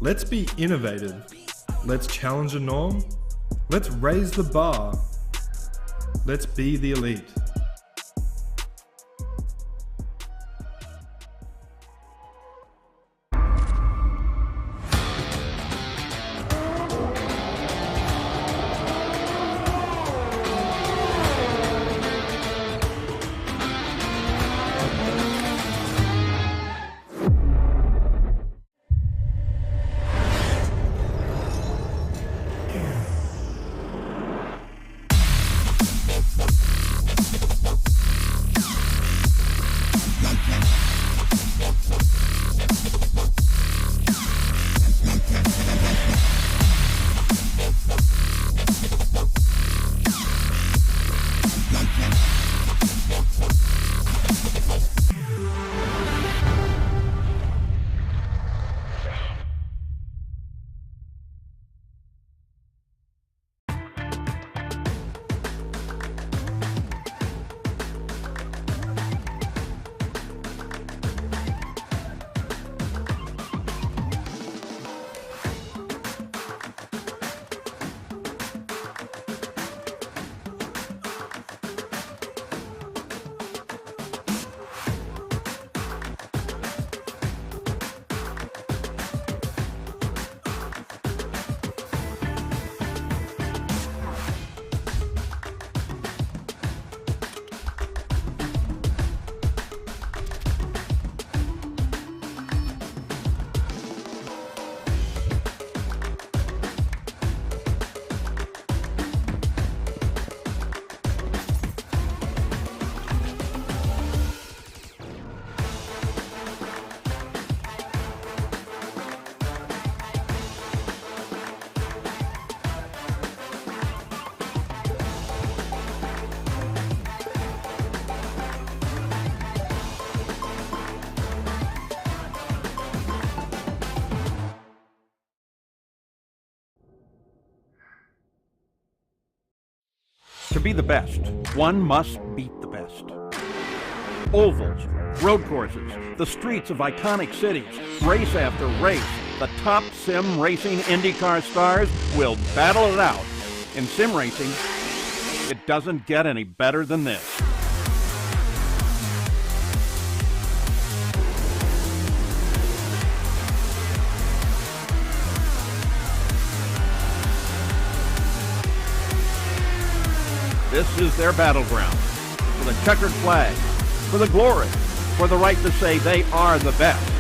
Let's be innovative. Let's challenge the norm. Let's raise the bar. Let's be the elite. To be the best, one must beat the best. Ovals, road courses, the streets of iconic cities, race after race, the top sim racing IndyCar stars will battle it out. In sim racing, it doesn't get any better than this. This is their battleground, for the checkered flag, for the glory, for the right to say they are the best.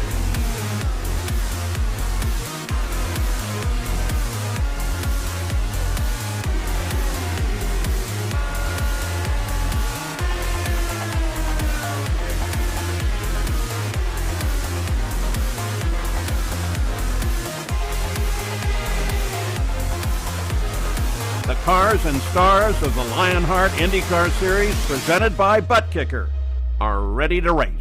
The cars and stars of the Lionheart IndyCar Series, presented by ButtKicker, are ready to race.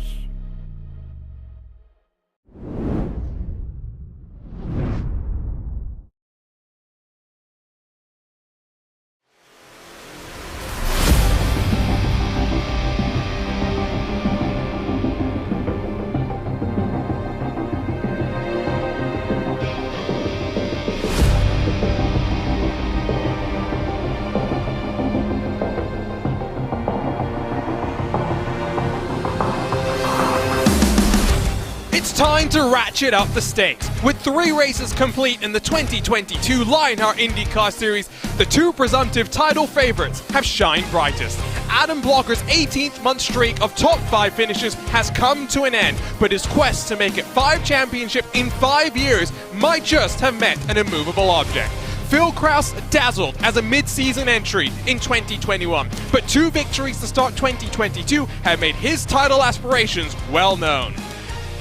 Time to ratchet up the stakes. With 3 races complete in the 2022 Lionheart IndyCar Series, the 2 presumptive title favorites have shined brightest. Adam Blocker's 18th month streak of top 5 finishes has come to an end, but his quest to make it 5 championships in 5 years might just have met an immovable object. Phil Kraus dazzled as a mid-season entry in 2021, but 2 victories to start 2022 have made his title aspirations well known.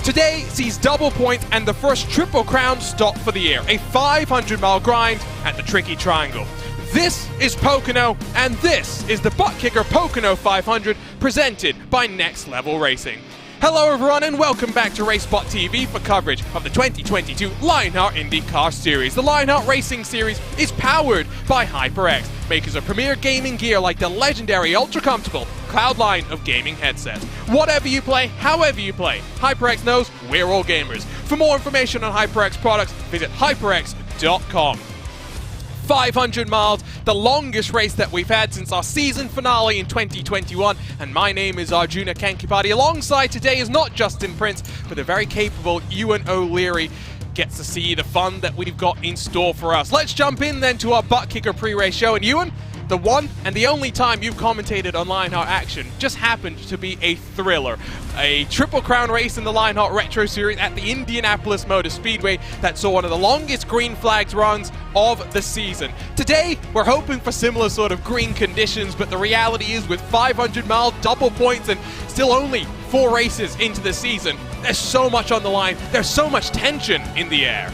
Today sees double points and the first Triple Crown stop for the year, a 500-mile grind at the Tricky Triangle. This is Pocono, and this is the ButtKicker Pocono 500 presented by Next Level Racing. Hello everyone and welcome back to RaceSpot TV for coverage of the 2022 Lionheart IndyCar Series. The Lionheart Racing Series is powered by HyperX, makers of premier gaming gear like the legendary ultra-comfortable cloud line of gaming headsets. Whatever you play, however you play, HyperX knows we're all gamers. For more information on HyperX products, visit hyperx.com. 500 miles, the longest race that we've had since our season finale in 2021, and my name is Arjuna Kankipati. Alongside today is not Justin Prince, but the very capable Ewan O'Leary gets to see the fun that we've got in store for us. Let's jump in then to our ButtKicker pre-race show, and Ewan, the one and the only time you've commentated on Lionheart action just happened to be a thriller. A Triple Crown race in the Lionheart Retro Series at the Indianapolis Motor Speedway that saw one of the longest green flags runs of the season. Today, we're hoping for similar sort of green conditions, but the reality is with 500 mile double points and still only 4 races into the season, there's so much on the line, there's so much tension in the air.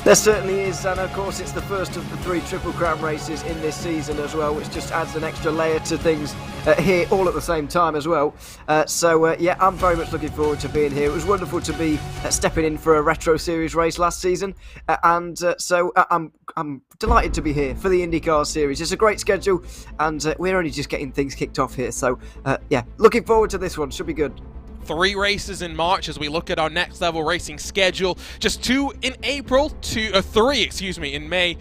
There certainly is, and of course it's the first of the 3 Triple Crown races in this season as well, which just adds an extra layer to things here all at the same time as well. Yeah, I'm very much looking forward to being here. It was wonderful to be stepping in for a Retro Series race last season, I'm delighted to be here for the IndyCar Series. It's a great schedule, and we're only just getting things kicked off here, so yeah, looking forward to this one. Should be good. 3 races in March as we look at our next level racing schedule. Just 2 in April, 3 in May.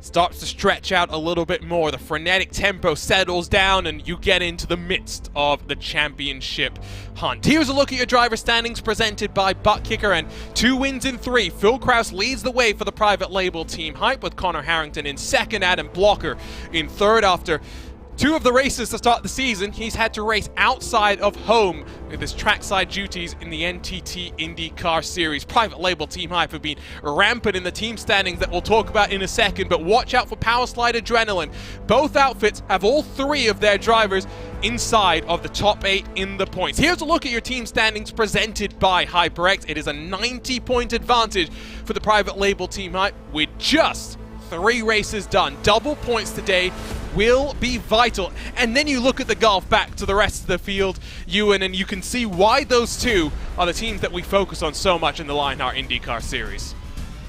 Starts to stretch out a little bit more. The frenetic tempo settles down and you get into the midst of the championship hunt. Here's a look at your driver standings presented by ButtKicker, and 2 wins in 3. Phil Krause leads the way for the private label Team Hype, with Connor Harrington in 2nd, Adam Blocker in 3rd. After 2 of the races to start the season, he's had to race outside of home with his trackside duties in the NTT IndyCar Series. Private label Team Hype have been rampant in the team standings that we'll talk about in a second, but watch out for Powerslide Adrenaline. Both outfits have all 3 of their drivers inside of the top 8 in the points. Here's a look at your team standings presented by HyperX. It is a 90-point advantage for the private label Team Hype with just 3 races done. Double points today will be vital. And then you look at the gulf back to the rest of the field, Ewan, and you can see why those 2 are the teams that we focus on so much in the Lionheart IndyCar Series.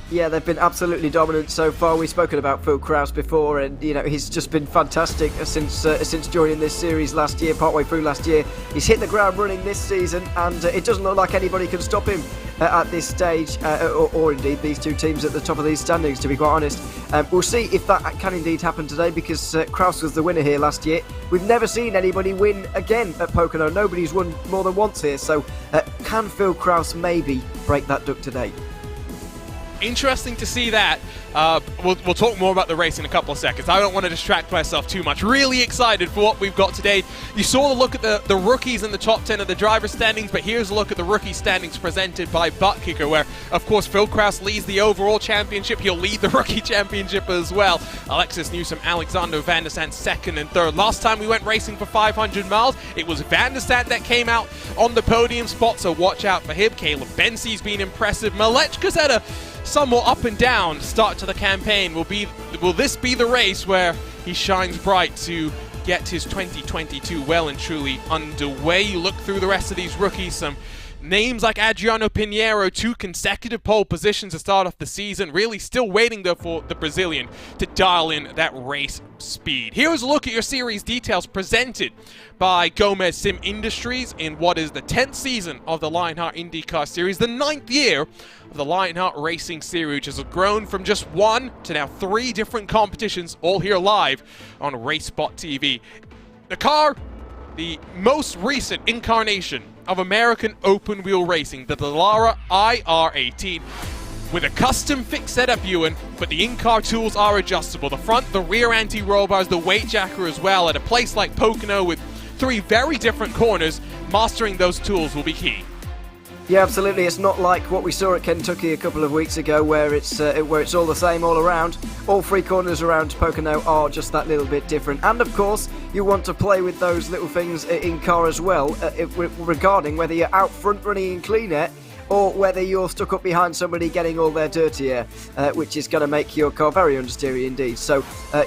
Yeah, they've been absolutely dominant so far. We've spoken about Phil Krause before, and he's just been fantastic since joining this series last year, partway through last year. He's hit the ground running this season, and it doesn't look like anybody can stop him at this stage, or indeed these 2 teams at the top of these standings, to be quite honest. We'll see if that can indeed happen today, because Krause was the winner here last year. We've never seen anybody win again at Pocono. Nobody's won more than once here, so can Phil Krause maybe break that duck today? Interesting to see that. We'll talk more about the race in a couple of seconds. I don't want to distract myself too much. Really excited for what we've got today. You saw the look at the rookies in the top 10 of the driver standings, but here's a look at the rookie standings presented by ButtKicker, where, of course, Phil Krause leads the overall championship. He'll lead the rookie championship as well. Alexis Newsom, Alexander Van der Sant 2nd and 3rd. Last time we went racing for 500 miles, it was Van der Sant that came out on the podium spot, so watch out for him. Caleb Bensey's been impressive. Malechka's had a somewhat up and down start to the campaign. Will this be the race where he shines bright to get his 2022 well and truly underway? You look through the rest of these rookies, some names like Adriano Pinheiro, 2 consecutive pole positions to start off the season. Really still waiting though for the Brazilian to dial in that race speed. Here's a look at your series details presented by Gomez Sim Industries in what is the 10th season of the Lionheart IndyCar Series, the 9th year of the Lionheart Racing Series, which has grown from just 1 to now 3 different competitions, all here live on RaceSpot TV. The car, the most recent incarnation of American open wheel racing, the Dallara IR18, with a custom fixed setup, Ewan, but the in-car tools are adjustable. The front, the rear anti-roll bars, the weight jacker as well. At a place like Pocono with 3 very different corners, mastering those tools will be key. Yeah, absolutely. It's not like what we saw at Kentucky a couple of weeks ago, where it's all the same all around. All 3 corners around Pocono are just that little bit different. And of course, you want to play with those little things in car as well, regarding whether you're out front running in clean air or whether you're stuck up behind somebody getting all their dirty air, which is going to make your car very understeery indeed. So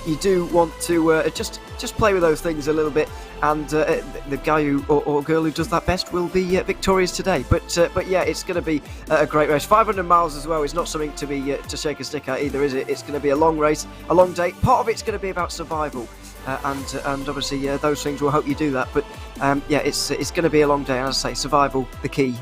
you do want to just play with those things a little bit, and the guy who or girl who does that best will be victorious today. But yeah, it's going to be a great race. 500 miles as well is not something to be to shake a stick at either, is it? It's going to be a long race, a long day. Part of it's going to be about survival. and obviously those things will help you do that. But it's going to be a long day. As I say, survival the key.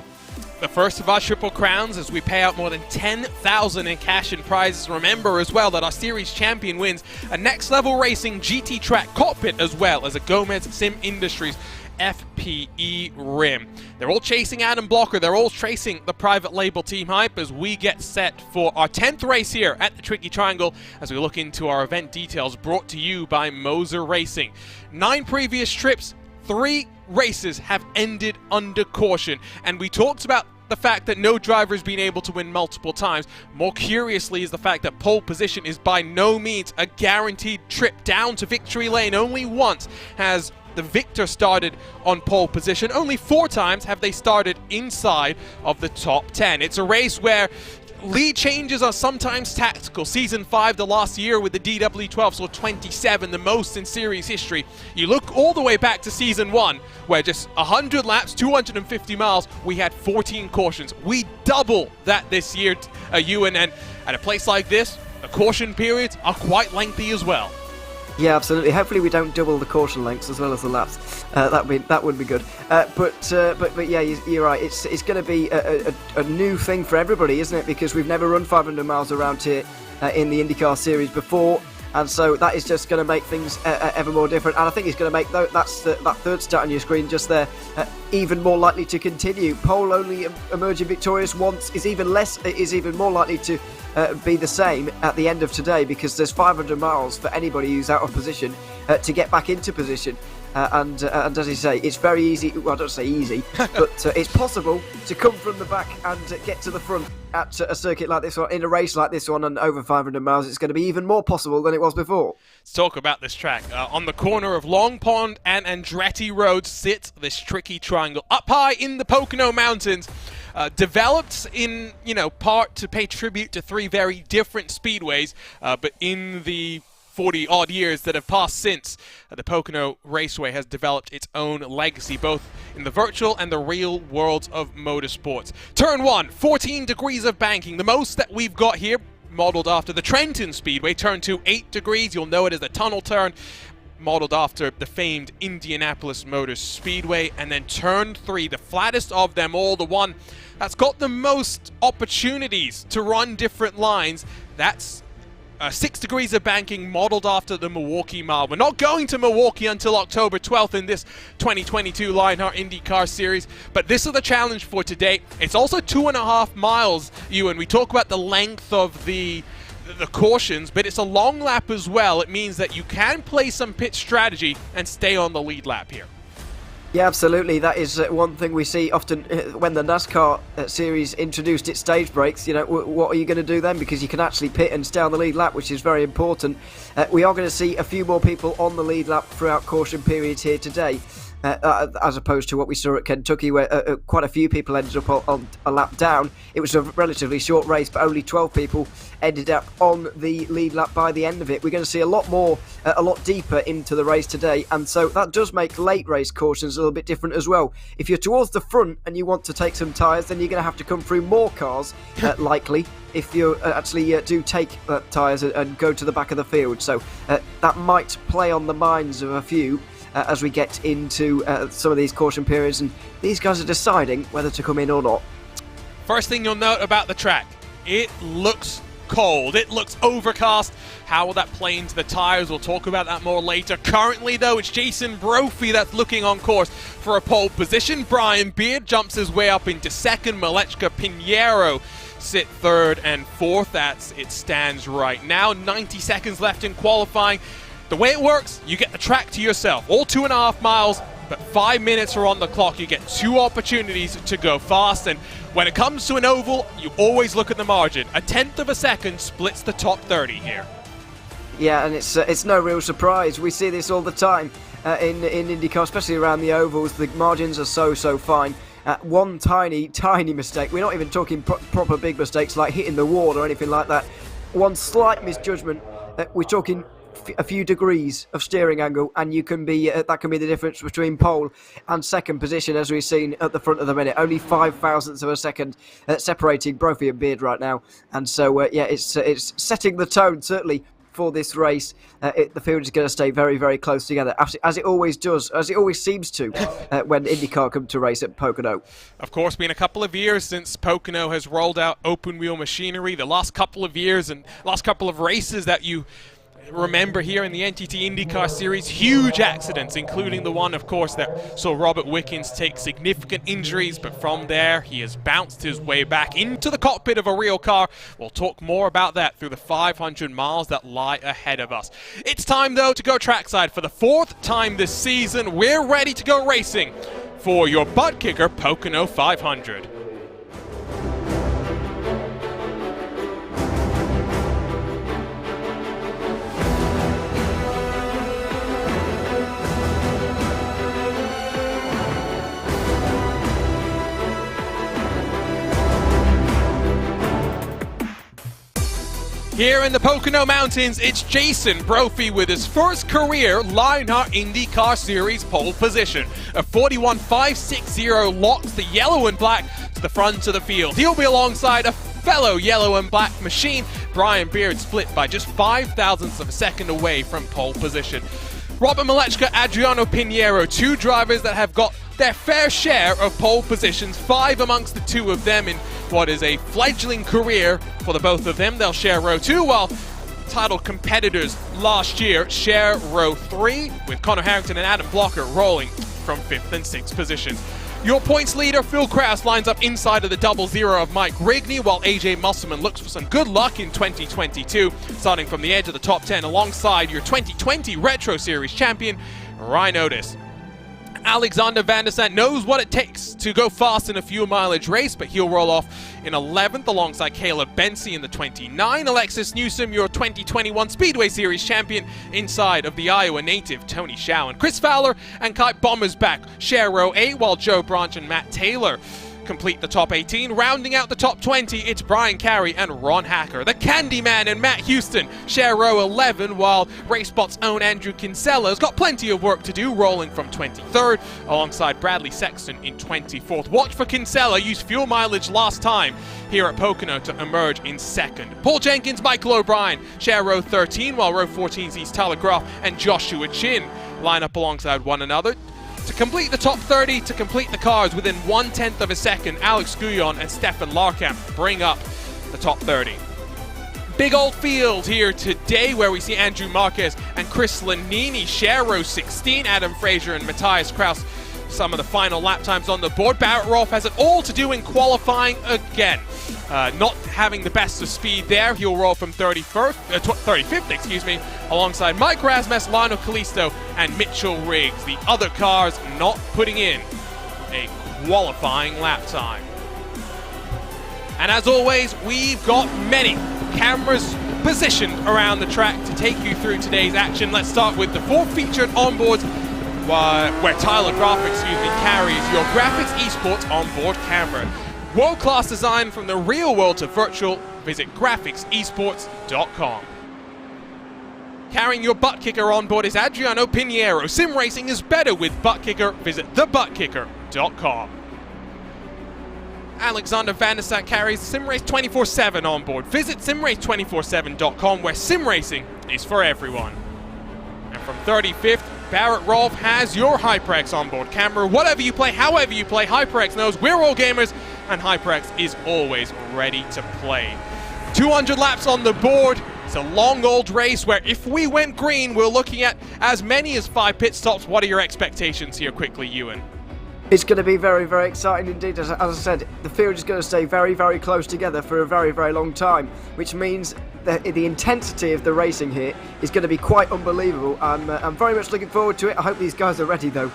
The first of our Triple Crowns as we pay out more than $10,000 in cash and prizes. Remember as well that our series champion wins a Next Level Racing GT Track cockpit as well as a Gomez Sim Industries FPE rim. They're all chasing Adam Blocker. They're all chasing the private label Team Hype as we get set for our 10th race here at the Tricky Triangle as we look into our event details brought to you by Moser Racing. 9 previous trips, 3 races have ended under caution, and we talked about the fact that no driver has been able to win multiple times. More curiously is the fact that pole position is by no means a guaranteed trip down to victory lane. Only once has the victor started on pole position. Only 4 times have they started inside of the top 10. It's a race where lead changes are sometimes tactical. Season 5, the last year with the DW12, saw 27, the most in series history. You look all the way back to Season 1, where just 100 laps, 250 miles, we had 14 cautions. We double that this year, Ewan, and at a place like this, the caution periods are quite lengthy as well. Yeah, absolutely. Hopefully we don't double the caution lengths as well as the laps. That would be good. But yeah, you're right. It's going to be a new thing for everybody, isn't it? Because we've never run 500 miles around here in the IndyCar series before, and so that is just going to make things ever more different. And I think it's going to make that third stat on your screen just there even more likely to continue. Pole only emerging victorious once is even more likely to be the same at the end of today, because there's 500 miles for anybody who's out of position to get back into position. And as you say, it's very easy. Well, I don't say easy, but it's possible to come from the back and get to the front at a circuit like this one, in a race like this one, and over 500 miles. It's going to be even more possible than it was before. Let's talk about this track. On the corner of Long Pond and Andretti Road sits this Tricky Triangle, up high in the Pocono Mountains. Developed in, part to pay tribute to 3 very different speedways, but in the 40-odd years that have passed since, the Pocono Raceway has developed its own legacy, both in the virtual and the real worlds of motorsports. Turn 1, 14 degrees of banking, the most that we've got here, modeled after the Trenton Speedway. Turn 2, 8 degrees, you'll know it as the tunnel turn, modeled after the famed Indianapolis Motor Speedway. And then turn 3, the flattest of them all, the one that's got the most opportunities to run different lines, that's 6 degrees of banking, modeled after the Milwaukee Mile. We're not going to Milwaukee until October 12th in this 2022 Lionheart IndyCar Series, but this is the challenge for today. It's also 2.5 miles, Ewan. We talk about the length of the cautions, but it's a long lap as well. It means that you can play some pit strategy and stay on the lead lap here. Yeah, absolutely. That is one thing we see often when the NASCAR series introduced its stage breaks. What are you going to do then? Because you can actually pit and stay on the lead lap, which is very important. We are going to see a few more people on the lead lap throughout caution periods here today. As opposed to what we saw at Kentucky, where quite a few people ended up on a lap down. It was a relatively short race, but only 12 people ended up on the lead lap by the end of it. We're going to see a lot more, a lot deeper into the race today, and so that does make late race cautions a little bit different as well. If you're towards the front and you want to take some tyres, then you're going to have to come through more cars, likely, if you actually do take tyres and go to the back of the field. So that might play on the minds of a few as we get into some of these caution periods, and these guys are deciding whether to come in or not. First thing you'll note about the track, it looks cold. It looks overcast. How will that play into the tyres? We'll talk about that more later. Currently, though, it's Jason Brophy that's looking on course for a pole position. Brian Beard jumps his way up into second. Malechka Pinheiro sit third and fourth. That's it stands right now. 90 seconds left in qualifying. The way it works, you get the track to yourself. All 2.5 miles, but 5 minutes are on the clock. You get 2 opportunities to go fast, and when it comes to an oval, you always look at the margin. 1/10 of a second splits the top 30 here. Yeah, and it's no real surprise. We see this all the time in IndyCar, especially around the ovals. The margins are so fine. One tiny mistake, we're not even talking proper big mistakes like hitting the wall or anything like that. One slight misjudgment, we're talking a few degrees of steering angle, and you can be that can be the difference between pole and second position, as we've seen at the front of the minute. Only 0.05 of a second separating Brophy and Beard right now, and so it's setting the tone certainly for this race, the field is going to stay very, very close together, as it always does, as it always seems to when IndyCar come to race at Pocono. Of course, been a couple of years since Pocono has rolled out open-wheel machinery. The last couple of years and last couple of races that you remember here in the NTT IndyCar Series, huge accidents, including the one, of course, that saw Robert Wickens take significant injuries, but from there he has bounced his way back into the cockpit of a real car. We'll talk more about that through the 500 miles that lie ahead of us. It's time, though, to go trackside for the 4th time this season. We're ready to go racing for your ButtKicker Pocono 500. Here in the Pocono Mountains, it's Jason Brophy with his first career Lionheart IndyCar Series pole position. A 41.560 locks the yellow and black to the front of the field. He'll be alongside a fellow yellow and black machine. Brian Beard split by just 0.05 of a second away from pole position. Robert Malechka, Adriano Pinheiro, two drivers that have got their fair share of pole positions, 5 amongst the two of them in what is a fledgling career for the both of them. They'll share row 2, while title competitors last year share row 3, with Connor Harrington and Adam Blocker rolling from 5th and 6th positions. Your points leader, Phil Kraus, lines up inside of the 00 of Mike Rigney, while AJ Musselman looks for some good luck in 2022, starting from the edge of the top 10 alongside your 2020 Retro Series champion, Ryan Otis. Alexander Van der Sant knows what it takes to go fast in a fuel mileage race, but he'll roll off in 11th alongside Caleb Bensi in the 29. Alexis Newsom, your 2021 Speedway Series champion, inside of the Iowa native Tony Schowen. Chris Fowler and Kite Bommersbach share row 8, while Joe Branch and Matt Taylor complete the top 18. Rounding out the top 20, it's Brian Carey and Ron Hacker. The Candyman and Matt Houston share row 11, while RaceSpot's own Andrew Kinsella's got plenty of work to do, rolling from 23rd alongside Bradley Sexton in 24th. Watch for Kinsella, used fuel mileage last time here at Pocono to emerge in 2nd. Paul Jenkins, Michael O'Brien share row 13, while row 14 sees Tyler Groff and Joshua Chin line up alongside one another. To complete the top 30, to complete the cars within 1/10 of a second, Alex Guyon and Stefan Larkamp bring up the top 30. Big old field here today, where we see Andrew Marquez and Chris Lanini share row 16, Adam Fraser and Matthias Kraus some of the final lap times on the board. Barrett Rolfe has it all to do in qualifying again. Not having the best of speed there, he'll roll from 35th, alongside Mike Rasmus, Lionel Kalisto, and Mitchell Riggs. The other cars not putting in a qualifying lap time. And as always, we've got many cameras positioned around the track to take you through today's action. Let's start with the 4 featured onboards, where Tyler Groff, carries your Graphics Esports onboard camera. World-class design from the real world to virtual. Visit graphicsesports.com. Carrying your ButtKicker onboard is Adriano Pinheiro. Sim racing is better with ButtKicker. Visit thebuttkicker.com. Alexander Van der Sant carries SimRace 24/7 onboard. Visit simrace247.com, where sim racing is for everyone. And from 35th, Barrett Rolfe has your HyperX onboard camera. Whatever you play, however you play, HyperX knows we're all gamers, and HyperX is always ready to play. 200 laps on the board. It's a long old race where if we went green, we're looking at as many as 5 pit stops. What are your expectations here quickly, Ewan? It's going to be very, very exciting indeed. As I said, the field is going to stay very, very close together for a very, very long time, which means that the intensity of the racing here is going to be quite unbelievable. I'm very much looking forward to it. I hope these guys are ready, though.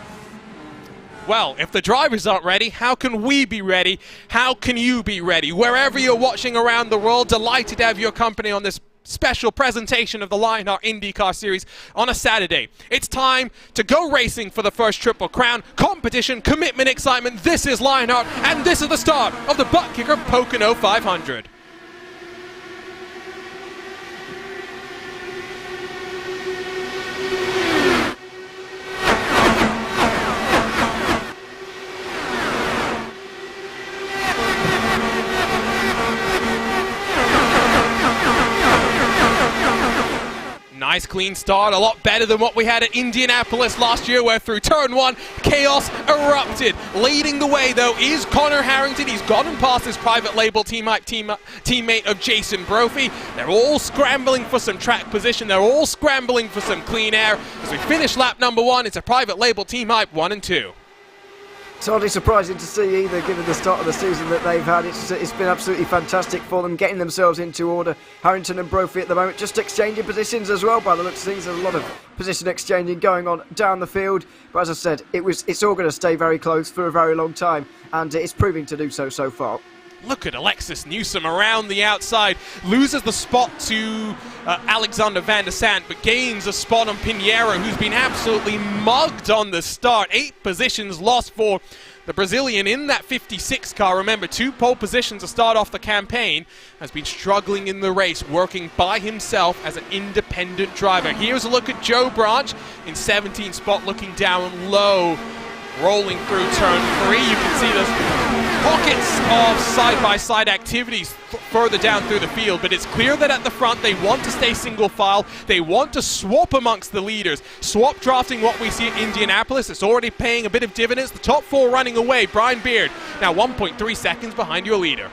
Well, if the drivers aren't ready, how can we be ready? How can you be ready? Wherever you're watching around the world, delighted to have your company on this special presentation of the Lionheart IndyCar Series on a Saturday. It's time to go racing for the first Triple Crown. Competition, commitment, excitement. This is Lionheart, and this is the start of the ButtKicker Pocono 500. Nice clean start, a lot better than what we had at Indianapolis last year, where through turn 1, chaos erupted. Leading the way, though, is Connor Harrington. He's gone and past his private label teammate of Jason Brophy. They're all scrambling for some track position. They're all scrambling for some clean air. As we finish lap number 1, it's a private label team hype 1 and 2. It's hardly surprising to see either, given the start of the season that they've had. It's been absolutely fantastic for them, getting themselves into order. Harrington and Brophy at the moment just exchanging positions as well, by the looks of things. There's a lot of position exchanging going on down the field. But as I said, it's all going to stay very close for a very long time, and it's proving to do so far. Look at Alexis Newsom around the outside, loses the spot to Alexander Van der Sant, but gains a spot on Pinheiro, who's been absolutely mugged on the start. 8 positions lost for the Brazilian in that 56 car. Remember, 2 pole positions to start off the campaign. Has been struggling in the race, working by himself as an independent driver. Here's a look at Joe Branch in 17th spot, looking down low, rolling through turn 3. You can see this pockets of side-by-side activities further down through the field, but it's clear that at the front they want to stay single file. They want to swap amongst the leaders. Swap drafting, what we see at Indianapolis, it's already paying a bit of dividends. The top 4 running away. Brian Beard now 1.3 seconds behind your leader.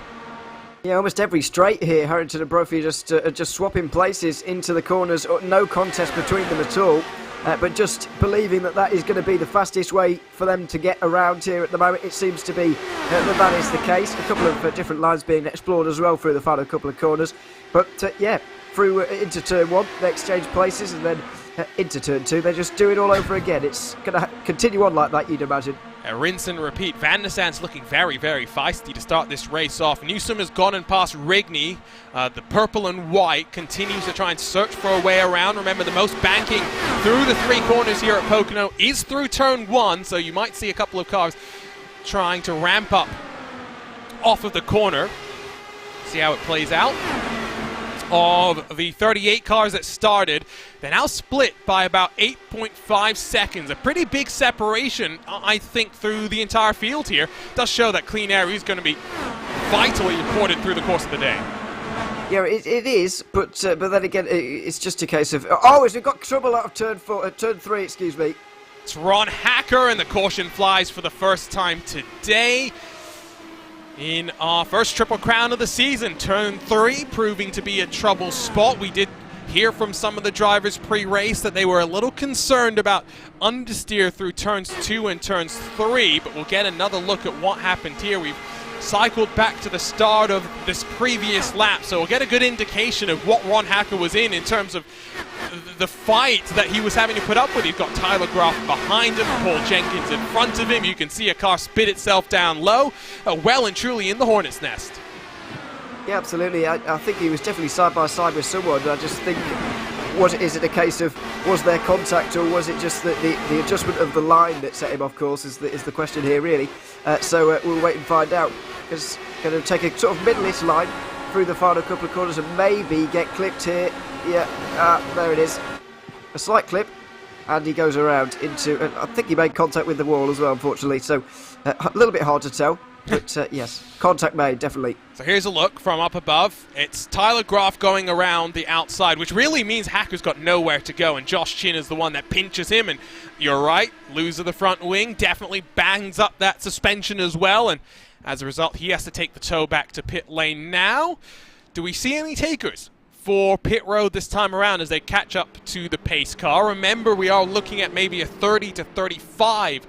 Yeah, almost every straight here, Harrington and Brophy just swapping places into the corners. No contest between them at all. But just believing that is going to be the fastest way for them to get around here at the moment. It seems to be that is the case. A couple of different lines being explored as well through the final couple of corners. But yeah, through into turn 1, they exchange places, and then into turn 2, they just do it all over again. It's going to continue on like that, you'd imagine. Rinse and repeat. Van der Sant's looking very, very feisty to start this race off. Newsom has gone and passed Rigney. The purple and white continues to try and search for a way around. Remember, the most banking through the 3 corners here at Pocono is through turn 1, so you might see a couple of cars trying to ramp up off of the corner. See how it plays out. Of the 38 cars that started, they're now split by about 8.5 seconds. A pretty big separation, I think, through the entire field here. Does show that clean air is going to be vitally important through the course of the day. Yeah, it is, but then again, it's just a case of... Oh, we've got trouble out of turn 3, excuse me. It's Ron Hacker, and the caution flies for the first time today. In our first Triple Crown of the season, turn 3 proving to be a trouble spot. We did hear from some of the drivers pre-race that they were a little concerned about understeer through turns 2 and turns 3, but we'll get another look at what happened here. We've cycled back to the start of this previous lap, so we'll get a good indication of what Ron Hacker was in terms of the fight that he was having to put up with. You've got Tyler Groff behind him, Paul Jenkins in front of him. You can see a car spit itself down low, well and truly in the hornet's nest. Yeah, absolutely. I think he was definitely side by side with someone. I just think, is it a case of, was there contact, or was it just the adjustment of the line that set him off course is the question here, really. So we'll wait and find out. It's going to take a sort of middle-ish line through the final couple of corners and maybe get clipped here. Yeah, there it is. A slight clip, and he goes around into... I think he made contact with the wall as well, unfortunately, so a little bit hard to tell. But yes, contact made, definitely. So here's a look from up above. It's Tyler Groff going around the outside, which really means Hacker's got nowhere to go, and Josh Chin is the one that pinches him, and you're right, loser the front wing, definitely bangs up that suspension as well, and as a result, he has to take the tow back to pit lane now. Do we see any takers for pit road this time around as they catch up to the pace car? Remember, we are looking at maybe a 30 to 35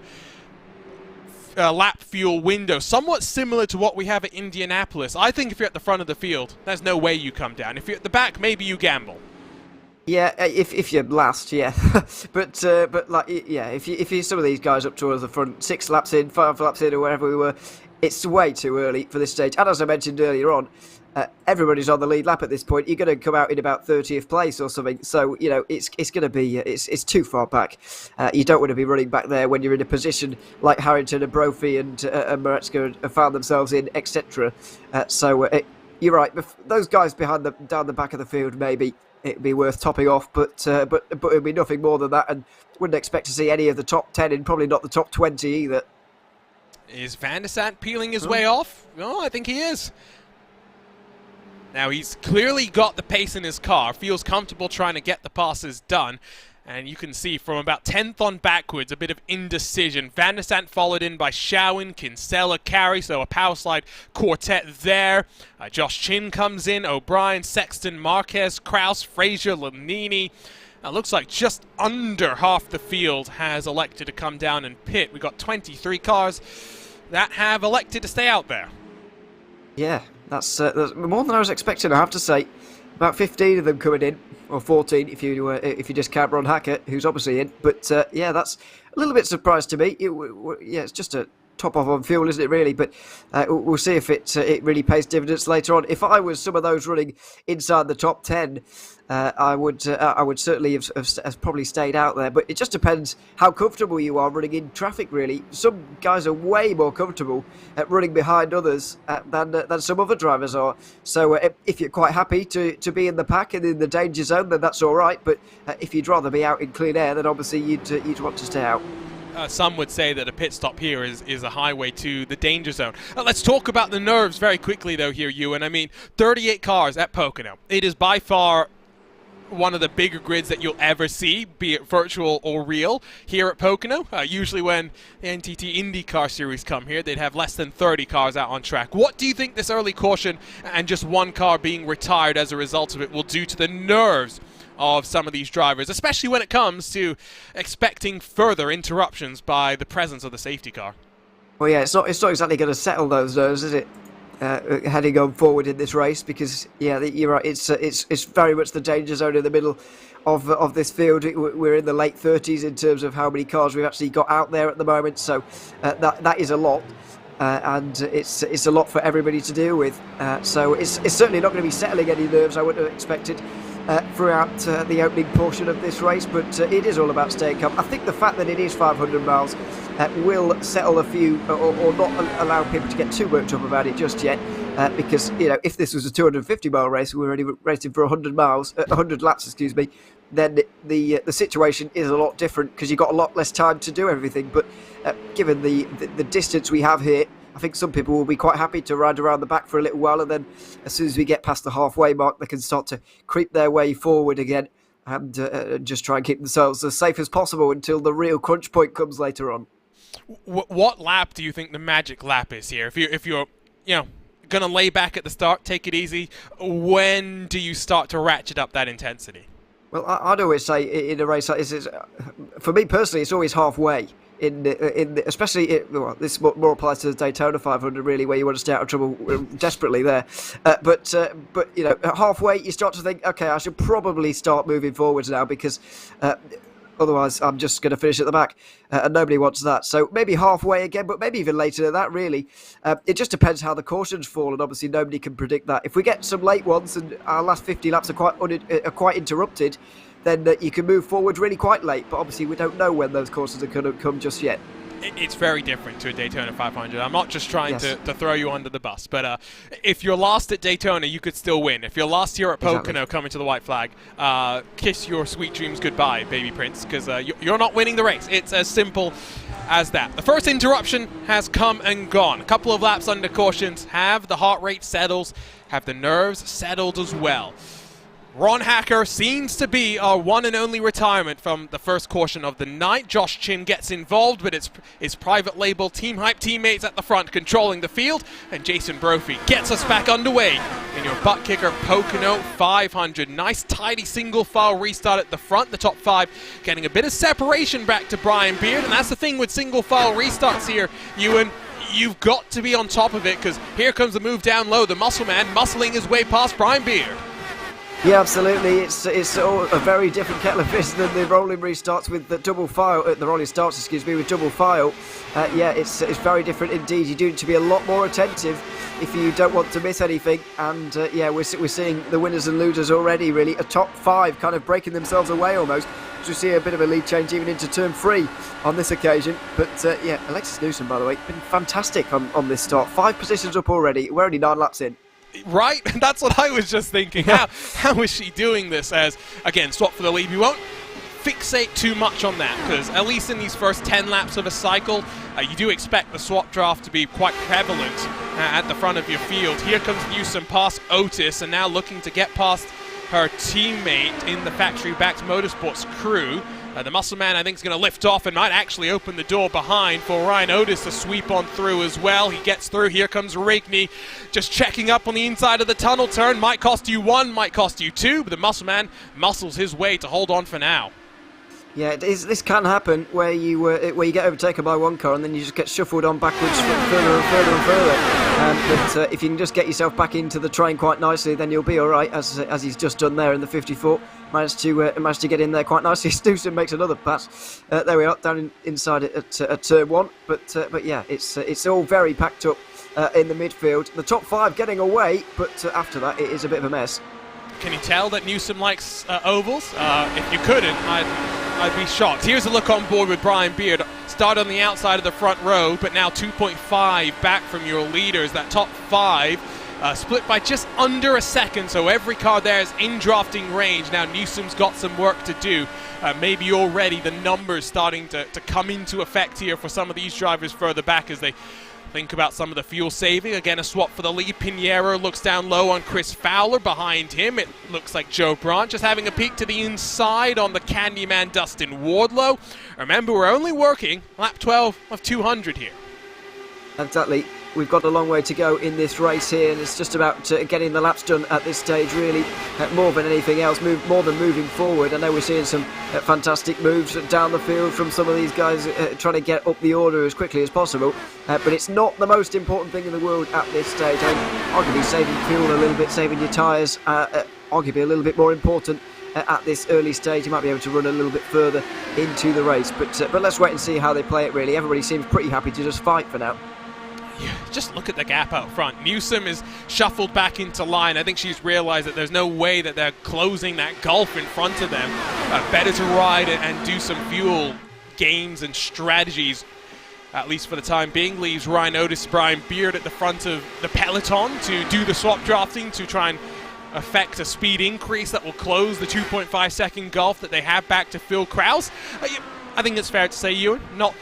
lap fuel window, somewhat similar to what we have at Indianapolis. I think if you're at the front of the field, there's no way you come down. If you're at the back, maybe you gamble. Yeah, if you're last, yeah. but like, yeah, if you some of these guys up towards the front, 6 laps in, 5 laps in, or wherever we were, it's way too early for this stage. And as I mentioned earlier on, everybody's on the lead lap at this point. You're going to come out in about 30th place or something. So, you know, it's going to be, it's too far back. You don't want to be running back there when you're in a position like Harrington and Brophy and Maretska have found themselves in, etc. So you're right. Those guys down the back of the field, maybe it'd be worth topping off, but it'd be nothing more than that, and wouldn't expect to see any of the top 10 and probably not the top 20 either. Is Van der Sant peeling his way off? No, I think he is. Now, he's clearly got the pace in his car, feels comfortable trying to get the passes done. And you can see from about 10th on backwards, a bit of indecision. Van der Sant followed in by Schauwen, Kinsella, Carey, so a power slide quartet there. Josh Chin comes in, O'Brien, Sexton, Marquez, Kraus, Frazier, Lanini. Looks like just under half the field has elected to come down and pit. We've got 23 cars that have elected to stay out there. Yeah, that's more than I was expecting, I have to say. About 15 of them coming in, or 14 if you just count Ron Hackett, who's obviously in. But yeah, that's a little bit surprised to me. Yeah, it's just a top off on fuel, isn't it, really? But we'll see if it really pays dividends later on. If I was some of those running inside the top 10, I would certainly have probably stayed out there. But it just depends how comfortable you are running in traffic, really. Some guys are way more comfortable at running behind others than some other drivers are. So if you're quite happy to be in the pack and in the danger zone, then that's all right. But if you'd rather be out in clean air, then obviously you'd want to stay out. Some would say that a pit stop here is a highway to the danger zone. Let's talk about the nerves very quickly, though, here, Ewan. I mean, 38 cars at Pocono. It is by far one of the bigger grids that you'll ever see, be it virtual or real, here at Pocono. Usually when the NTT IndyCar series come here, they'd have less than 30 cars out on track. What do you think this early caution and just one car being retired as a result of it will do to the nerves of some of these drivers, especially when it comes to expecting further interruptions by the presence of the safety car? Well, yeah, it's not exactly going to settle those nerves, is it? Heading on forward in this race, because yeah, you're right. It's very much the danger zone in the middle of this field. We're in the late 30s in terms of how many cars we've actually got out there at the moment. So that is a lot. And it's a lot for everybody to deal with. So it's certainly not going to be settling any nerves, I wouldn't have expected, throughout the opening portion of this race. But it is all about staying calm. I think the fact that it is 500 miles will settle a few, or not allow people to get too worked up about it just yet. Because, you know, if this was a 250-mile race, we were only racing for 100 laps, excuse me, then the situation is a lot different because you've got a lot less time to do everything. But given the distance we have here, I think some people will be quite happy to ride around the back for a little while, and then as soon as we get past the halfway mark, they can start to creep their way forward again and just try and keep themselves as safe as possible until the real crunch point comes later on. What lap do you think the magic lap is here? If you're going to lay back at the start, take it easy, when do you start to ratchet up that intensity? Well, I'd always say in a race like this, for me personally, it's always halfway. Especially this more applies to the Daytona 500, really, where you want to stay out of trouble desperately there. But you know, halfway you start to think, okay, I should probably start moving forwards now, because otherwise I'm just going to finish at the back, and nobody wants that. So maybe halfway again, but maybe even later than that, really. It just depends how the cautions fall, and obviously nobody can predict that. If we get some late ones and our last 50 laps are quite interrupted, then you can move forward really quite late. But obviously we don't know when those courses are going to come just yet. It's very different to a Daytona 500. I'm not just trying to throw you under the bus, but if you're lost at Daytona, you could still win. If you're lost here at Pocono coming to the white flag, kiss your sweet dreams goodbye, baby prince, because you're not winning the race. It's as simple as that. The first interruption has come and gone. A couple of laps under cautions. Have the heart rate settled? Have the nerves settled as well? Ron Hacker seems to be our one and only retirement from the first caution of the night. Josh Chin gets involved, but it's his private label Team Hype teammates at the front controlling the field, and Jason Brophy gets us back underway in your ButtKicker Pocono 500. Nice, tidy single-file restart at the front. The top five getting a bit of separation back to Brian Beard, and that's the thing with single-file restarts here, Ewan. You've got to be on top of it, because here comes the move down low. The muscle man muscling his way past Brian Beard. Yeah, absolutely. It's all a very different kettle of fish than the rolling restarts with the double file. The rolling starts, excuse me, with double file. Yeah, it's very different indeed. You do need to be a lot more attentive if you don't want to miss anything. And yeah, we're seeing the winners and losers already. Really, a top five kind of breaking themselves away almost. We see a bit of a lead change even into turn 3 on this occasion. But yeah, Alexis Newsom, by the way, been fantastic on this start. 5 positions up already. We're only 9 laps in. Right? That's what I was just thinking. How is she doing this? As, again, swap for the lead. We won't fixate too much on that, because at least in these first 10 laps of a cycle, you do expect the swap draft to be quite prevalent at the front of your field. Here comes Newsom past Otis, and now looking to get past her teammate in the factory-backed motorsports crew. The muscle man, I think, is going to lift off and might actually open the door behind for Ryan Otis to sweep on through as well. He gets through. Here comes Rigney, just checking up on the inside of the tunnel turn. Might cost you one, might cost you two, but the muscle man muscles his way to hold on for now. Yeah, this can happen where you get overtaken by one car and then you just get shuffled on backwards further and further and further. But if you can just get yourself back into the train quite nicely, then you'll be all right, as he's just done there in the 54. Managed to get in there quite nicely. Newsom makes another pass. There we are, down inside it at turn one. But yeah, it's all very packed up in the midfield. The top five getting away, but after that it is a bit of a mess. Can you tell that Newsom likes ovals? If you couldn't, I'd be shocked. Here's a look on board with Brian Beard. Start on the outside of the front row, but now 2.5 back from your leaders. That top five split by just under a second, so every car there is in drafting range. Now Newsom's got some work to do. Maybe already the numbers starting to come into effect here for some of these drivers further back as they think about some of the fuel saving. Again, a swap for the lead. Pinheiro looks down low on Chris Fowler. Behind him, it looks like Joe Brandt just having a peek to the inside on the Candyman Dustin Wardlow. Remember, we're only working lap 12 of 200 here. Exactly. We've got a long way to go in this race here, and it's just about getting the laps done at this stage, really, more than anything else, more than moving forward. I know we're seeing some fantastic moves down the field from some of these guys trying to get up the order as quickly as possible, but it's not the most important thing in the world at this stage. Arguably saving fuel a little bit, saving your tyres, arguably a little bit more important at this early stage. You might be able to run a little bit further into the race, but let's wait and see how they play it, really. Everybody seems pretty happy to just fight for now. Yeah, just look at the gap out front. Newsom is shuffled back into line. I think she's realized that there's no way that they're closing that gulf in front of them. Better to ride and do some fuel gains and strategies, at least for the time being. Leaves Ryan Otis, Brian Beard at the front of the peloton to do the swap drafting to try and affect a speed increase that will close the 2.5 second gulf that they have back to Phil Krause. I think it's fair to say, Ewan, not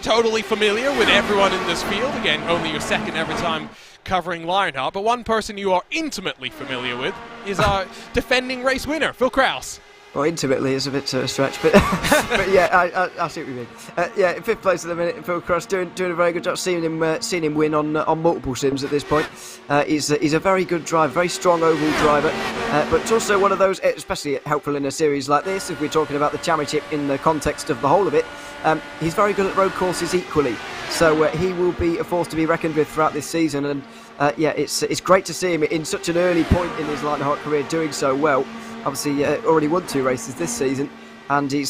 totally familiar with everyone in this field. Again, only your second ever time covering Lionheart, but one person you are intimately familiar with is our defending race winner, Phil Krause. Well, intimately is a bit of a stretch, but but yeah, I see what you mean. Yeah, in fifth place at the minute, Phil Krause doing a very good job. Seeing him win on multiple sims at this point. He's a very good driver, very strong oval driver, but it's also one of those, especially helpful in a series like this, if we're talking about the championship in the context of the whole of it. He's very good at road courses equally, so he will be a force to be reckoned with throughout this season. And yeah, it's great to see him in such an early point in his Lionheart career doing so well. Obviously, already won 2 races this season, and he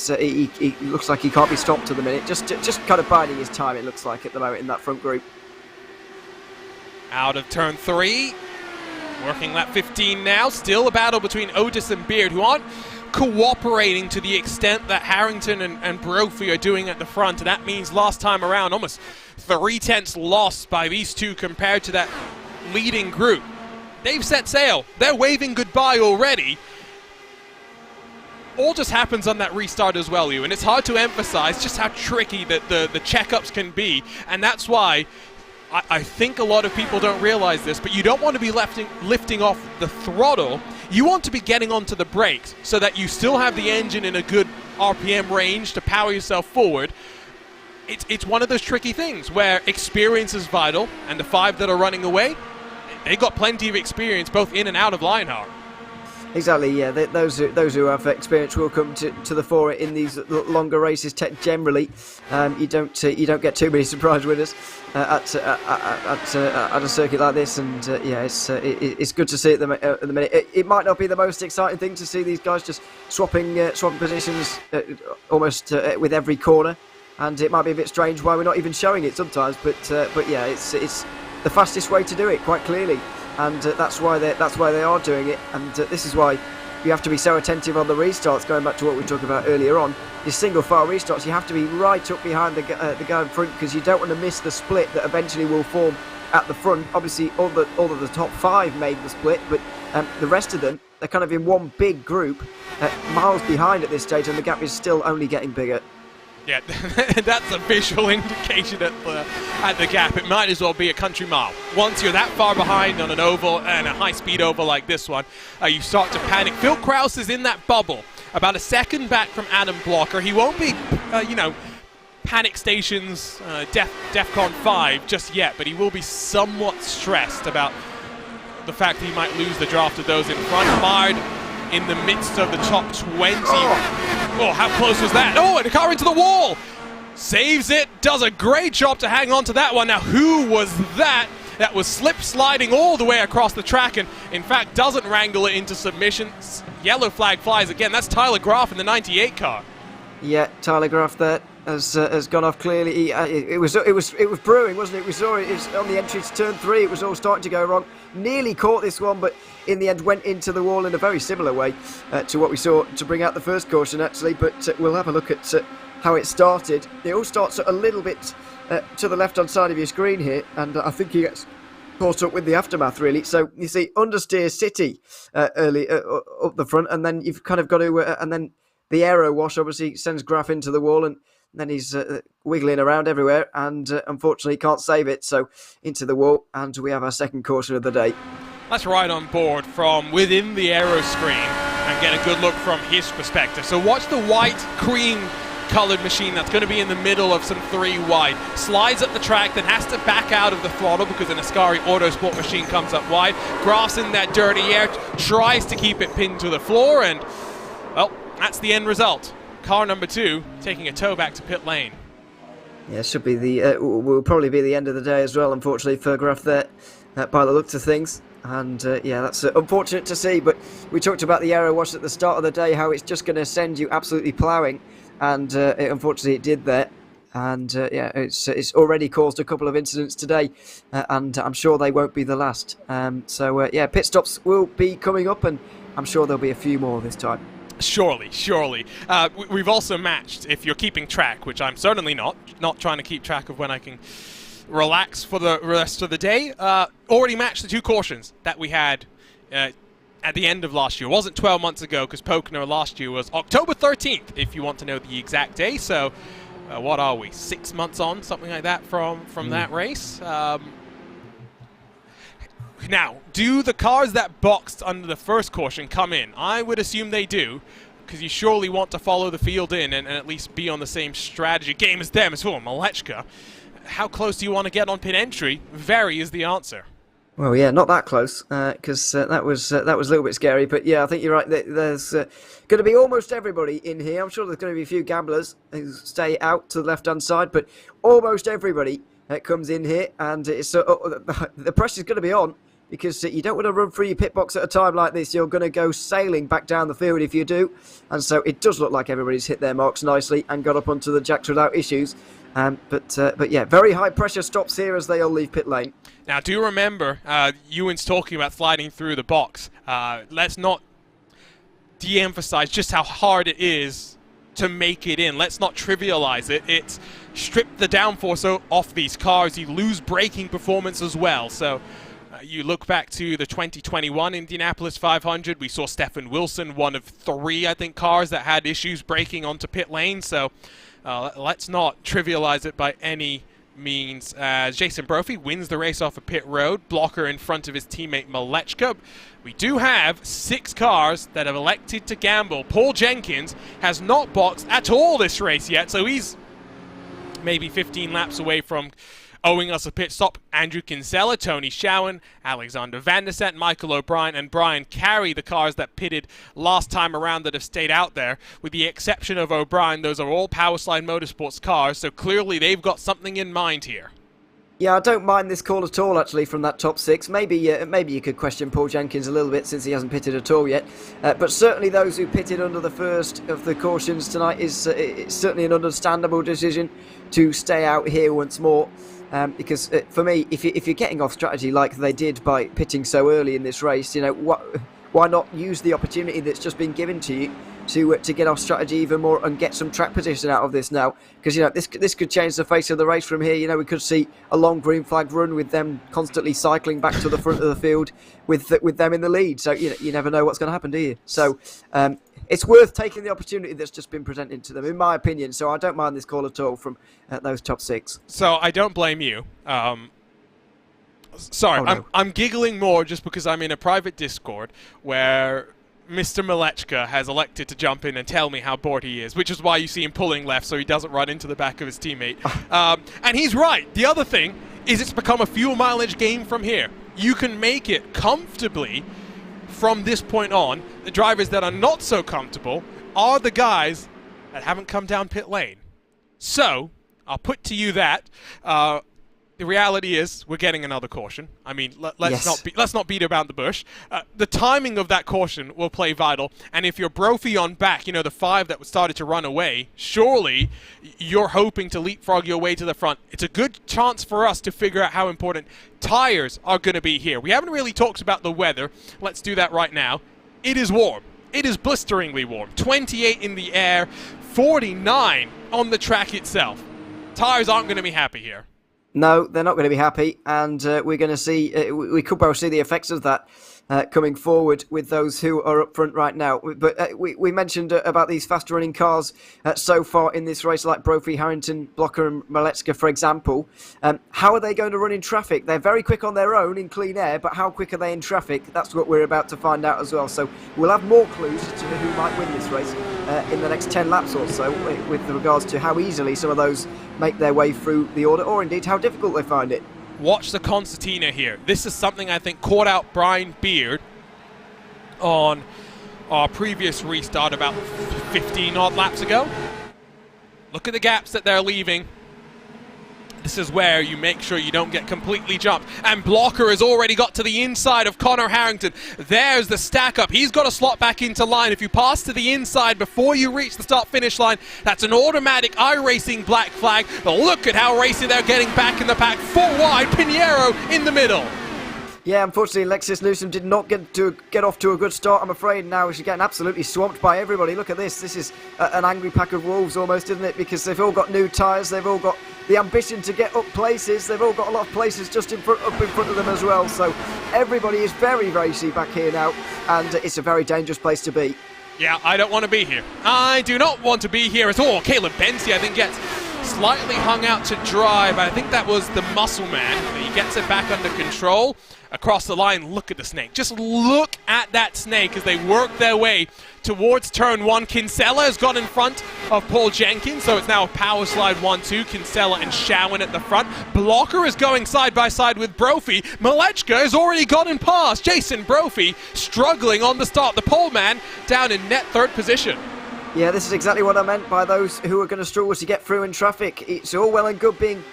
looks like he can't be stopped at the minute. Just kind of biding his time, it looks like, at the moment in that front group. Out of turn 3, working lap 15 now. Still a battle between Otis and Beard, who aren't cooperating to the extent that Harrington and Brophy are doing at the front, and that means last time around almost 3/10 lost by these two compared to that leading group. They've set sail. They're waving goodbye already. All just happens on that restart as well, and it's hard to emphasize just how tricky that the checkups can be, and that's why I think a lot of people don't realize this, but you don't want to be lifting off the throttle. You want to be getting onto the brakes so that you still have the engine in a good RPM range to power yourself forward. It's one of those tricky things where experience is vital, and the 5 that are running away, they got plenty of experience both in and out of Lionheart. Exactly, yeah. Those who have experience will come to the fore in these longer races. Generally, you don't get too many surprise winners at a circuit like this, and yeah, it's good to see at the minute. It might not be the most exciting thing to see these guys just swapping positions almost with every corner, and it might be a bit strange why we're not even showing it sometimes. But yeah, it's the fastest way to do it, quite clearly. And that's why they are doing it, and this is why you have to be so attentive on the restarts. Going back to what we talked about earlier on, your single file restarts, you have to be right up behind the guy in front, because you don't want to miss the split that eventually will form at the front. Obviously, all of the top 5 made the split, but The rest of them, they're kind of in one big group, miles behind at this stage, and the gap is still only getting bigger. Yeah, that's a visual indication at the gap. It might as well be a country mile. Once you're that far behind on an oval and a high-speed oval like this one, you start to panic. Phil Krause is in that bubble, about a second back from Adam Blocker. He won't be, panic stations, DEFCON 5 just yet, but he will be somewhat stressed about the fact that he might lose the draft of those in front. Mired in the midst of the top 20. Oh, how close was that? Oh, and a car into the wall. Saves it, does a great job to hang on to that one. Now, who was that? That was slip-sliding all the way across the track and, in fact, doesn't wrangle it into submission. Yellow flag flies again. That's Tyler Graf in the 98 car. Yeah, Tyler Graf there has gone off clearly. It was brewing, wasn't it? We saw it on the entry to turn 3. It was all starting to go wrong. Nearly caught this one, but in the end went into the wall in a very similar way to what we saw to bring out the first caution, actually. But we'll have a look at how it started. It all starts a little bit to the left-hand side of your screen here, and I think he gets caught up with the aftermath, really. So you see understeer City early up the front, and then you've kind of got to, and then the aero wash obviously sends Graf into the wall, and then he's wiggling around everywhere, and unfortunately can't save it, so into the wall, and we have our second caution of the day. Let's ride on board from within the aero screen and get a good look from his perspective. So watch the white cream colored machine that's going to be in the middle of some 3 wide. Slides up the track, then has to back out of the throttle because an Ascari Autosport machine comes up wide. Graf's in that dirty air, tries to keep it pinned to the floor, and, well, that's the end result. Car number 2 taking a tow back to pit lane. Yeah, should be will probably be the end of the day as well, unfortunately, for Graf there, by the looks of things. And yeah, that's unfortunate to see, but we talked about the aero wash at the start of the day, how it's just going to send you absolutely ploughing, and unfortunately it did there. And yeah, it's already caused a couple of incidents today, and I'm sure they won't be the last. So yeah, pit stops will be coming up, and I'm sure there'll be a few more this time. Surely. We've also matched, if you're keeping track, which I'm certainly not trying to keep track of when I can relax for the rest of the day, already matched the 2 cautions that we had at the end of last year. It wasn't 12 months ago, because Pocono last year was October 13th, if you want to know the exact day. So what are we, 6 months on, something like that from that race? Now, do the cars that boxed under the first caution come in? I would assume they do, because you surely want to follow the field in and at least be on the same strategy game as them. As well, Malechka. How close do you want to get on pit entry? Very is the answer. Well, yeah, not that close, because that was a little bit scary. But yeah, I think you're right. There's going to be almost everybody in here. I'm sure there's going to be a few gamblers who stay out to the left-hand side, but almost everybody comes in here, and it's the pressure's going to be on, because you don't want to run through your pit box at a time like this. You're going to go sailing back down the field if you do. And so it does look like everybody's hit their marks nicely and got up onto the jacks without issues. But yeah, very high pressure stops here as they all leave pit lane. Now, do remember, Ewan's talking about sliding through the box. Let's not de-emphasize just how hard it is to make it in. Let's not trivialize it. It's stripped the downforce off these cars. You lose braking performance as well. So you look back to the 2021 Indianapolis 500. We saw Stefan Wilson, one of 3, I think, cars that had issues braking onto pit lane. So let's not trivialize it by any means. Jason Brophy wins the race off of pit road. Blocker in front of his teammate Malechka. We do have 6 cars that have elected to gamble. Paul Jenkins has not boxed at all this race yet, so he's maybe 15 laps away from owing us a pit stop. Andrew Kinsella, Tony Schowen, Alexander Van der Sent, Michael O'Brien, and Brian Carey, the cars that pitted last time around that have stayed out there. With the exception of O'Brien, those are all Powerslide Motorsports cars, so clearly they've got something in mind here. Yeah, I don't mind this call at all, actually, from that top 6. Maybe you could question Paul Jenkins a little bit, since he hasn't pitted at all yet. But certainly those who pitted under the first of the cautions tonight, it's certainly an understandable decision to stay out here once more. Because for me, if you're getting off strategy like they did by pitting so early in this race, you know, why not use the opportunity that's just been given to you to get our strategy even more and get some track position out of this now, because this could change the face of the race from here. We could see a long green flag run with them constantly cycling back to the front of the field with them in the lead. So you never know what's going to happen, do you? So it's worth taking the opportunity that's just been presented to them, in my opinion. So I don't mind this call at all from those top 6. So I don't blame you. Sorry, Oh, no. I'm giggling more just because I'm in a private Discord where Mr. Malechka has elected to jump in and tell me how bored he is, which is why you see him pulling left so he doesn't run into the back of his teammate. And he's right. The other thing is it's become a fuel mileage game from here. You can make it comfortably from this point on. The drivers that are not so comfortable are the guys that haven't come down pit lane. So I'll put to you that the reality is we're getting another caution. I mean, let's not beat around the bush. The timing of that caution will play vital. And if you're Brophy on back, the 5 that started to run away, surely you're hoping to leapfrog your way to the front. It's a good chance for us to figure out how important tires are going to be here. We haven't really talked about the weather. Let's do that right now. It is warm. It is blisteringly warm. 28 in the air, 49 on the track itself. Tires aren't going to be happy here. No, they're not going to be happy, and we're going to see, we could both see the effects of that coming forward with those who are up front right now. But we mentioned about these fast-running cars so far in this race, like Brophy, Harrington, Blocker and Malechka, for example. How are they going to run in traffic? They're very quick on their own in clean air, but how quick are they in traffic? That's what we're about to find out as well. So we'll have more clues to who might win this race in the next 10 laps or so, with regards to how easily some of those make their way through the order, or indeed how difficult they find it. Watch the concertina here. This is something I think caught out Brian Beard on our previous restart about 15 odd laps ago. Look at the gaps that they're leaving. This is where you make sure you don't get completely jumped. And Blocker has already got to the inside of Connor Harrington. There's the stack up. He's got to slot back into line. If you pass to the inside before you reach the start-finish line, that's an automatic iRacing black flag. But look at how racy they're getting back in the pack. 4 wide, Pinheiro in the middle. Yeah, unfortunately, Lexus Newsom did not get off to a good start, I'm afraid. Now she's getting absolutely swamped by everybody. Look at this. This is an angry pack of wolves almost, isn't it? Because they've all got new tyres. They've all got the ambition to get up places. They've all got a lot of places just up in front of them as well. So everybody is very racy back here now, and it's a very dangerous place to be. Yeah, I don't want to be here. I do not want to be here at all. Caleb Bensi, I think, gets slightly hung out to dry, but I think that was the muscle man. He gets it back under control. Across the line, look at the snake. Just look at that snake as they work their way towards turn 1. Kinsella has got in front of Paul Jenkins, so it's now a power slide 1-2. Kinsella and Shawan at the front. Blocker is going side by side with Brophy. Malechka has already gotten past Jason Brophy, struggling on the start. The pole man down in net 3rd position. Yeah, this is exactly what I meant by those who are going to struggle to get through in traffic. It's all well and good being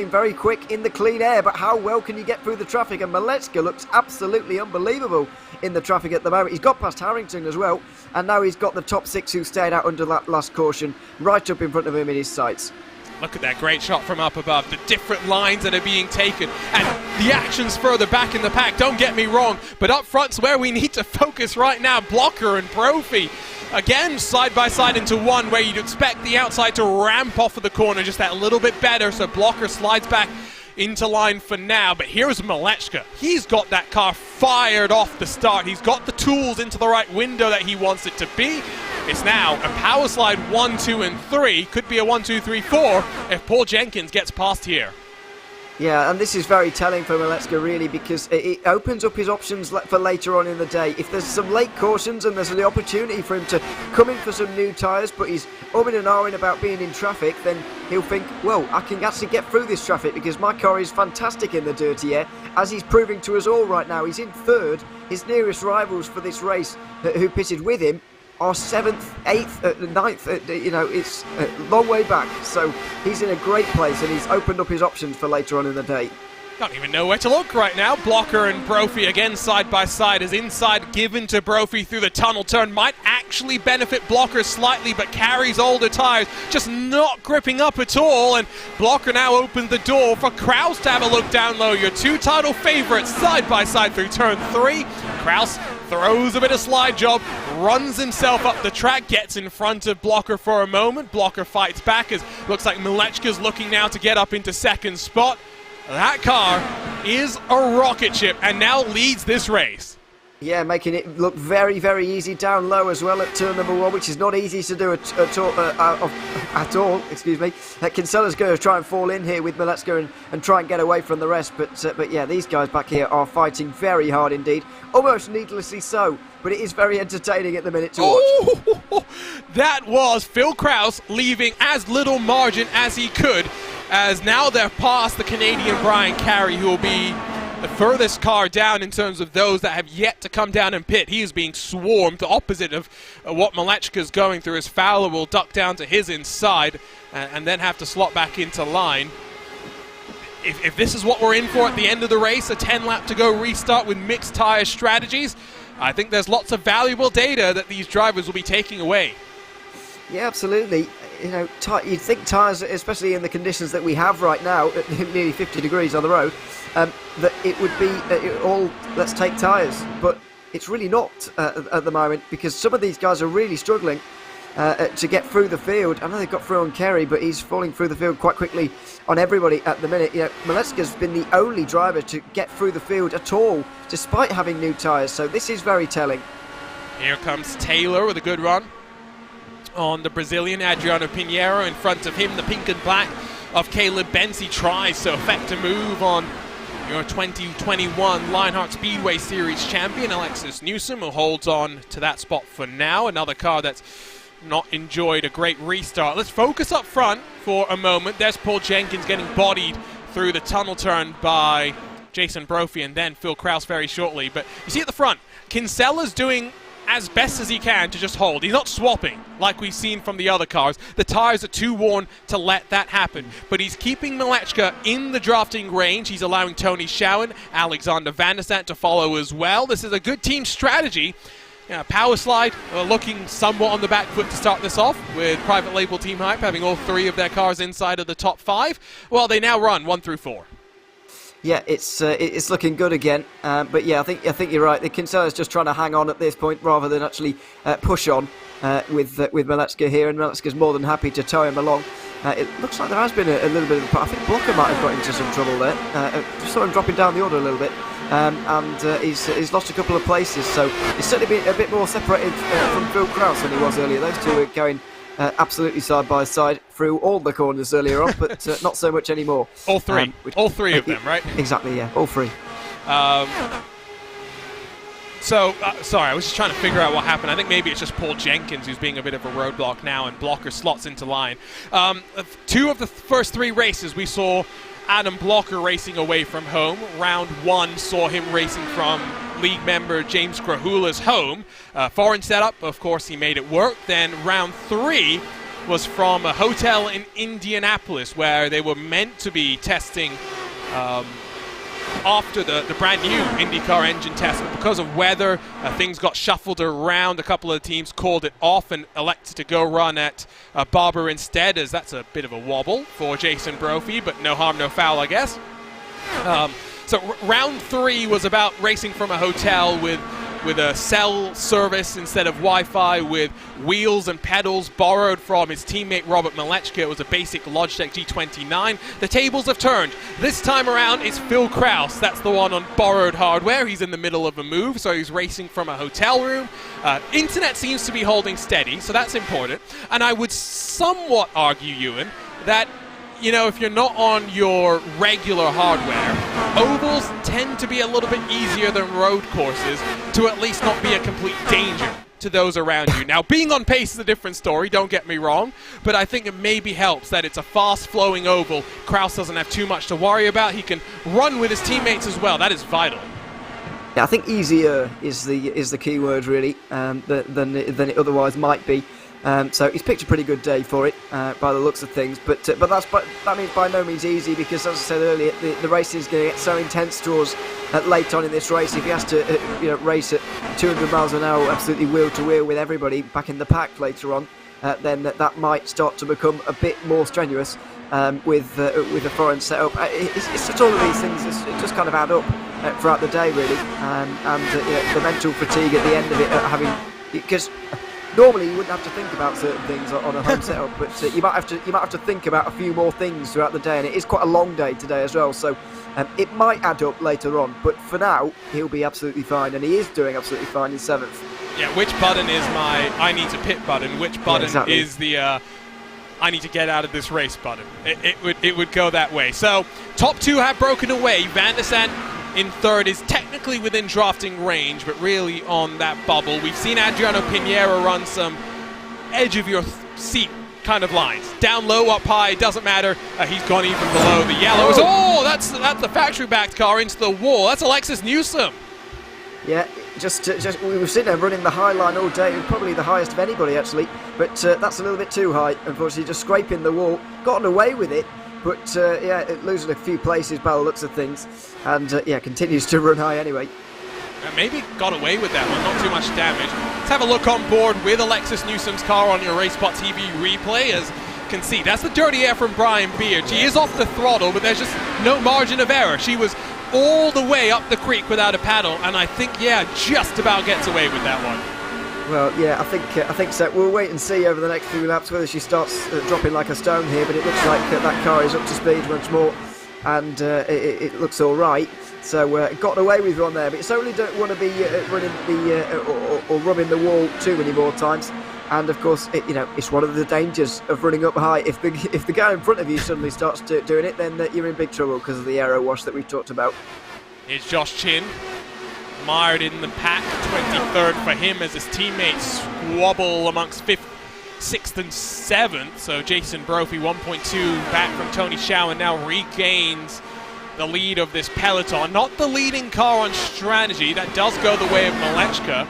very quick in the clean air, but how well can you get through the traffic? And Malechka looks absolutely unbelievable in the traffic at the moment. He's got past Harrington as well, and now he's got the top 6 who stayed out under that last caution right up in front of him in his sights. Look at that great shot from up above, the different lines that are being taken, and the actions further back in the pack, don't get me wrong, but up front's where we need to focus right now. Blocker and Brophy, again, side by side into one, where you'd expect the outside to ramp off of the corner just that little bit better, so Blocker slides back into line for now. But here's Malechka. He's got that car fired off the start. He's got the tools into the right window that he wants it to be. It's now a power slide 1, 2, and 3. Could be a 1, 2, 3, 4 if Paul Jenkins gets past here. Yeah, and this is very telling for Malechka, really, because it opens up his options for later on in the day. If there's some late cautions and there's the opportunity for him to come in for some new tyres, but he's umming and ahhing about being in traffic, then he'll think, well, I can actually get through this traffic because my car is fantastic in the dirty air, as he's proving to us all right now. He's in 3rd. His nearest rivals for this race who pitted with him are 7th, 8th, 9th, it's a long way back. So he's in a great place, and he's opened up his options for later on in the day. Don't even know where to look right now. Blocker and Brophy again side by side, as inside given to Brophy through the tunnel turn might actually actually benefit Blocker slightly, but Carey's older tyres just not gripping up at all, and Blocker now opens the door for Kraus to have a look down low. Your two title favourites side by side through turn 3. Kraus throws a bit of slide job, runs himself up the track, gets in front of Blocker for a moment. Blocker fights back as looks like Malechka's looking now to get up into second spot. That car is a rocket ship and now leads this race. Yeah, making it look very, very easy down low as well at turn number 1, which is not easy to do at all. Excuse me. Kinsella's going to try and fall in here with Malechka and try and get away from the rest. But yeah, these guys back here are fighting very hard indeed, almost needlessly so. But it is very entertaining at the minute to watch. That was Phil Kraus leaving as little margin as he could, as now they're past the Canadian Brian Carey, who will be the furthest car down in terms of those that have yet to come down and pit. He is being swarmed, the opposite of what Malechka's going through, as Fowler will duck down to his inside and then have to slot back into line. If this is what we're in for at the end of the race, a 10-lap to go restart with mixed tyre strategies, I think there's lots of valuable data that these drivers will be taking away. Yeah, absolutely. You know, you'd think tyres, especially in the conditions that we have right now, at nearly 50 degrees on the road, that it would be all let's take tyres. But it's really not at the moment, because some of these guys are really struggling to get through the field. I know they've got through on Kerry, but he's falling through the field quite quickly on everybody at the minute. You know, Malechka's been the only driver to get through the field at all, despite having new tyres. So this is very telling. Here comes Taylor with a good run on the Brazilian Adriano Pinheiro. In front of him, the pink and black of Caleb Bensi tries to effect a move on your 2021 Lionheart Speedway Series champion Alexis Newsom, who holds on to that spot for now. Another car that's not enjoyed a great restart. Let's focus up front for a moment. There's Paul Jenkins getting bodied through the tunnel turn by Jason Brophy and then Phil Kraus very shortly. But you see at the front, Kinsella's doing as best as he can to just hold. He's not swapping like we've seen from the other cars. The tires are too worn to let that happen. But he's keeping Malechka in the drafting range. He's allowing Tony Schowen, Alexander Van der Sant to follow as well. This is a good team strategy. Power Slide looking somewhat on the back foot to start this off, with Private Label Team Hype having all 3 of their cars inside of the top 5. Well, they now run 1 through 4. Yeah, it's looking good again. But yeah, I think you're right. The Kinsella's just trying to hang on at this point rather than actually push on with Malechka here, and Malechka's more than happy to tow him along. It looks like there has been a little bit of... I think Blocker might have got into some trouble there. Just saw him dropping down the order a little bit. And he's lost a couple of places, so he's certainly been a bit more separated from Phil Kraus than he was earlier. Those two were going absolutely side by side through all the corners earlier on, but not so much anymore. All 3. All 3 of them, right? Exactly, yeah, all 3. Sorry, I was just trying to figure out what happened. I think maybe it's just Paul Jenkins who's being a bit of a roadblock now, and Blocker slots into line. 2 of the first 3 races we saw Adam Blocker racing away from home. Round 1 saw him racing from league member James Grahula's home. Foreign setup, of course, he made it work. Then round 3 was from a hotel in Indianapolis, where they were meant to be testing after the brand new IndyCar engine test, but because of weather, things got shuffled around. A couple of teams called it off and elected to go run at Barber instead, as that's a bit of a wobble for Jason Brophy, but no harm, no foul, I guess. So round 3 was about racing from a hotel with a cell service instead of Wi-Fi, with wheels and pedals borrowed from his teammate Robert Malechka. It was a basic Logitech G29. The tables have turned. This time around, it's Phil Kraus. That's the one on borrowed hardware. He's in the middle of a move, so he's racing from a hotel room. Internet seems to be holding steady, so that's important. And I would somewhat argue, Ewan, that if you're not on your regular hardware, ovals tend to be a little bit easier than road courses to at least not be a complete danger to those around you. Now, being on pace is a different story, don't get me wrong, but I think it maybe helps that it's a fast-flowing oval. Kraus doesn't have too much to worry about. He can run with his teammates as well. That is vital. Yeah, I think easier is the key word, really, than it otherwise might be. So he's picked a pretty good day for it, by the looks of things. But that means by no means easy, because, as I said earlier, the race is going to get so intense towards late on in this race. If he has to race at 200 miles an hour, absolutely wheel to wheel with everybody back in the pack later on, then that might start to become a bit more strenuous with a foreign setup. It's just all of these things. It just kind of add up throughout the day, really, and the mental fatigue at the end of it, because. Normally, you wouldn't have to think about certain things on a home setup, but you might have to think about a few more things throughout the day, and it is quite a long day today as well. So it might add up later on, but for now, he'll be absolutely fine, and he is doing absolutely fine in 7th. Yeah, which button is my I need to pit button? Which button is the I need to get out of this race button? It would go that way. So top 2 have broken away. Van der Sant in 3rd is technically within drafting range, but really on that bubble. We've seen Adriano Pinheiro run some edge of your seat kind of lines. Down low, up high, doesn't matter. He's gone even below the yellows. Oh, that's the factory-backed car into the wall. That's Alexis Newsom. Yeah, just we were sitting there running the high line all day. It was probably the highest of anybody, actually. But that's a little bit too high, unfortunately. Just scraping the wall. Gotten away with it. But, losing a few places by the looks of things. And, continues to run high anyway. Maybe got away with that one, not too much damage. Let's have a look on board with Alexis Newsom's car on your RaceSpot TV replay. As you can see, that's the dirty air from Brian Beard. She is off the throttle, but there's just no margin of error. She was all the way up the creek without a paddle, and I think, just about gets away with that one. Well, yeah, I think so. We'll wait and see over the next few laps whether she starts dropping like a stone here, but it looks like that car is up to speed once more, and it looks all right. So got away with one there, but you certainly don't want to be running or rubbing the wall too many more times. And of course, it's one of the dangers of running up high. If the guy in front of you suddenly starts doing it, then you're in big trouble because of the aero wash that we've talked about. Here's Josh Chin. Mired in the pack, 23rd for him as his teammates squabble amongst 5th, 6th and 7th. So Jason Brophy 1.2 back from Tony Schau and now regains the lead of this peloton. Not the leading car on strategy, that does go the way of Malechka.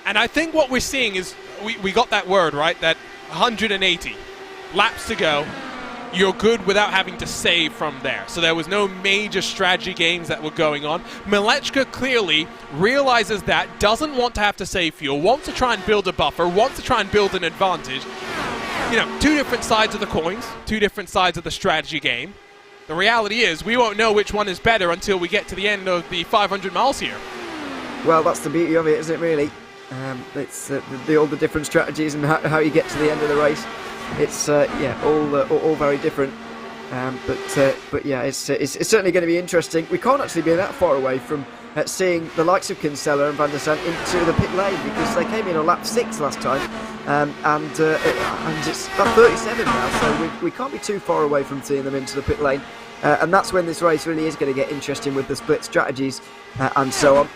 And I think what we're seeing is, we got that word, right? That 180 laps to go. You're good without having to save from there. So there was no major strategy games that were going on. Malechka clearly realizes that, doesn't want to have to save fuel, wants to try and build a buffer, wants to try and build an advantage. Two different sides of the coins, 2 different sides of the strategy game. The reality is, we won't know which one is better until we get to the end of the 500 miles here. Well, that's the beauty of it, isn't it, really? It's all the different strategies and how you get to the end of the race. It's all very different, but it's certainly going to be interesting. We can't actually be that far away from seeing the likes of Kinsella and Van der Sant into the pit lane, because they came in on lap 6 last time, and it's about 37 now, so we can't be too far away from seeing them into the pit lane, and that's when this race really is going to get interesting with the split strategies and so on.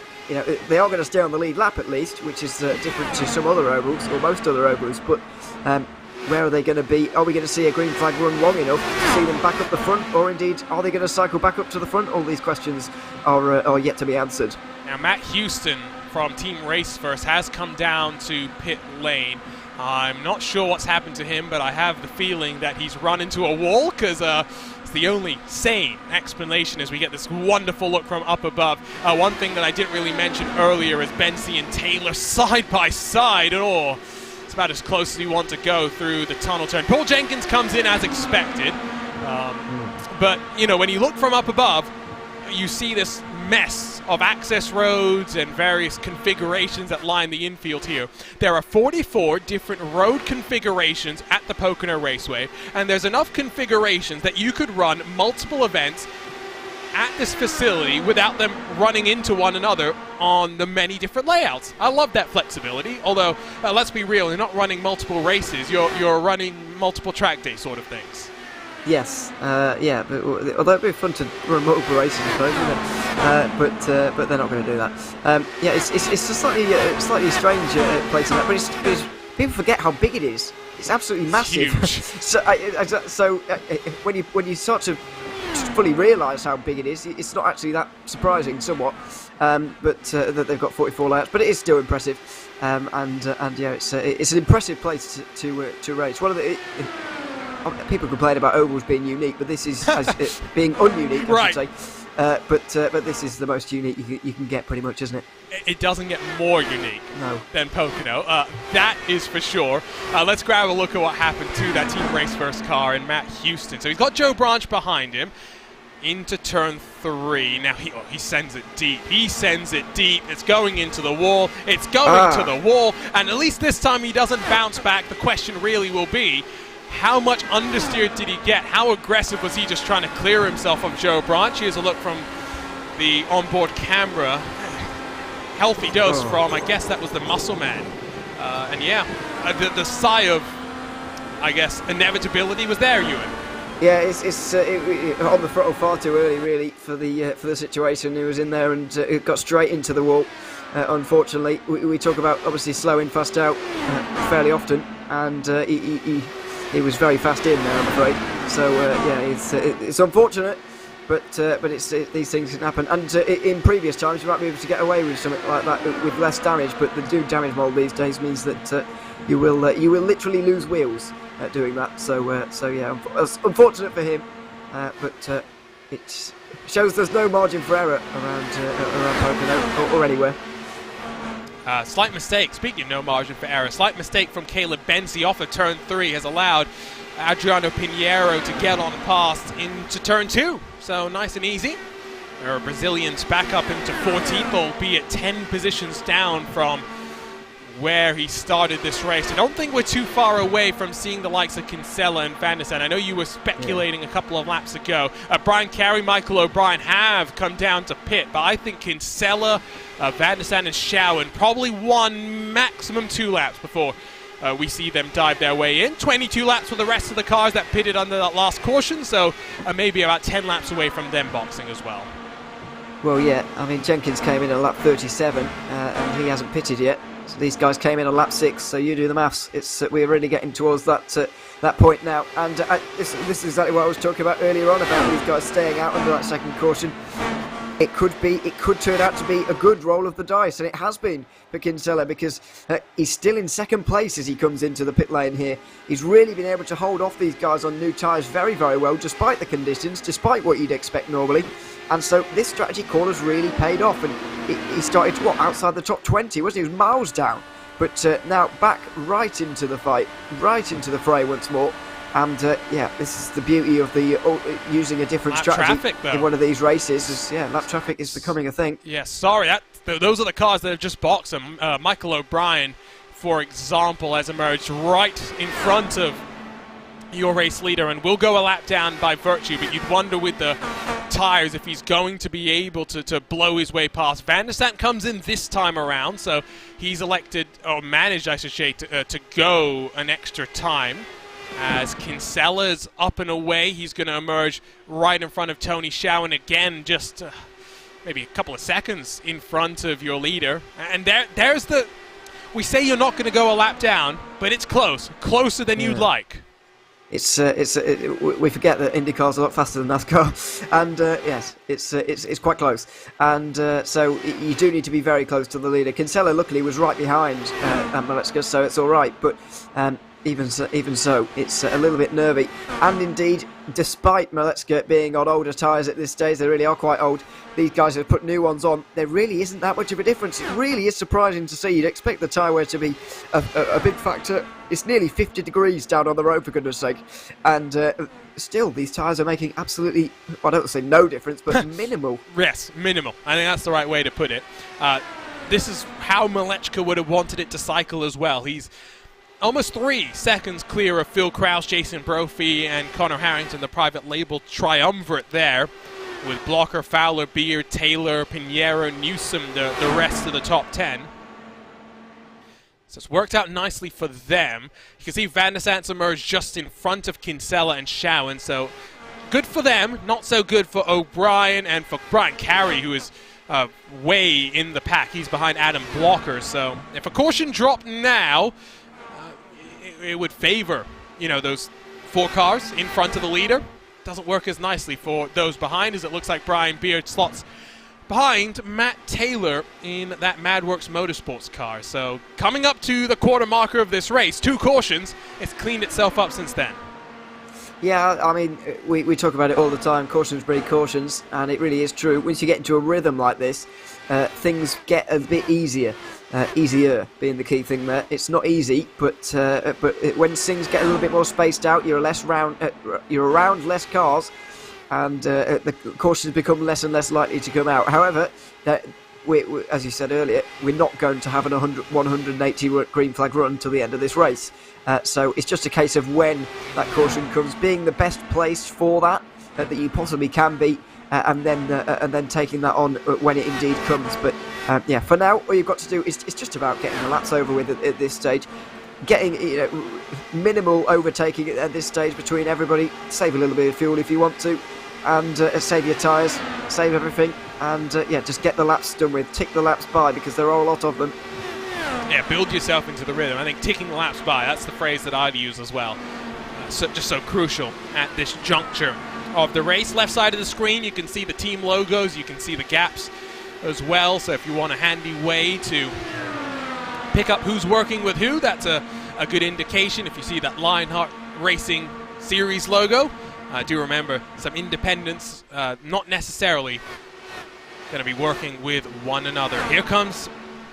They are going to stay on the lead lap at least, which is different to some other ovals or most other ovals, but where are they going to be? Are we going to see a green flag run long enough to see them back up the front, or indeed are they going to cycle back up to the front? All these questions are yet to be answered. Now Matt Houston from Team Race First has come down to pit lane. I'm not sure what's happened to him, but I have the feeling that he's run into a wall, because it's the only sane explanation as we get this wonderful look from up above. One thing that I didn't really mention earlier is Bensi and Taylor side by side. It's about as close as we want to go through the tunnel turn. Paul Jenkins comes in as expected, but when you look from up above, you see this mess of access roads and various configurations that line the infield here. There are 44 different road configurations at the Pocono Raceway, and there's enough configurations that you could run multiple events at this facility without them running into one another on the many different layouts. I love that flexibility, although let's be real, you're not running multiple races, you're running multiple track day sort of things. Yes, but although it'd be fun to run multiple races, I suppose, isn't it? But they're not going to do that. It's a slightly strange place in that, but people forget how big it is. It's absolutely massive. Huge. So when you start to fully realise how big it is. It's not actually that surprising, somewhat, but that they've got 44 layouts. But it is still impressive, and yeah, it's an impressive place to race. One of the people complain about ovals being unique, but this is being ununique, I should say. But this is the most unique you can get, pretty much, isn't it? It doesn't get more unique than Pocono. That is for sure. Let's grab a look at what happened to that Team Race First car and Matt Houston. So he's got Joe Branch behind him into turn 3. Now he sends it deep. He sends it deep. It's going into the wall. It's going to the wall. And at least this time he doesn't bounce back. The question really will be, how much understeer did he get? How aggressive was he just trying to clear himself of Joe Branch? Here's a look from the onboard camera. Healthy dose from, I guess that was the muscle man. And yeah, the sigh of, I guess, inevitability was there, Ewan. Yeah, it's on the throttle far too early, really, for the situation. He was in there and it got straight into the wall. Unfortunately, we talk about obviously slow in, fast out fairly often, and he was very fast in there, I'm afraid. So yeah, it's unfortunate. But these things can happen, and in previous times you might be able to get away with something like that with less damage. But the do damage mold these days means that you will literally lose wheels doing that. So yeah, it's unfortunate for him, but it shows there's no margin for error around Pocono or anywhere. Slight mistake. Speaking of no margin for error, slight mistake from Caleb Benzi off of turn 3 has allowed Adriano Pinheiro to get on past into turn 2. So nice and easy. There are Brazilians back up into 14th, albeit 10 positions down from where he started this race. I don't think we're too far away from seeing the likes of Kinsella and Van der Sande. I know you were speculating a couple of laps ago. Brian Carey, Michael O'Brien have come down to pit, but I think Kinsella, Van der Sande and Schauen probably 1, maximum 2 laps before we see them dive their way in. 22 laps for the rest of the cars that pitted under that last caution, so maybe about 10 laps away from them boxing as well. Well, yeah, I mean, Jenkins came in at lap 37, and he hasn't pitted yet. So these guys came in on lap 6, so you do the maths. We're really getting towards that point now. And this is exactly what I was talking about earlier on, about these guys staying out under that second caution. It could turn out to be a good roll of the dice, and it has been for Kinsella, because he's still in second place as he comes into the pit lane here. He's really been able to hold off these guys on new tyres very, very well, despite the conditions, despite what you'd expect normally. And so this strategy call has really paid off, and he started outside the top 20, wasn't he? He was miles down, but now back right into the fight, right into the fray once more. And yeah, this is the beauty of the using a different strategy in one of these races. Lap traffic is becoming a thing. Yeah, sorry, those are the cars that have just boxed him. Michael O'Brien, for example, has emerged right in front of your race leader and will go a lap down by virtue, but you'd wonder with the tyres if he's going to be able to blow his way past. Van der Sande comes in this time around, so he's elected, or managed I should say, to go an extra time. As Kinsella's up and away, he's going to emerge right in front of Tony Schauen again, just maybe a couple of seconds in front of your leader. And there's the... We say you're not going to go a lap down, but it's close. Closer than you'd like. We forget that IndyCar's a lot faster than NASCAR, and yes, it's quite close, and so you do need to be very close to the leader. Kinsella luckily was right behind Maleczka, so it's all right, but even so, it's a little bit nervy. And indeed, despite Maleczka being on older tyres at this stage, they really are quite old, these guys have put new ones on, there really isn't that much of a difference. It really is surprising to see. You'd expect the tyre wear to be a big factor. It's nearly 50 degrees down on the road, for goodness sake. And still, these tyres are making absolutely, I don't say no difference, but minimal. Yes, minimal. I think that's the right way to put it. This is how Maleczka would have wanted it to cycle as well. He's almost 3 seconds clear of Phil Krause, Jason Brophy, and Connor Harrington, the private label triumvirate there, with Blocker, Fowler, Beard, Taylor, Pinheiro, Newsom, the rest of the top 10. So it's worked out nicely for them. You can see Van der Sande emerged just in front of Kinsella and Schauen, so good for them, not so good for O'Brien and for Brian Carey, who is way in the pack. He's behind Adam Blocker, so if a caution dropped now, it would favor, those 4 cars in front of the leader. doesn't work as nicely for those behind, as it looks like Brian Beard slots behind Matt Taylor in that MadWorks Motorsports car. So coming up to the quarter marker of this race, 2 cautions. It's cleaned itself up since then. Yeah, I mean, we talk about it all the time, cautions breed cautions, and it really is true. Once you get into a rhythm like this, things get a bit easier. Easier being the key thing there. It's not easy, but when things get a little bit more spaced out, you're around less cars, and the cautions become less and less likely to come out. However, as you said earlier, we're not going to have an 180 green flag run until the end of this race. So it's just a case of when that caution comes, being the best place for that you possibly can be, and then taking that on when it indeed comes. But yeah, for now, all you've got to do is it's just about getting the laps over with at this stage. Getting minimal overtaking at this stage between everybody. Save a little bit of fuel if you want to, and save your tyres, save everything, and yeah, just get the laps done with. Tick the laps by, because there are a lot of them. Yeah, build yourself into the rhythm. I think ticking the laps by, that's the phrase that I'd use as well. Just so crucial at this juncture of the race. Left side of the screen, you can see the team logos, you can see the gaps as well. So if you want a handy way to pick up who's working with who, that's a good indication. If you see that Lionheart Racing Series logo, do remember some independents not necessarily going to be working with one another. Here comes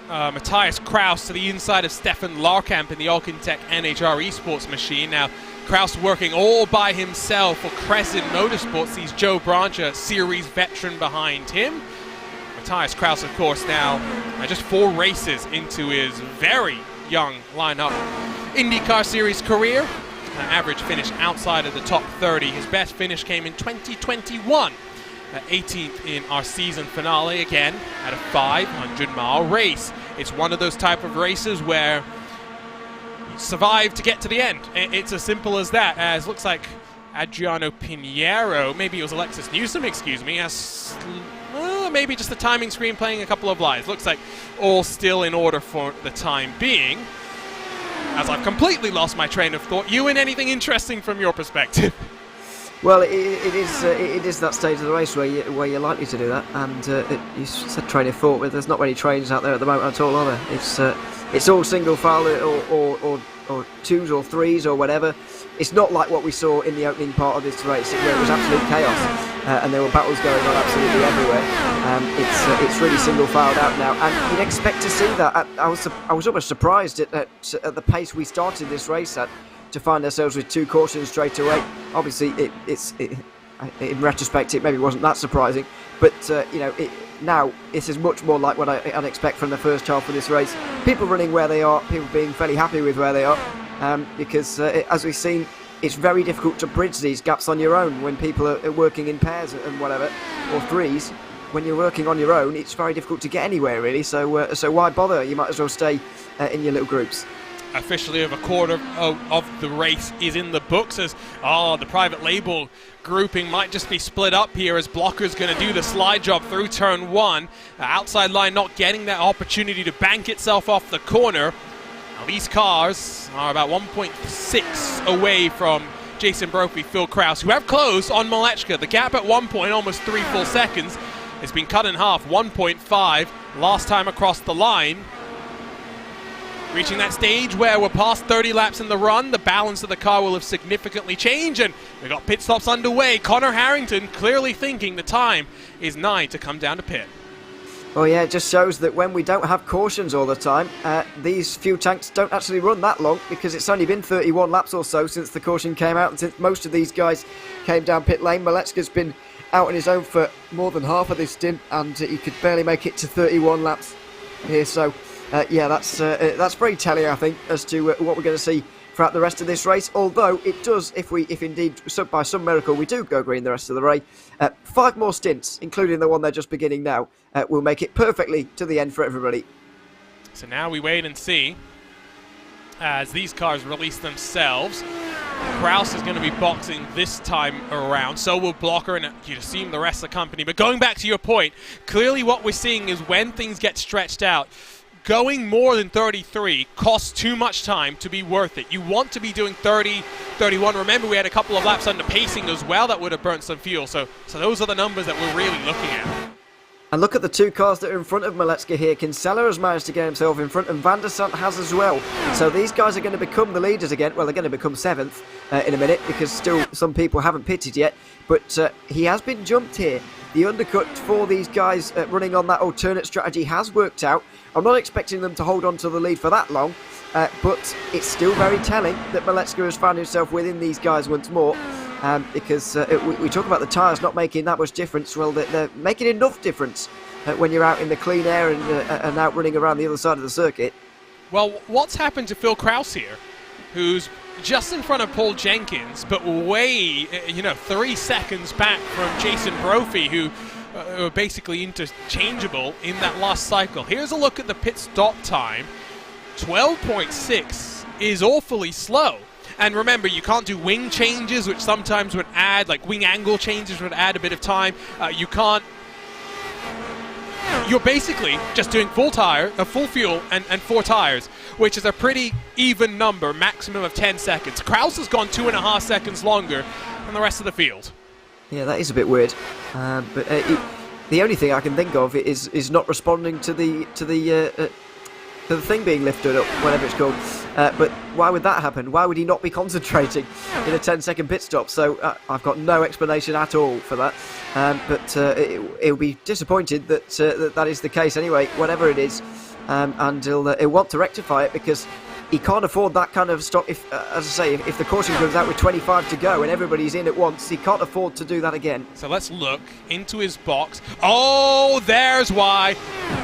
Matthias Kraus to the inside of Stefan Larkamp in the Alkintech NHR Esports machine. Now, Kraus working all by himself for Crescent Motorsports, sees Joe Brancher, series veteran, behind him. Matthias Kraus, of course, now just 4 races into his very young Lionheart IndyCar Series career. Average finish outside of the top 30. His best finish came in 2021. 18th in our season finale, again at a 500-mile race. It's one of those type of races where you survive to get to the end. It's as simple as that. As looks like Adriano Pinheiro, maybe it was Alexis Newsom, excuse me, has maybe just the timing screen playing a couple of lies. Looks like all still in order for the time being. As I've completely lost my train of thought. Ewan, anything interesting from your perspective? Well, it is that stage of the race where you're likely to do that, and you said train of thought, but there's not many trains out there at the moment at all, are there? It's all single file or twos or threes or whatever. It's not like what we saw in the opening part of this race, where it was absolute chaos, and there were battles going on absolutely everywhere. It's really single filed out now, and you'd expect to see that. I was almost surprised at the pace we started this race at, to find ourselves with 2 cautions straight away. Obviously, in retrospect, it maybe wasn't that surprising, but now it is much more like what I'd expect from the first half of this race. People running where they are, people being fairly happy with where they are, because as we've seen, it's very difficult to bridge these gaps on your own when people are working in pairs and whatever, or threes. When you're working on your own, it's very difficult to get anywhere, really. So why bother? You might as well stay in your little groups. Officially, of a quarter of the race is in the books, as the private label grouping might just be split up here, as Blocker's going to do the slide job through turn 1. Outside line not getting that opportunity to bank itself off the corner. Now, these cars are about 1.6 away from Jason Brophy, Phil Kraus, who have closed on Malechka. The gap at one point, almost 3 full seconds, has been cut in half, 1.5 last time across the line. Reaching that stage where we're past 30 laps in the run, the balance of the car will have significantly changed, and we've got pit stops underway. Connor Harrington clearly thinking the time is nigh to come down to pit. Well, yeah, it just shows that when we don't have cautions all the time, these fuel tanks don't actually run that long, because it's only been 31 laps or so since the caution came out, and since most of these guys came down pit lane. Malechka's been out on his own for more than half of this stint, and he could barely make it to 31 laps here, so yeah, that's very telling, I think, as to what we're going to see throughout the rest of this race. Although it does, if indeed by some miracle we do go green the rest of the race, 5 more stints, including the one they're just beginning now, will make it perfectly to the end for everybody. So now we wait and see as these cars release themselves. Kraus is going to be boxing this time around, so will Blocker, and you'd assume the rest of the company. But going back to your point, clearly what we're seeing is when things get stretched out, going more than 33 costs too much time to be worth it. You want to be doing 30, 31. Remember, we had a couple of laps under pacing as well that would have burnt some fuel. So those are the numbers that we're really looking at. And look at the two cars that are in front of Maleczka here. Kinsella has managed to get himself in front, and Van der Sant has as well. So these guys are going to become the leaders again. Well, they're going to become 7th in a minute, because still some people haven't pitted yet. But he has been jumped here. The undercut for these guys running on that alternate strategy has worked out. I'm not expecting them to hold on to the lead for that long, but it's still very telling that Maleczka has found himself within these guys once more. Because we talk about the tyres not making that much difference. Well, they're making enough difference when you're out in the clean air and out running around the other side of the circuit. Well, what's happened to Phil Krause here, who's just in front of Paul Jenkins, but way, 3 seconds back from Jason Brophy, who are basically interchangeable in that last cycle. Here's a look at the pit stop time. 12.6 is awfully slow. And remember, you can't do wing changes, which sometimes would add, like wing angle changes would add a bit of time. You can't... You're basically just doing full fuel and 4 tires, which is a pretty even number, maximum of 10 seconds. Krause has gone 2.5 seconds longer than the rest of the field. Yeah, that is a bit weird. But the only thing I can think of is not responding to the thing being lifted up, whatever it's called. But why would that happen? Why would he not be concentrating in a 10-second pit stop? So I've got no explanation at all for that. But he'll be disappointed that that is the case anyway, whatever it is. And he'll want to rectify it, because he can't afford that kind of stop. If, as I say, if the caution comes out with 25 to go and everybody's in at once, he can't afford to do that again. So let's look into his box. Oh, there's why.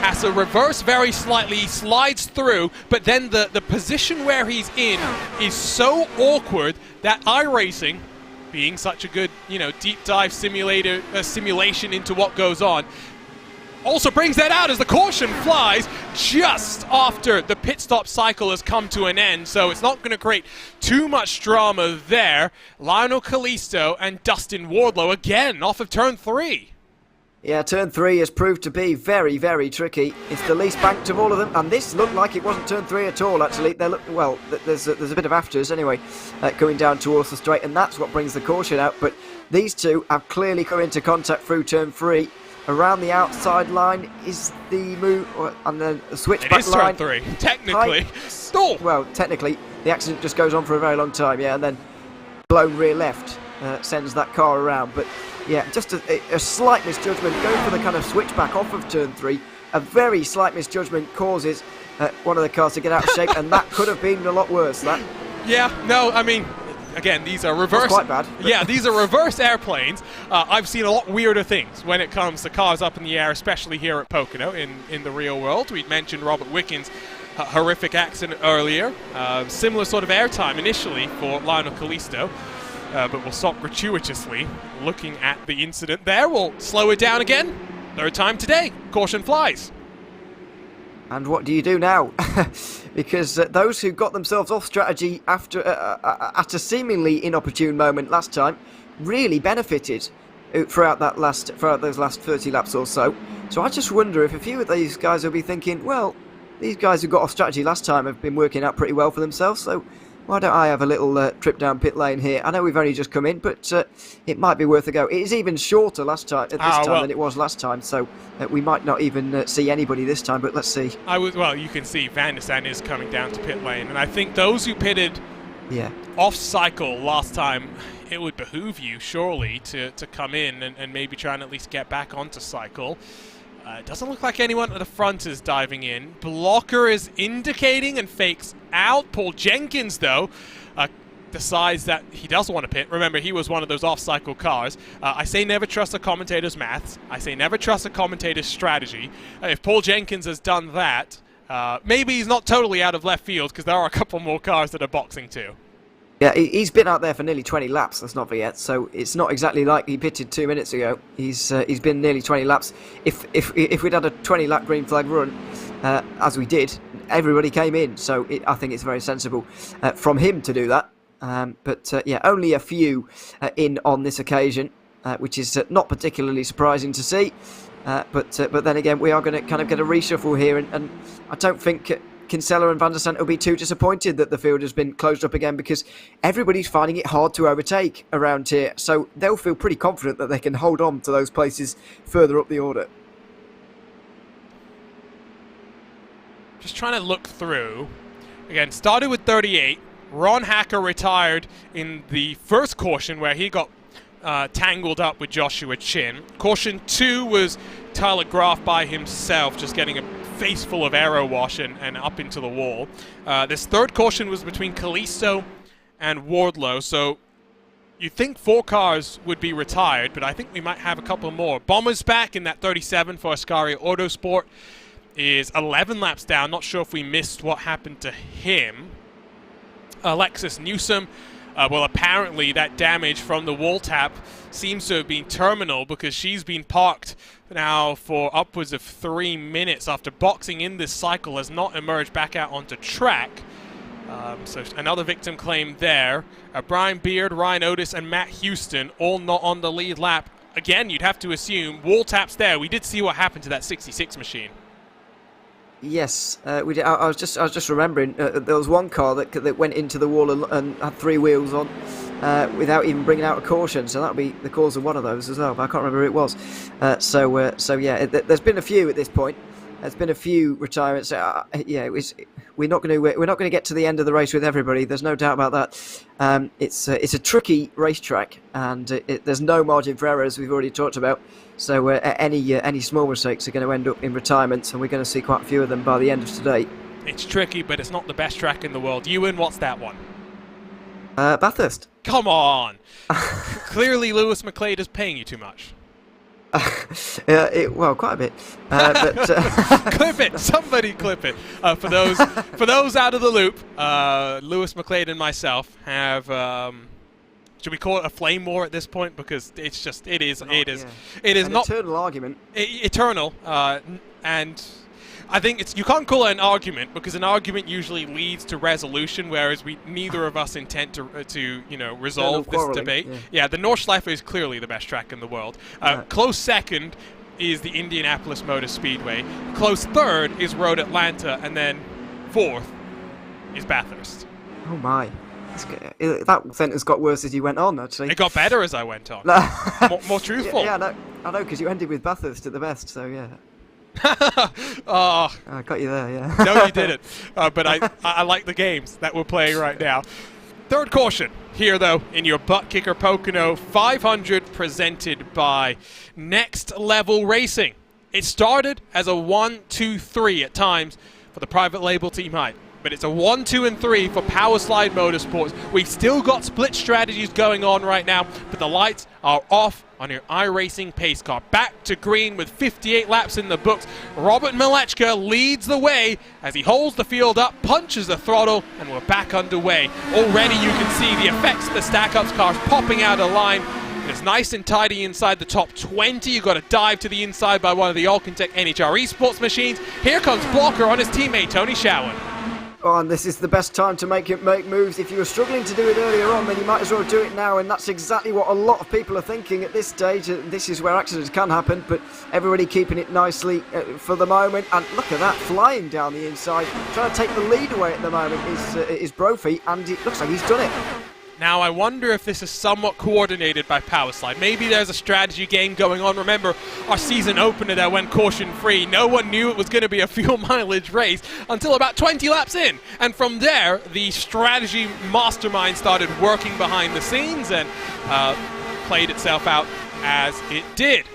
Has a reverse very slightly, he slides through, but then the position where he's in is so awkward that iRacing, being such a good, deep dive simulation into what goes on, also brings that out as the caution flies just after the pit stop cycle has come to an end. So it's not going to create too much drama there. Lionel Callisto and Dustin Wardlow again off of turn 3. Yeah, turn 3 has proved to be very, very tricky. It's the least banked of all of them, and this looked like it wasn't turn 3 at all, actually. There's a bit of afters anyway, going down towards the straight, and that's what brings the caution out. But these two have clearly come into contact through turn 3. Around the outside line is the move, and then the switchback line. It is turn 3, technically. Oh. Well, technically, the accident just goes on for a very long time, yeah, and then blown rear left sends that car around. But yeah, just a slight misjudgment, going for the kind of switchback off of turn 3. A very slight misjudgment causes one of the cars to get out of shape, and that could have been a lot worse, that. Yeah, no, I mean... Again, these are reverse. That's quite bad. Yeah, these are reverse airplanes. I've seen a lot weirder things when it comes to cars up in the air, especially here at Pocono in the real world. We mentioned Robert Wickens' horrific accident earlier. Similar sort of airtime initially for Lionel Callisto, but we'll stop gratuitously looking at the incident there. We'll slow it down again. 3rd time today. Caution flies. And what do you do now? Because those who got themselves off strategy after at a seemingly inopportune moment last time really benefited throughout those last 30 laps or so. So I just wonder if a few of these guys will be thinking, well, these guys who got off strategy last time have been working out pretty well for themselves, so why don't I have a little trip down pit lane here? I know we've only just come in, but it might be worth a go. It is even shorter this time than it was last time, so we might not even see anybody this time, but let's see. Well, you can see Van der Sant is coming down to pit lane, and I think those who pitted off-cycle last time, it would behoove you, surely, to come in and maybe try and at least get back onto cycle. It doesn't look like anyone at the front is diving in. Blocker is indicating and fakes out. Paul Jenkins, though, decides that he doesn't want to pit. Remember, he was one of those off-cycle cars. I say never trust a commentator's maths. I say never trust a commentator's strategy. If Paul Jenkins has done that, maybe he's not totally out of left field, because there are a couple more cars that are boxing too. Yeah, he's been out there for nearly 20 laps, let's not forget, so it's not exactly like he pitted 2 minutes ago. He's been nearly 20 laps. If we'd had a 20-lap green flag run, as we did, everybody came in, so I think it's very sensible from him to do that. But yeah, only a few in on this occasion, which is not particularly surprising to see. But then again, we are going to kind of get a reshuffle here, and I don't think Kinsella and Van der Sant will be too disappointed that the field has been closed up again, because everybody's finding it hard to overtake around here. So they'll feel pretty confident that they can hold on to those places further up the order. Just trying to look through. Again, started with 38. Ron Hacker retired in the first caution where he got tangled up with Joshua Chin. Caution 2 was Tyler Graf by himself, just getting a face full of aero wash and up into the wall. This third caution was between Kalisto and Wardlow, so you'd think 4 cars would be retired, but I think we might have a couple more. Bomber's back in that 37 for Ascaria Autosport. Is 11 laps down. Not sure if we missed what happened to him. Alexis Newsom, well, apparently that damage from the wall tap seems to have been terminal, because she's been parked now for upwards of 3 minutes after boxing in this cycle, has not emerged back out onto track. So another victim claim there. Brian Beard, Ryan Otis, and Matt Houston all not on the lead lap. Again, you'd have to assume wall taps there. We did see what happened to that 66 machine. Yes, we did. I was just remembering there was one car that went into the wall and had 3 wheels on without even bringing out a caution. So that would be the cause of one of those as well. But I can't remember who it was. So yeah, there's been a few at this point. There's been a few retirements. Yeah, we're not going to get to the end of the race with everybody. There's no doubt about that. It's a tricky racetrack, and there's no margin for error, as we've already talked about. So any small mistakes are going to end up in retirements, and we're going to see quite a few of them by the end of today. It's tricky, but it's not the best track in the world. Ewan, what's that one? Bathurst. Come on! Clearly Lewis McLeod is paying you too much. Well, quite a bit. But clip it! Somebody clip it. For those out of the loop, Lewis McLeod and myself have. Should we call it a flame war at this point? Because it's just it is an eternal argument. Eternal, and I think you can't call it an argument, because an argument usually leads to resolution, whereas neither of us intend to resolve this debate. Yeah, the Nordschleife is clearly the best track in the world. Close second is the Indianapolis Motor Speedway. Close third is Road Atlanta, and then fourth is Bathurst. Oh my. That sentence got worse as you went on, actually. It got better as I went on. more truthful. Yeah, I know, because you ended with Bathurst at the best, so yeah. Oh, I got you there, yeah. No, you didn't. But I like the games that we're playing right now. Third caution here, though, in your ButtKicker Pocono 500, presented by Next Level Racing. It started as a 1, 2, 3 at times for the private label Team Hype, but it's a 1, 2, and 3 for Powerslide Motorsports. We've still got split strategies going on right now, but the lights are off on your iRacing pace car. Back to green with 58 laps in the books. Robert Malechka leads the way as he holds the field up, punches the throttle, and we're back underway. Already you can see the effects of the stack-ups cars popping out of line. It's nice and tidy inside the top 20. You've got to dive to the inside by one of the Alcantech NHR Esports machines. Here comes Blocker on his teammate Tony Showen. Oh, and this is the best time to make moves. If you were struggling to do it earlier on, then you might as well do it now, and that's exactly what a lot of people are thinking at this stage. This is where accidents can happen, but everybody keeping it nicely for the moment. And look at that, flying down the inside. Trying to take the lead away at the moment is Brophy, and it looks like he's done it. Now, I wonder if this is somewhat coordinated by Powerslide. Maybe there's a strategy game going on. Remember, our season opener that went caution-free. No one knew it was going to be a fuel mileage race until about 20 laps in. And from there, the strategy mastermind started working behind the scenes and played itself out as it did.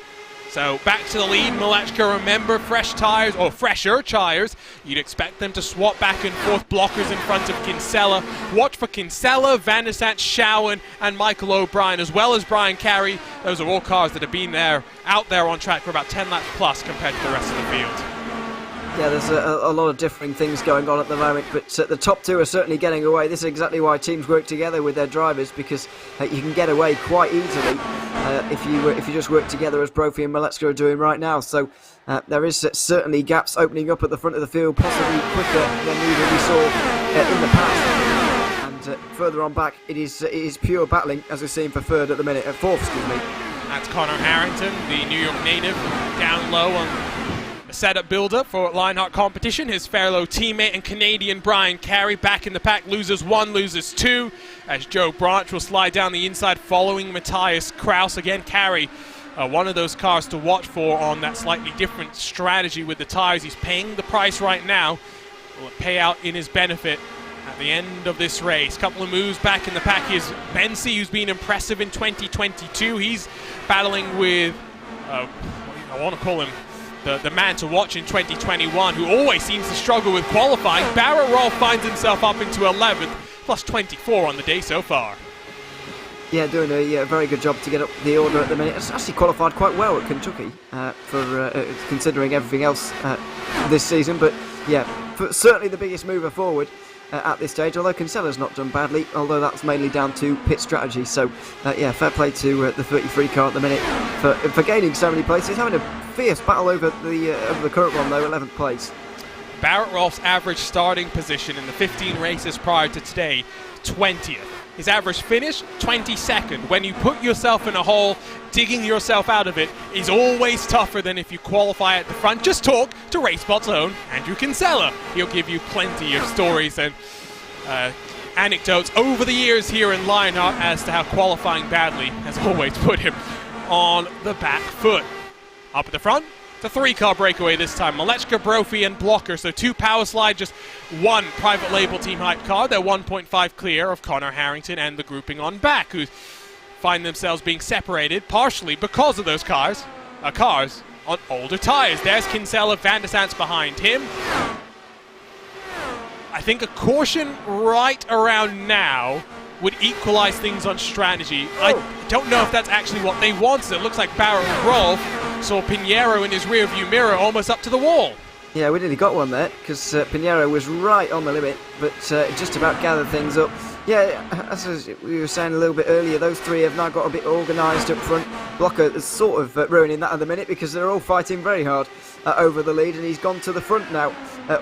So back to the lead, Malechka. Remember, fresher tires. You'd expect them to swap back and forth. Blockers in front of Kinsella. Watch for Kinsella, Van der Sant, Showen, and Michael O'Brien, as well as Brian Carey. Those are all cars that have been out there on track for about 10 laps plus compared to the rest of the field. Yeah, there's a lot of differing things going on at the moment, but the top two are certainly getting away. This is exactly why teams work together with their drivers, because you can get away quite easily if you just work together, as Brophy and Malechka are doing right now. So there is certainly gaps opening up at the front of the field, possibly quicker than even we saw in the past. And further on back, it is pure battling, as we're seeing for third at the minute, fourth, excuse me. That's Connor Harrington, the New York native, down low on the setup builder for Lionheart competition. His fellow teammate and Canadian Brian Carey back in the pack, loses 1, loses 2, as Joe Branch will slide down the inside following Matthias Kraus. Again, Carey, one of those cars to watch for on that slightly different strategy with the tires. He's paying the price right now. Will it pay out in his benefit at the end of this race? Couple of moves back in the pack is Bensi, who's been impressive in 2022. He's battling with, I want to call him the man to watch in 2021, who always seems to struggle with qualifying. Barrett Rolfe finds himself up into 11th, plus 24 on the day so far. Yeah, doing a very good job to get up the order at the minute. It's actually qualified quite well at Kentucky for considering everything else this season. But yeah, certainly the biggest mover forward at this stage, although Kinsella's not done badly, although that's mainly down to pit strategy. So yeah, fair play to the 33 car at the minute for gaining so many places. Having a fierce battle over the current one though, 11th place. Barrett Rolfe's average starting position in the 15 races prior to today, 20th. His average finish, 22nd. When you put yourself in a hole, digging yourself out of it is always tougher than if you qualify at the front. Just talk to RaceSpot's own Andrew Kinsella. He'll give you plenty of stories and anecdotes over the years here in Lionheart as to how qualifying badly has always put him on the back foot. Up at the front, the 3-car breakaway this time. Malechka, Brophy, and Blocker. So 2 power slide, just 1 private label team hype car. They're 1.5 clear of Connor Harrington and the grouping on back, who find themselves being separated partially because of those cars on older tires. There's Kinsella, Van der Sant's behind him. I think a caution right around now would equalize things on strategy. I don't know if that's actually what they wanted. It looks like Barrett Rolfe saw Pinheiro in his rearview mirror almost up to the wall. Yeah, we nearly got one there because Pinheiro was right on the limit, but just about gathered things up. Yeah, as we were saying a little bit earlier, those 3 have now got a bit organised up front. Blocker is sort of ruining that at the minute because they're all fighting very hard over the lead, and he's gone to the front now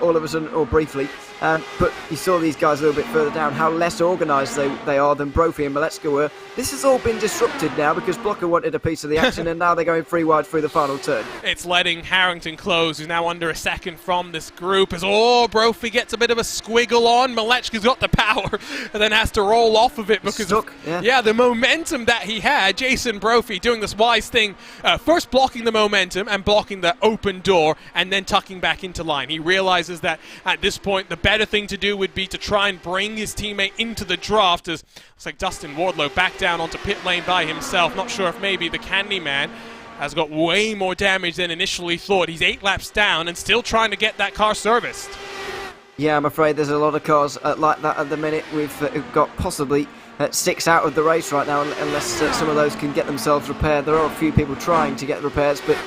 all of a sudden, or briefly. But you saw these guys a little bit further down, how less organised they are than Brophy and Malechka were. This has all been disrupted now because Blocker wanted a piece of the action and now they're going 3 wide through the final turn. It's letting Harrington close, who's now under a second from this group, as Brophy gets a bit of a squiggle on. Malechka's got the power and then has to roll off of it because of the momentum that he had. Jason Brophy doing this wise thing, first blocking the momentum and blocking the open door and then tucking back into line. He realizes that at this point the better thing to do would be to try and bring his teammate into the draft, as looks like Dustin Wardlow back down onto pit lane by himself. Not sure if maybe the Candyman has got way more damage than initially thought. He's 8 laps down and still trying to get that car serviced. Yeah, I'm afraid there's a lot of cars like that at the minute. We've got possibly 6 out of the race right now, unless some of those can get themselves repaired. There are a few people trying to get repairs, but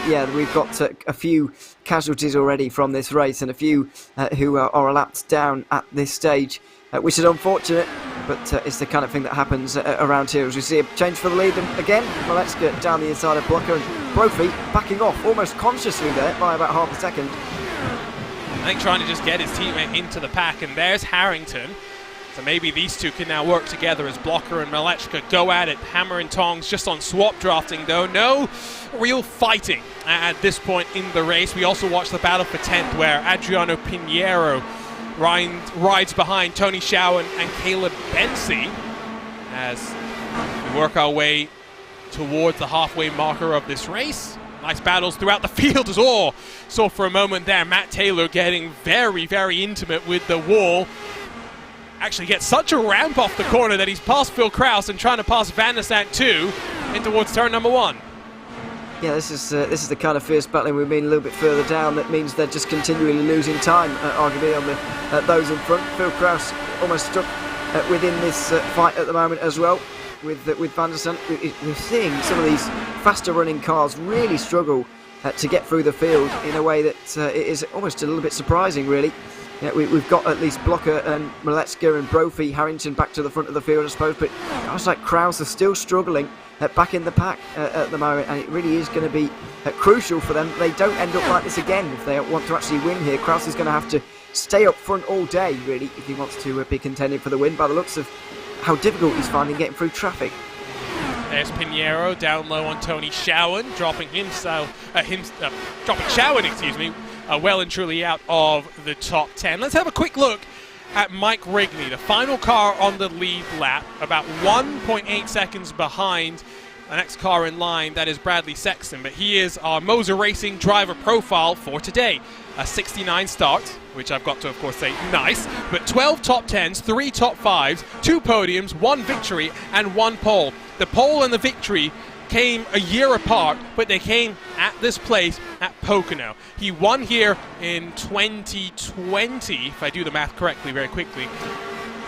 yeah, we've got a few casualties already from this race and a few who are lapped down at this stage, which is unfortunate, but it's the kind of thing that happens around here. As we see a change for the lead again, Malechka down the inside of Blocker, and Brophy backing off almost consciously there by about half a second. I think trying to just get his teammate into the pack, and there's Harrington. So maybe these 2 can now work together as Blocker and Malechka go at it. Hammer and tongs just on swap drafting though. No real fighting at this point in the race. We also watched the battle for 10th where Adriano Pinheiro rides behind Tony Schau and Caleb Bensi as we work our way towards the halfway marker of this race. Nice battles throughout the field as all. So for a moment there, Matt Taylor getting very, very intimate with the wall. Actually gets such a ramp off the corner that he's past Phil Kraus and trying to pass Van der Sant too in towards turn number 1. Yeah, this is the kind of fierce battling we've been a little bit further down. That means they're just continually losing time, arguably, on those in front. Phil Kraus almost stuck within this fight at the moment as well with Van der Sant. We're seeing some of these faster running cars really struggle to get through the field in a way that it is almost a little bit surprising, really. Yeah, we've got at least Blocker and Malechka and Brophy, Harrington back to the front of the field, I suppose, but guys like Kraus are still struggling back in the pack at the moment, and it really is going to be crucial for them. They don't end up like this again if they want to actually win here. Kraus is going to have to stay up front all day, really, if he wants to be contending for the win, by the looks of how difficult he's finding getting through traffic. There's Pinheiro down low on Tony Schowen, dropping Schowen, excuse me, well and truly out of the top 10. Let's have a quick look at Mike Rigney, the final car on the lead lap, about 1.8 seconds behind the next car in line, that is Bradley Sexton, but he is our Moser Racing driver profile for today. A 69 start, which I've got to, of course, say nice, but 12 top 10s, 3 top 5s, 2 podiums, 1 victory, and 1 pole. The pole and the victory came a year apart, but they came at this place at Pocono. He won here in 2020, if I do the math correctly very quickly.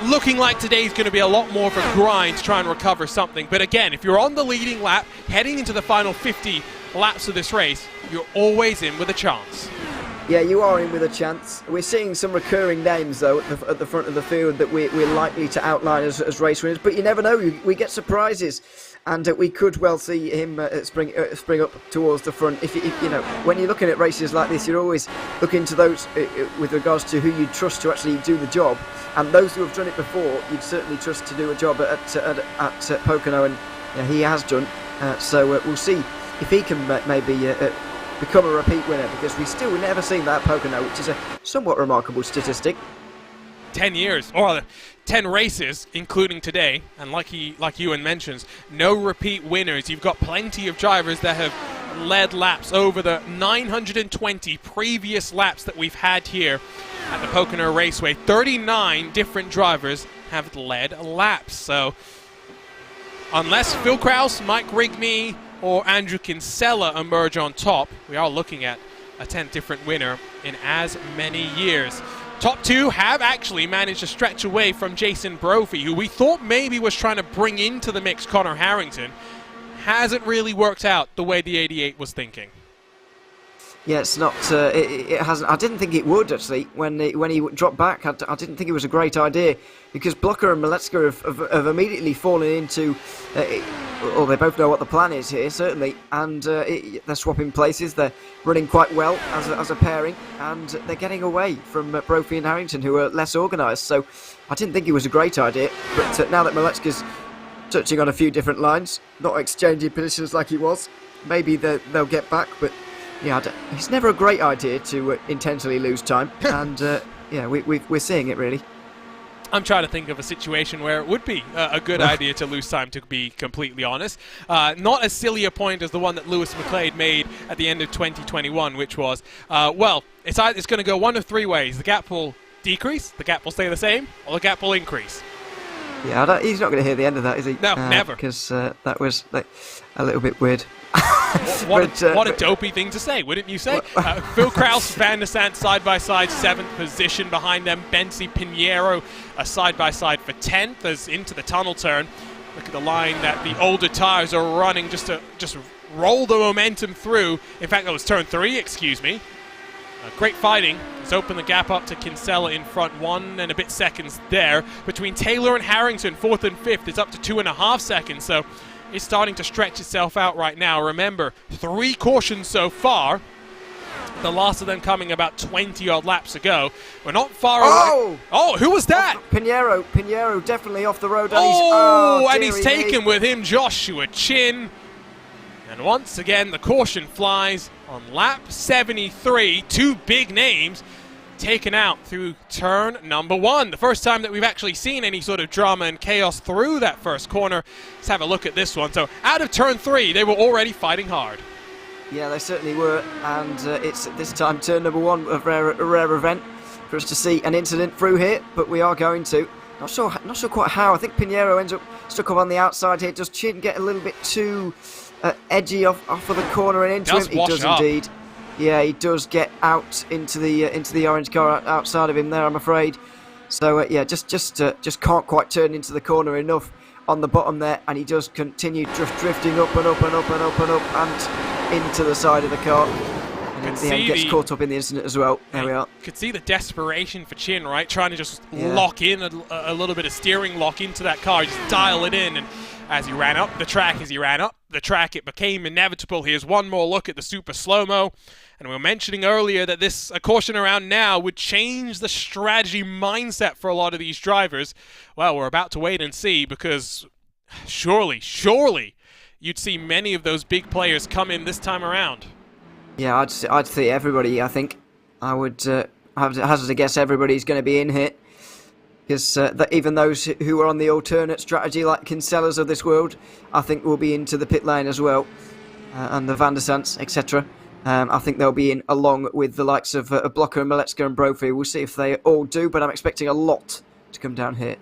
Looking like today's going to be a lot more of a grind to try and recover something. But again, if you're on the leading lap, heading into the final 50 laps of this race, you're always in with a chance. Yeah, you are in with a chance. We're seeing some recurring names, though, at the front of the field that we're likely to outline as race winners. But you never know. We get surprises. And we could well see him spring up towards the front. If you know, when you're looking at races like this, you're always looking to those with regards to who you trust to actually do the job. And those who have done it before, you'd certainly trust to do a job at Pocono, and he has done. So we'll see if he can maybe become a repeat winner, because we've never seen that at Pocono, which is a somewhat remarkable statistic. 10 years, or 10 races, including today, and like Ewan mentions, no repeat winners. You've got plenty of drivers that have led laps over the 920 previous laps that we've had here at the Pocono Raceway. 39 different drivers have led laps. So unless Phil Krause, Mike Rigney, or Andrew Kinsella emerge on top, we are looking at a 10th different winner in as many years. Top 2 have actually managed to stretch away from Jason Brophy, who we thought maybe was trying to bring into the mix Connor Harrington. Hasn't really worked out the way the 88 was thinking. Yeah, it's not. It hasn't. I didn't think it would, actually. When he dropped back, I didn't think it was a great idea, because Blocker and Malecka have immediately fallen into. Well, they both know what the plan is here, certainly, and they're swapping places. They're running quite well as a pairing, and they're getting away from Brophy and Harrington, who are less organised. So I didn't think it was a great idea. But now that Malecka's touching on a few different lines, not exchanging positions like he was, maybe they'll get back, but. Yeah, it's never a great idea to intentionally lose time, and yeah, we're seeing it, really. I'm trying to think of a situation where it would be a good idea to lose time, to be completely honest. Not as silly a point as the one that Lewis McLeod made at the end of 2021, which was, well, it's going to go one of 3 ways. The gap will decrease, the gap will stay the same, or the gap will increase. Yeah, he's not going to hear the end of that, is he? No, never. Because that was a little bit weird. What a dopey thing to say, wouldn't you say? Phil Krause, Van der Sant side-by-side, 7th position behind them. Benzi Pinheiro side-by-side for 10th as into the tunnel turn. Look at the line that the older tyres are running just to roll the momentum through. In fact, that was turn 3, excuse me. Great fighting. It's opened the gap up to Kinsella in front, 1 and a bit seconds there. Between Taylor and Harrington, 4th and 5th, it's up to 2.5 seconds. So it's starting to stretch itself out right now. Remember, 3 cautions so far. The last of them coming about 20-odd laps ago. We're not far away. Oh, who was that? Pinheiro definitely off the road. And he's taken with him Joshua Chin. And once again, the caution flies on lap 73. 2 big names taken out through turn number 1. The first time that we've actually seen any sort of drama and chaos through that first corner. Let's have a look at this one. So out of turn 3, they were already fighting hard. Yeah, they certainly were, and it's this time turn number 1, a rare event for us to see an incident through here, but we are going to. Not sure quite how. I think Pinheiro ends up stuck up on the outside here. Does Chin get a little bit too edgy off of the corner and into him? He does indeed. Yeah, he does get out into the orange car outside of him there, I'm afraid. So yeah, just can't quite turn into the corner enough on the bottom there, and he does continue drifting up and up and up and up and up and into the side of the car. And in the end gets caught up in the incident as well. There we are. Could see the desperation for Chin, right? Trying to just lock in a little bit of steering lock into that car, just dial it in. And as he ran up the track, it became inevitable. Here's one more look at the super slow-mo. And we were mentioning earlier that this caution around now would change the strategy mindset for a lot of these drivers. Well, we're about to wait and see, because surely you'd see many of those big players come in this time around. Yeah, I'd see everybody. I think I would hazard to guess everybody's going to be in here, because even those who are on the alternate strategy, like Kinsella's of this world, I think will be into the pit lane as well, and the Van der Sants, etc. I think they'll be in along with the likes of Blocker and Maleczka and Brophy. We'll see if they all do, but I'm expecting a lot to come down here.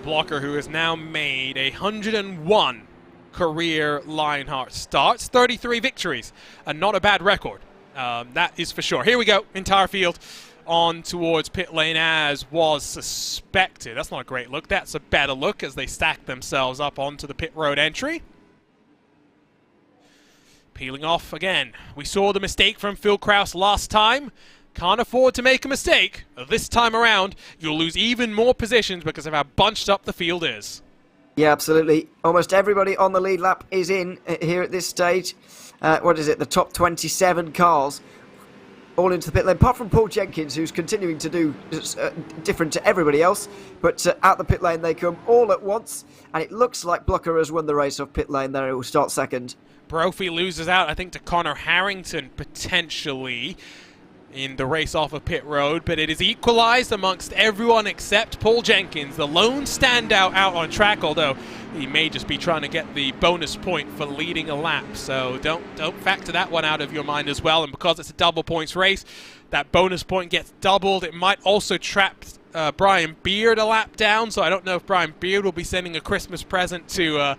Blocker, who has now made 101 career Lionheart starts, 33 victories, and not a bad record. That is for sure. Here we go, entire field on towards pit lane as was suspected. That's not a great look. That's a better look as they stack themselves up onto the pit road entry. Peeling off again. We saw the mistake from Phil Kraus last time. Can't afford to make a mistake. This time around, you'll lose even more positions because of how bunched up the field is. Yeah, absolutely. Almost everybody on the lead lap is in here at this stage. What is it? The top 27 cars all into the pit lane, apart from Paul Jenkins, who's continuing to do different to everybody else. But out the pit lane they come all at once, and it looks like Blocker has won the race off pit lane there. It will start second. Brophy loses out, I think, to Connor Harrington, potentially, in the race off of pit road, but it is equalized amongst everyone except Paul Jenkins, the lone standout out on track, although he may just be trying to get the bonus point for leading a lap, so don't factor that one out of your mind as well. And because it's a double points race, that bonus point gets doubled. It might also trap Brian Beard a lap down, so I don't know if Brian Beard will be sending a Christmas present to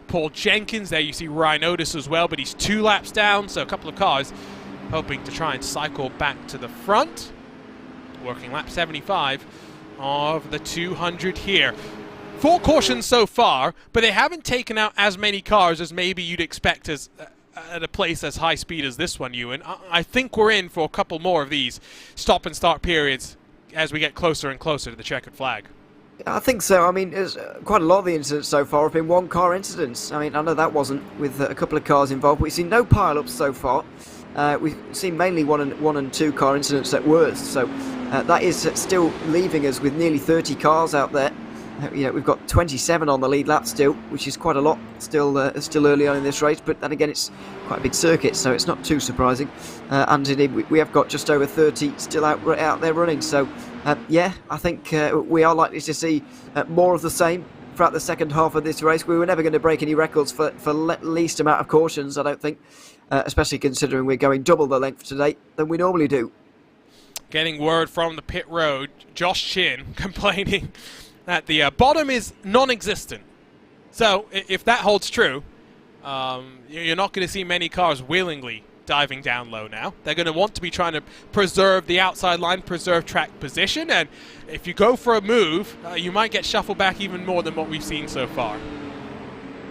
Paul Jenkins. There you see Ryan Otis as well, but he's 2 laps down, so a couple of cars hoping to try and cycle back to the front. Working lap 75 of the 200 here. 4 cautions so far, but they haven't taken out as many cars as maybe you'd expect as at a place as high speed as this one, Ewan. I think we're in for a couple more of these stop and start periods as we get closer and closer to the checkered flag. I think so. I mean, there's quite a lot of the incidents so far have been one-car incidents. I mean, I know that wasn't with a couple of cars involved, but we've seen no pile-ups so far. We've seen mainly one and two car incidents at worst, so that is still leaving us with nearly 30 cars out there. We've got 27 on the lead lap still, which is quite a lot still early on in this race, but then again it's quite a big circuit, so it's not too surprising. And indeed we have got just over 30 still out there running, so yeah, I think we are likely to see more of the same throughout the second half of this race. We were never going to break any records for least amount of cautions, I don't think, especially considering we're going double the length today than we normally do. Getting word from the pit road, Josh Chin complaining that the bottom is non-existent. So if that holds true, you're not going to see many cars willingly diving down low now. They're going to want to be trying to preserve the outside line, preserve track position, and if you go for a move, you might get shuffled back even more than what we've seen so far.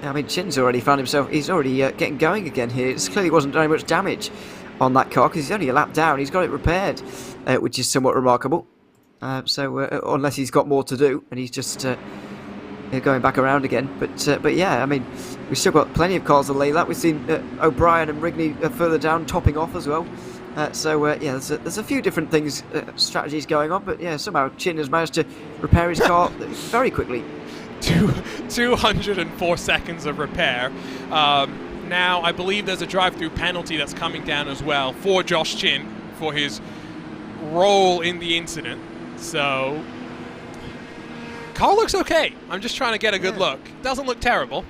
I mean, Chin's already found himself, he's already getting going again here. It clearly wasn't very much damage on that car because he's only a lap down. He's got it repaired, which is somewhat remarkable. Unless he's got more to do and he's just going back around again. But yeah, I mean, we've still got plenty of cars on lead lap. We've seen O'Brien and Rigney further down topping off as well. Yeah, there's a few different things, strategies going on. But yeah, somehow Chin has managed to repair his car very quickly. 204 seconds of repair. Now, I believe there's a drive-through penalty that's coming down as well for Josh Chin for his role in the incident. So, car looks okay. I'm just trying to get a good look. Doesn't look terrible.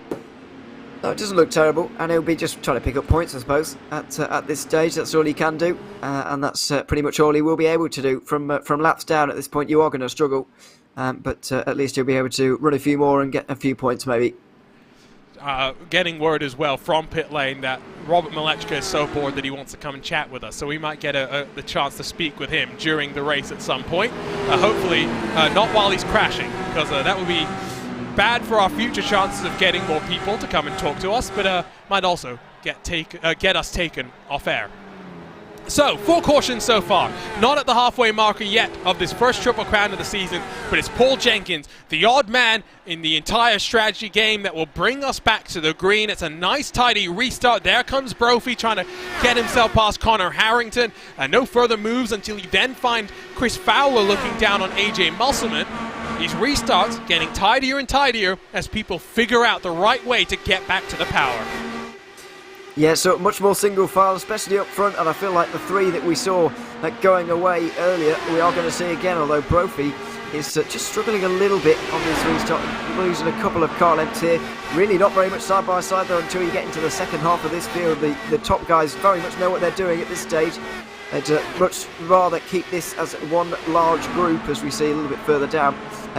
No, it doesn't look terrible, and he'll be just trying to pick up points, I suppose. At this stage, that's all he can do, and that's pretty much all he will be able to do. From laps down at this point, you are going to struggle, but at least he'll be able to run a few more and get a few points, maybe. Getting word as well from pit lane that Robert Maleczka is so bored that he wants to come and chat with us, so we might get the chance to speak with him during the race at some point. Hopefully not while he's crashing, because that would be bad for our future chances of getting more people to come and talk to us, but might also get us taken off air. So, 4 cautions so far. Not at the halfway marker yet of this first Triple Crown of the season, but it's Paul Jenkins, the odd man in the entire strategy game, that will bring us back to the green. It's a nice, tidy restart. There comes Brophy trying to get himself past Connor Harrington. No further moves until you then find Chris Fowler looking down on AJ Musselman. these restarts getting tidier and tidier as people figure out the right way to get back to the power. Yeah, so much more single file, especially up front, and I feel like the three that we saw going away earlier, we are going to see again, although Brophy is just struggling a little bit on this restart, losing a couple of car lengths here. Really not very much side by side though until you get into the second half of this field. The top guys very much know what they're doing at this stage. They'd much rather keep this as one large group, as we see a little bit further down,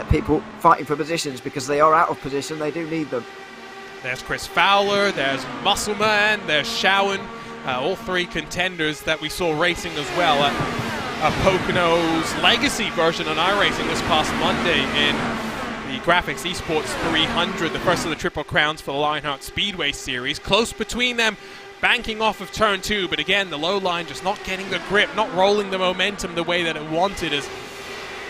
people fighting for positions, because they are out of position, they do need them. There's Chris Fowler, there's Muscleman, there's Shawan, all three contenders that we saw racing as well at Pocono's Legacy version on iRacing this past Monday in the Graphics Esports 300, the first of the Triple Crowns for the Lionheart Speedway Series. Close between them, banking off of turn 2, but again, the low line just not getting the grip, not rolling the momentum the way that it wanted, as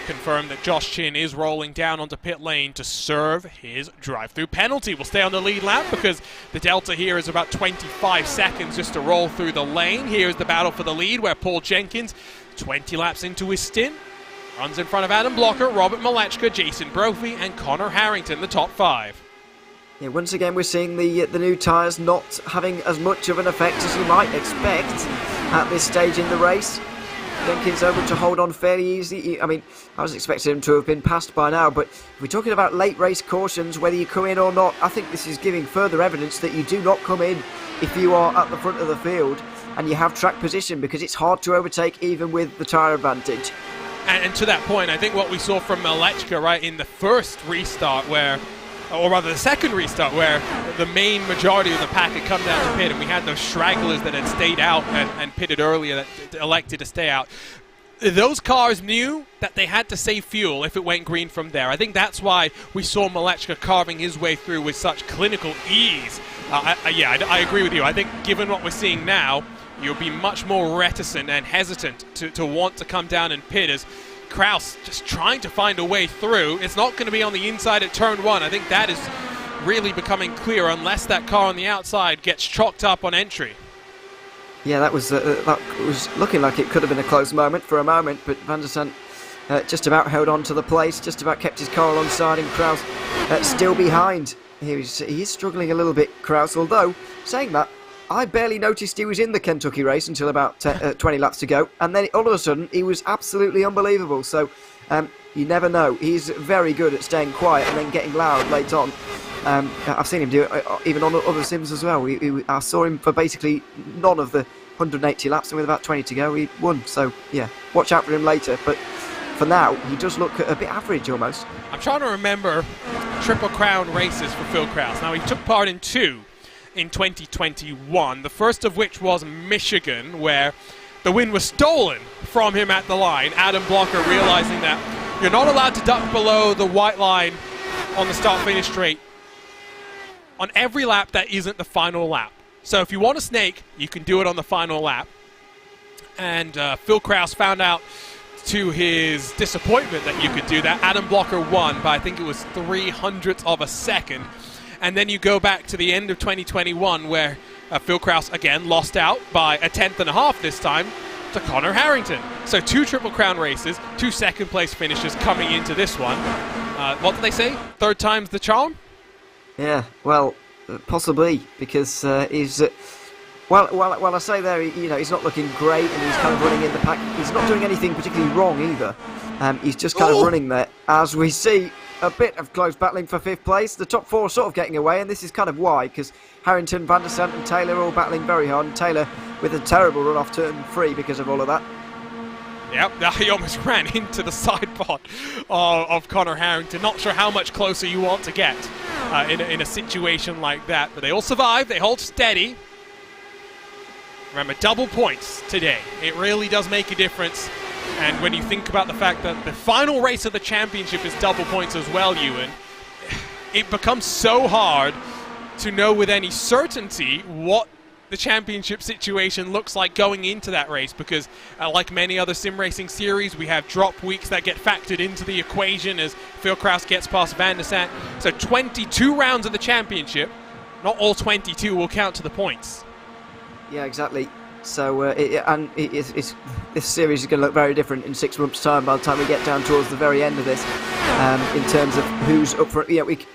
confirmed that Josh Chin is rolling down onto pit lane to serve his drive-through penalty. We'll stay on the lead lap because the delta here is about 25 seconds just to roll through the lane. Here's the battle for the lead, where Paul Jenkins, 20 laps into his stint, runs in front of Adam Blocker, Robert Malechka, Jason Brophy, and Connor Harrington, the top 5. Yeah, once again we're seeing the new tyres not having as much of an effect as you might expect at this stage in the race. Jenkins able to hold on fairly easy. I mean, I was expecting him to have been passed by now, but if we're talking about late race cautions, whether you come in or not, I think this is giving further evidence that you do not come in if you are at the front of the field and you have track position, because it's hard to overtake even with the tyre advantage. And to that point, I think what we saw from Malechka, right, in the first restart where, or rather the second restart, where the main majority of the pack had come down to pit and we had those stragglers that had stayed out and pitted earlier that elected to stay out. Those cars knew that they had to save fuel if it went green from there. I think that's why we saw Malechka carving his way through with such clinical ease. I agree with you. I think given what we're seeing now, you'll be much more reticent and hesitant to want to come down and pit, as Kraus just trying to find a way through. It's not going to be on the inside at turn 1. I think that is really becoming clear unless that car on the outside gets chalked up on entry. Yeah, that was looking like it could have been a close moment for a moment, but Van der Sant just about held on to the place, just about kept his car alongside, and Kraus still behind. He is struggling a little bit, Kraus, although, saying that, I barely noticed he was in the Kentucky race until about 20 laps to go, and then all of a sudden he was absolutely unbelievable. So you never know. He's very good at staying quiet and then getting loud late on. I've seen him do it even on other sims as well. I saw him for basically none of the 180 laps, and with about 20 to go he won. So yeah, watch out for him later, but for now he does look a bit average almost. I'm trying to remember Triple Crown races for Phil Kraus. Now, he took part in 2 in 2021, the first of which was Michigan, where the win was stolen from him at the line. Adam Blocker realizing that you're not allowed to duck below the white line on the start-finish straight on every lap that isn't the final lap. So if you want to snake, you can do it on the final lap. And Phil Kraus found out, to his disappointment, that you could do that. Adam Blocker won by, I think it was 0.03 of a second. And then you go back to the end of 2021, where Phil Kraus again lost out by 1/10.5 this time to Connor Harrington. So 2 Triple Crown races, 2 second place finishes coming into this one. What did they say? Third time's the charm? Yeah, well, possibly, because he's... Well, I say there, he's not looking great, and he's kind of running in the pack. He's not doing anything particularly wrong either. He's just kind of running there, as we see a bit of close battling for 5th place. The top 4 are sort of getting away, and this is kind of why, because Harrington, Van der Sant and Taylor are all battling very hard, and Taylor with a terrible run off turn 3 because of all of that. Yep, he almost ran into the side pod of Connor Harrington. Not sure how much closer you want to get in a situation like that, but they all survive, they hold steady. Remember, double points today. It really does make a difference. And when you think about the fact that the final race of the championship is double points as well, Ewan, it becomes so hard to know with any certainty what the championship situation looks like going into that race, because like many other sim racing series, we have drop weeks that get factored into the equation as Phil Kraus gets past Van der Sant. So 22 rounds of the championship, not all 22 will count to the points. Yeah, exactly. So this series is going to look very different in 6 months' time by the time we get down towards the very end of this. in terms of who's up for it. Yeah, we've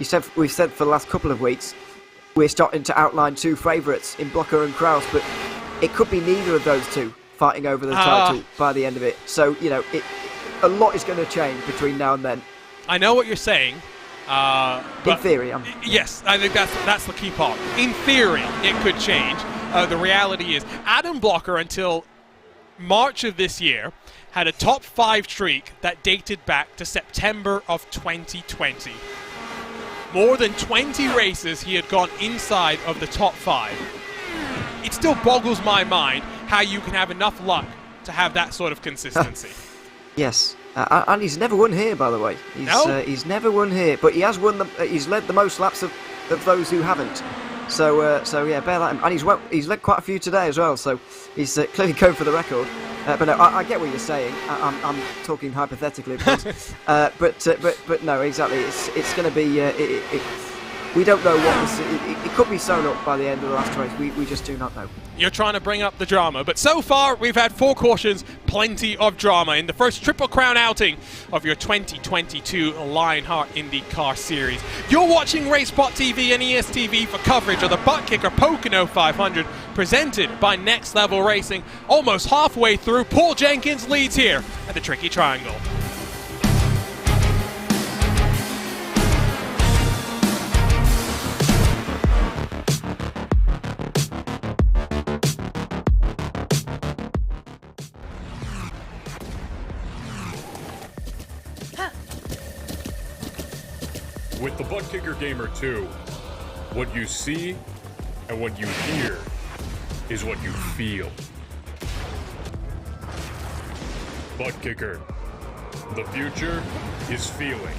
said for the last couple of weeks we're starting to outline two favourites in Blocker and Kraus, but it could be neither of those two fighting over the title by the end of it. So, a lot is going to change between now and then. I know what you're saying. In theory, yes, I think that's the key part. In theory, it could change. The reality is, Adam Blocker until March of this year had a top 5 streak that dated back to September of 2020. More than 20 races he had gone inside of the top 5. It still boggles my mind how you can have enough luck to have that sort of consistency. Yes, and he's never won here, by the way. He's never won here, but he has won. He's led the most laps of those who haven't. So yeah, bear that in. And he's led quite a few today as well. So he's clearly going for the record. But no, I get what you're saying. I'm talking hypothetically, of course. But no, exactly. It's going to be. We don't know what this. It could be sewn up by the end of the last race. We just do not know. You're trying to bring up the drama, but so far we've had 4 cautions, plenty of drama in the first Triple Crown outing of your 2022 Lionheart IndyCar Series. You're watching RaceSpot TV and ESTV for coverage of the ButtKicker Pocono 500, presented by Next Level Racing. Almost halfway through, Paul Jenkins leads here at the Tricky Triangle. With the ButtKicker Gamer 2, what you see and what you hear is what you feel. ButtKicker, the future is feeling.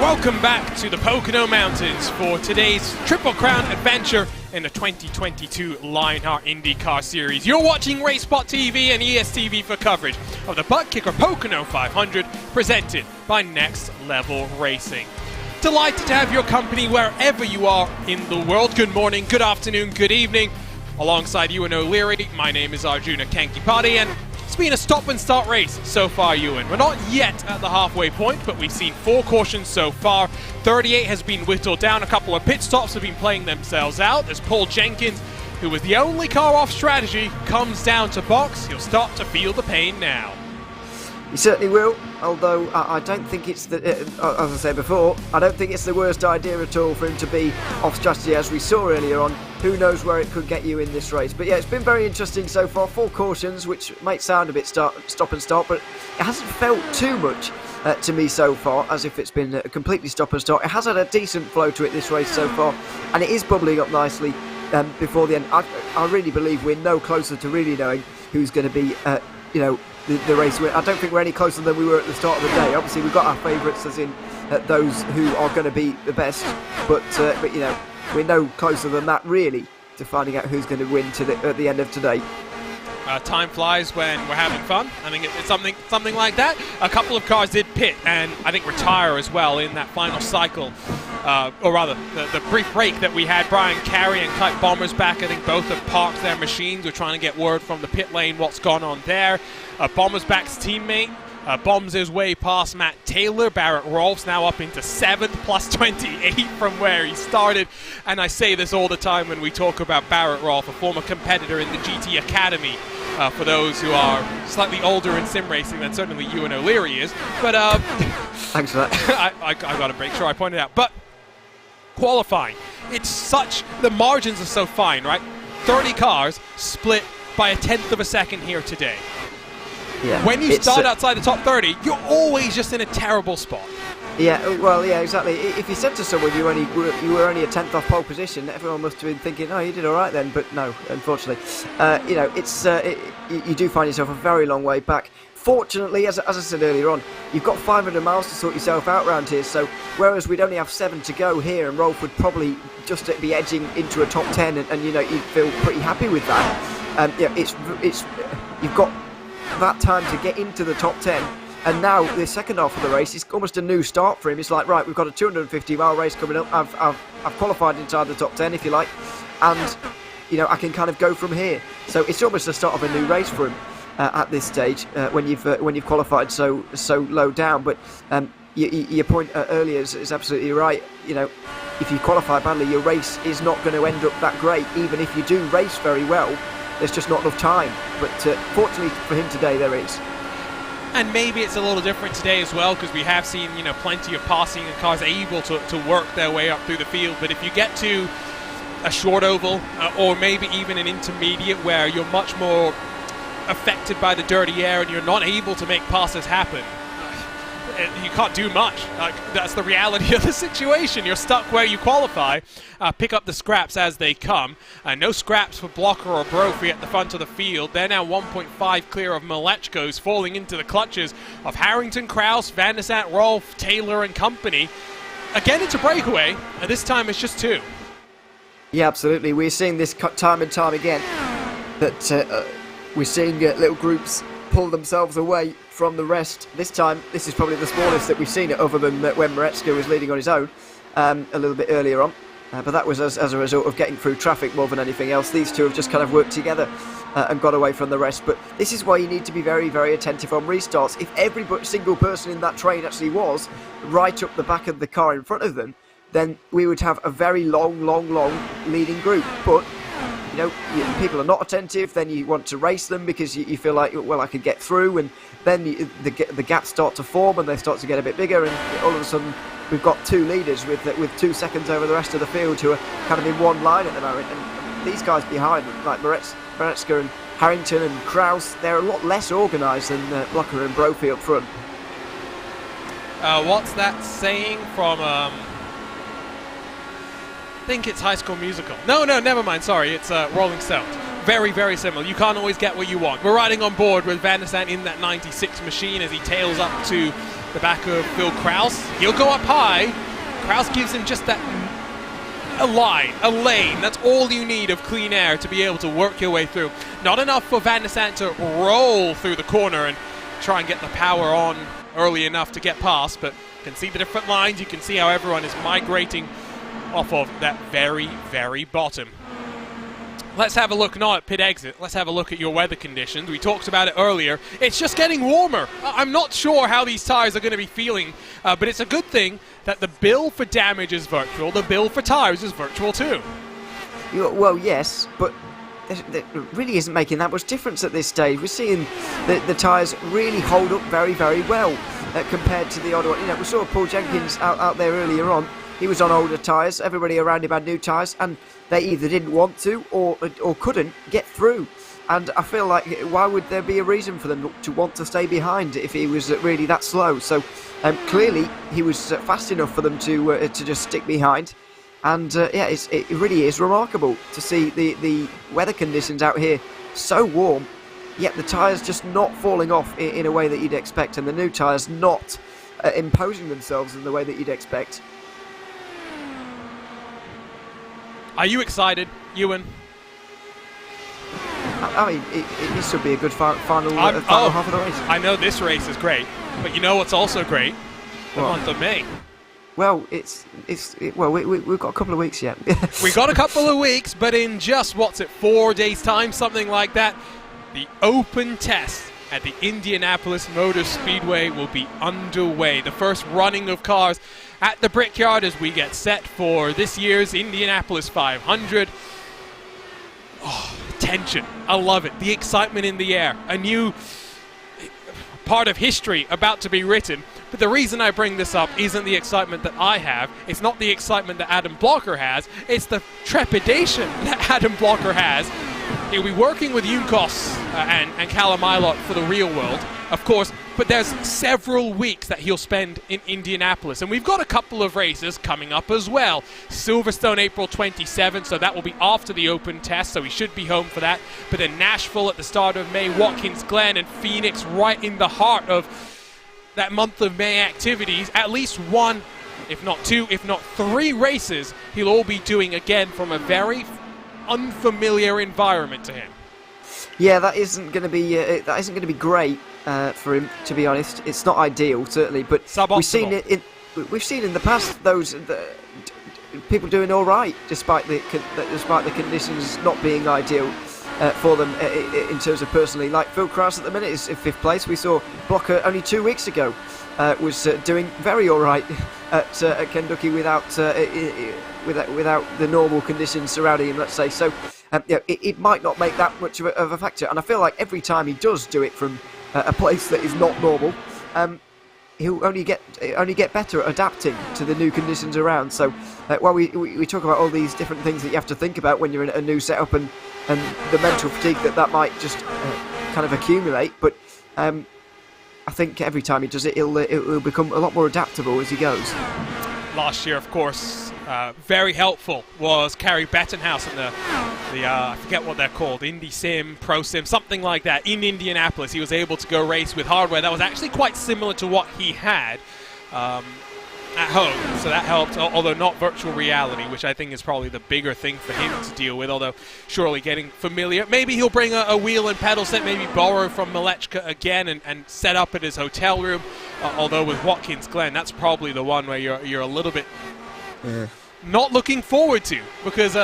Welcome back to the Pocono Mountains for today's Triple Crown adventure in the 2022 Lionheart IndyCar Series. You're watching RaceSpot TV and ESTV for coverage of the ButtKicker Pocono 500, presented by Next Level Racing. Delighted to have your company wherever you are in the world. Good morning, good afternoon, good evening. Alongside Ewan O'Leary, my name is Arjuna Kankipati, and it's been a stop-and-start race so far, Ewan. We're not yet at the halfway point, but we've seen 4 cautions so far. 38 has been whittled down. A couple of pit stops have been playing themselves out as Paul Jenkins, who was the only car off strategy, comes down to box. He'll start to feel the pain now. He certainly will, although I don't think it's as I said before, I don't think it's the worst idea at all for him to be off strategy as we saw earlier on. Who knows where it could get you in this race. But yeah, it's been very interesting so far. 4 cautions, which might sound a bit stop and start, but it hasn't felt too much to me so far, as if it's been completely stop and start. It has had a decent flow to it this race so far, and it is bubbling up nicely before the end. I really believe we're no closer to really knowing who's going to be, the race winner. I don't think we're any closer than we were at the start of the day. Obviously, we've got our favourites, as in those who are going to be the best, but we're no closer than that really to finding out who's going to win at the end of today. Time flies when we're having fun. I think it's something like that. A couple of cars did pit and I think retire as well in that final cycle. Or rather, the brief break that we had. Brian Carey and Kite Bombers back. I think both have parked their machines. We're trying to get word from the pit lane what's gone on there. Bombers back's teammate bombs his way past Matt Taylor. Barrett Rolf's now up into 7th, plus 28 from where he started. And I say this all the time when we talk about Barrett Rolf, a former competitor in the GT Academy. For those who are slightly older in sim racing than certainly Ewan O'Leary is. But thanks for that. I got to make sure I point it out. But qualifying, the margins are so fine, right? 30 cars split by 1/10 of a second here today. Yeah, when you start outside the top 30, you're always just in a terrible spot. Yeah, well, yeah, exactly. If you said to someone you were only a 10th off pole position, everyone must have been thinking, oh, you did all right then. But no, unfortunately, you do find yourself a very long way back. Fortunately, as I said earlier on, you've got 500 miles to sort yourself out around here. So whereas we'd only have 7 to go here, and Rolf would probably just be edging into a top 10, and you'd feel pretty happy with that. You've got that time to get into the top 10. And now the second half of the race is almost a new start for him. It's like, right, we've got a 250-mile race coming up. I've qualified inside the top 10, if you like, and I can kind of go from here. So it's almost the start of a new race for him at this stage when you've qualified so low down. But your point earlier is absolutely right. If you qualify badly, your race is not going to end up that great. Even if you do race very well, there's just not enough time. But fortunately for him today, there is. And maybe it's a little different today as well, because we have seen, plenty of passing and cars able to work their way up through the field. But if you get to a short oval or maybe even an intermediate where you're much more affected by the dirty air and you're not able to make passes happen, you can't do much. That's the reality of the situation. You're stuck where you qualify. Pick up the scraps as they come. No scraps for Blocker or Brophy at the front of the field. They're now 1.5 clear of Malechko's, falling into the clutches of Harrington, Kraus, Van der Sant, Rolf, Taylor and company. Again, it's a breakaway, and this time it's just 2. Yeah, absolutely. We're seeing this time and time again, that we're seeing little groups pull themselves away from the rest. This time, this is probably the smallest that we've seen it, other than when Mareczko was leading on his own a little bit earlier on. But that was as a result of getting through traffic more than anything else. These two have just kind of worked together and got away from the rest. But this is why you need to be very, very attentive on restarts. If every single person in that train actually was right up the back of the car in front of them, then we would have a very long leading group. But people are not attentive, then you want to race them because you feel like, well, I could get through, and then the gaps start to form and they start to get a bit bigger, and all of a sudden we've got 2 leaders with 2 seconds over the rest of the field who are kind of in one line at the moment. And these guys behind, like Mareczko and Harrington and Kraus, they're a lot less organised than Blocker and Brophy up front. What's that saying from... I think it's High School Musical. No, never mind. Sorry, it's Rolling Stones. Very, very similar. You can't always get what you want. We're riding on board with Van der Sant in that 96 machine as he tails up to the back of Phil Kraus. He'll go up high. Kraus gives him just a lane. That's all you need of clean air to be able to work your way through. Not enough for Van der Sant to roll through the corner and try and get the power on early enough to get past, but you can see the different lines. You can see how everyone is migrating off of that very, very bottom. Let's have a look now at pit exit. Let's have a look at your weather conditions. We talked about it earlier. It's just getting warmer. I'm not sure how these tires are going to be feeling, but it's a good thing that the bill for damage is virtual. The bill for tires is virtual too. Well, yes, but there really isn't making that much difference at this stage. We're seeing the tyres really hold up very, very well compared to the other one. You know, we saw Paul Jenkins out there earlier on. He was on older tyres. Everybody around him had new tyres, and they either didn't want to or couldn't get through. And I feel like, why would there be a reason for them to want to stay behind if he was really that slow? So clearly he was fast enough for them to just stick behind. And it really is remarkable to see the weather conditions out here so warm, yet the tyres just not falling off in a way that you'd expect, and the new tyres not imposing themselves in the way that you'd expect. Are you excited, Ewan? I mean, this should be a good final half of the race. I know this race is great, but you know what's also great? The month of May. Well, we've got a couple of weeks yet. We got a couple of weeks, but in just, 4 days' time, something like that, the open test at the Indianapolis Motor Speedway will be underway. The first running of cars at the Brickyard as we get set for this year's Indianapolis 500. Oh, tension. I love it. The excitement in the air. A new part of history about to be written. But the reason I bring this up isn't the excitement that I have. It's not the excitement that Adam Blocker has. It's the trepidation that Adam Blocker has. He'll be working with Junkos and Callum Ilott for the real world, of course, but there's several weeks that he'll spend in Indianapolis. And we've got a couple of races coming up as well. Silverstone, April 27th, so that will be after the open test, so he should be home for that. But then Nashville at the start of May, Watkins Glen and Phoenix right in the heart of that month of May activities. At least one, if not two, if not three races he'll all be doing again from a very unfamiliar environment to him. Yeah, that isn't going to be great for him, to be honest. It's not ideal, certainly, but suboptimal. we've seen in the past those people doing all right despite the conditions not being ideal for them in terms of personally. Like Phil Krause at the minute is in 5th place. We saw Blocker only 2 weeks ago was doing very all right at Kentucky without the normal conditions surrounding him, let's say. So it might not make that much of a factor. And I feel like every time he does do it from a place that is not normal, he'll only get better at adapting to the new conditions around. So while we talk about all these different things that you have to think about when you're in a new setup and the mental fatigue that might just kind of accumulate, but I think every time he does it, it'll become a lot more adaptable as he goes. Last year, of course, very helpful was Carrie Bettenhouse and the I forget what they're called, Indy Sim, Pro Sim, something like that. In Indianapolis, he was able to go race with hardware that was actually quite similar to what he had at home, so that helped, although not virtual reality, which I think is probably the bigger thing for him to deal with, although surely getting familiar. Maybe he'll bring a wheel and pedal set, maybe borrow from Malechka again and set up at his hotel room, although with Watkins Glen, that's probably the one where you're a little bit not looking forward to, because,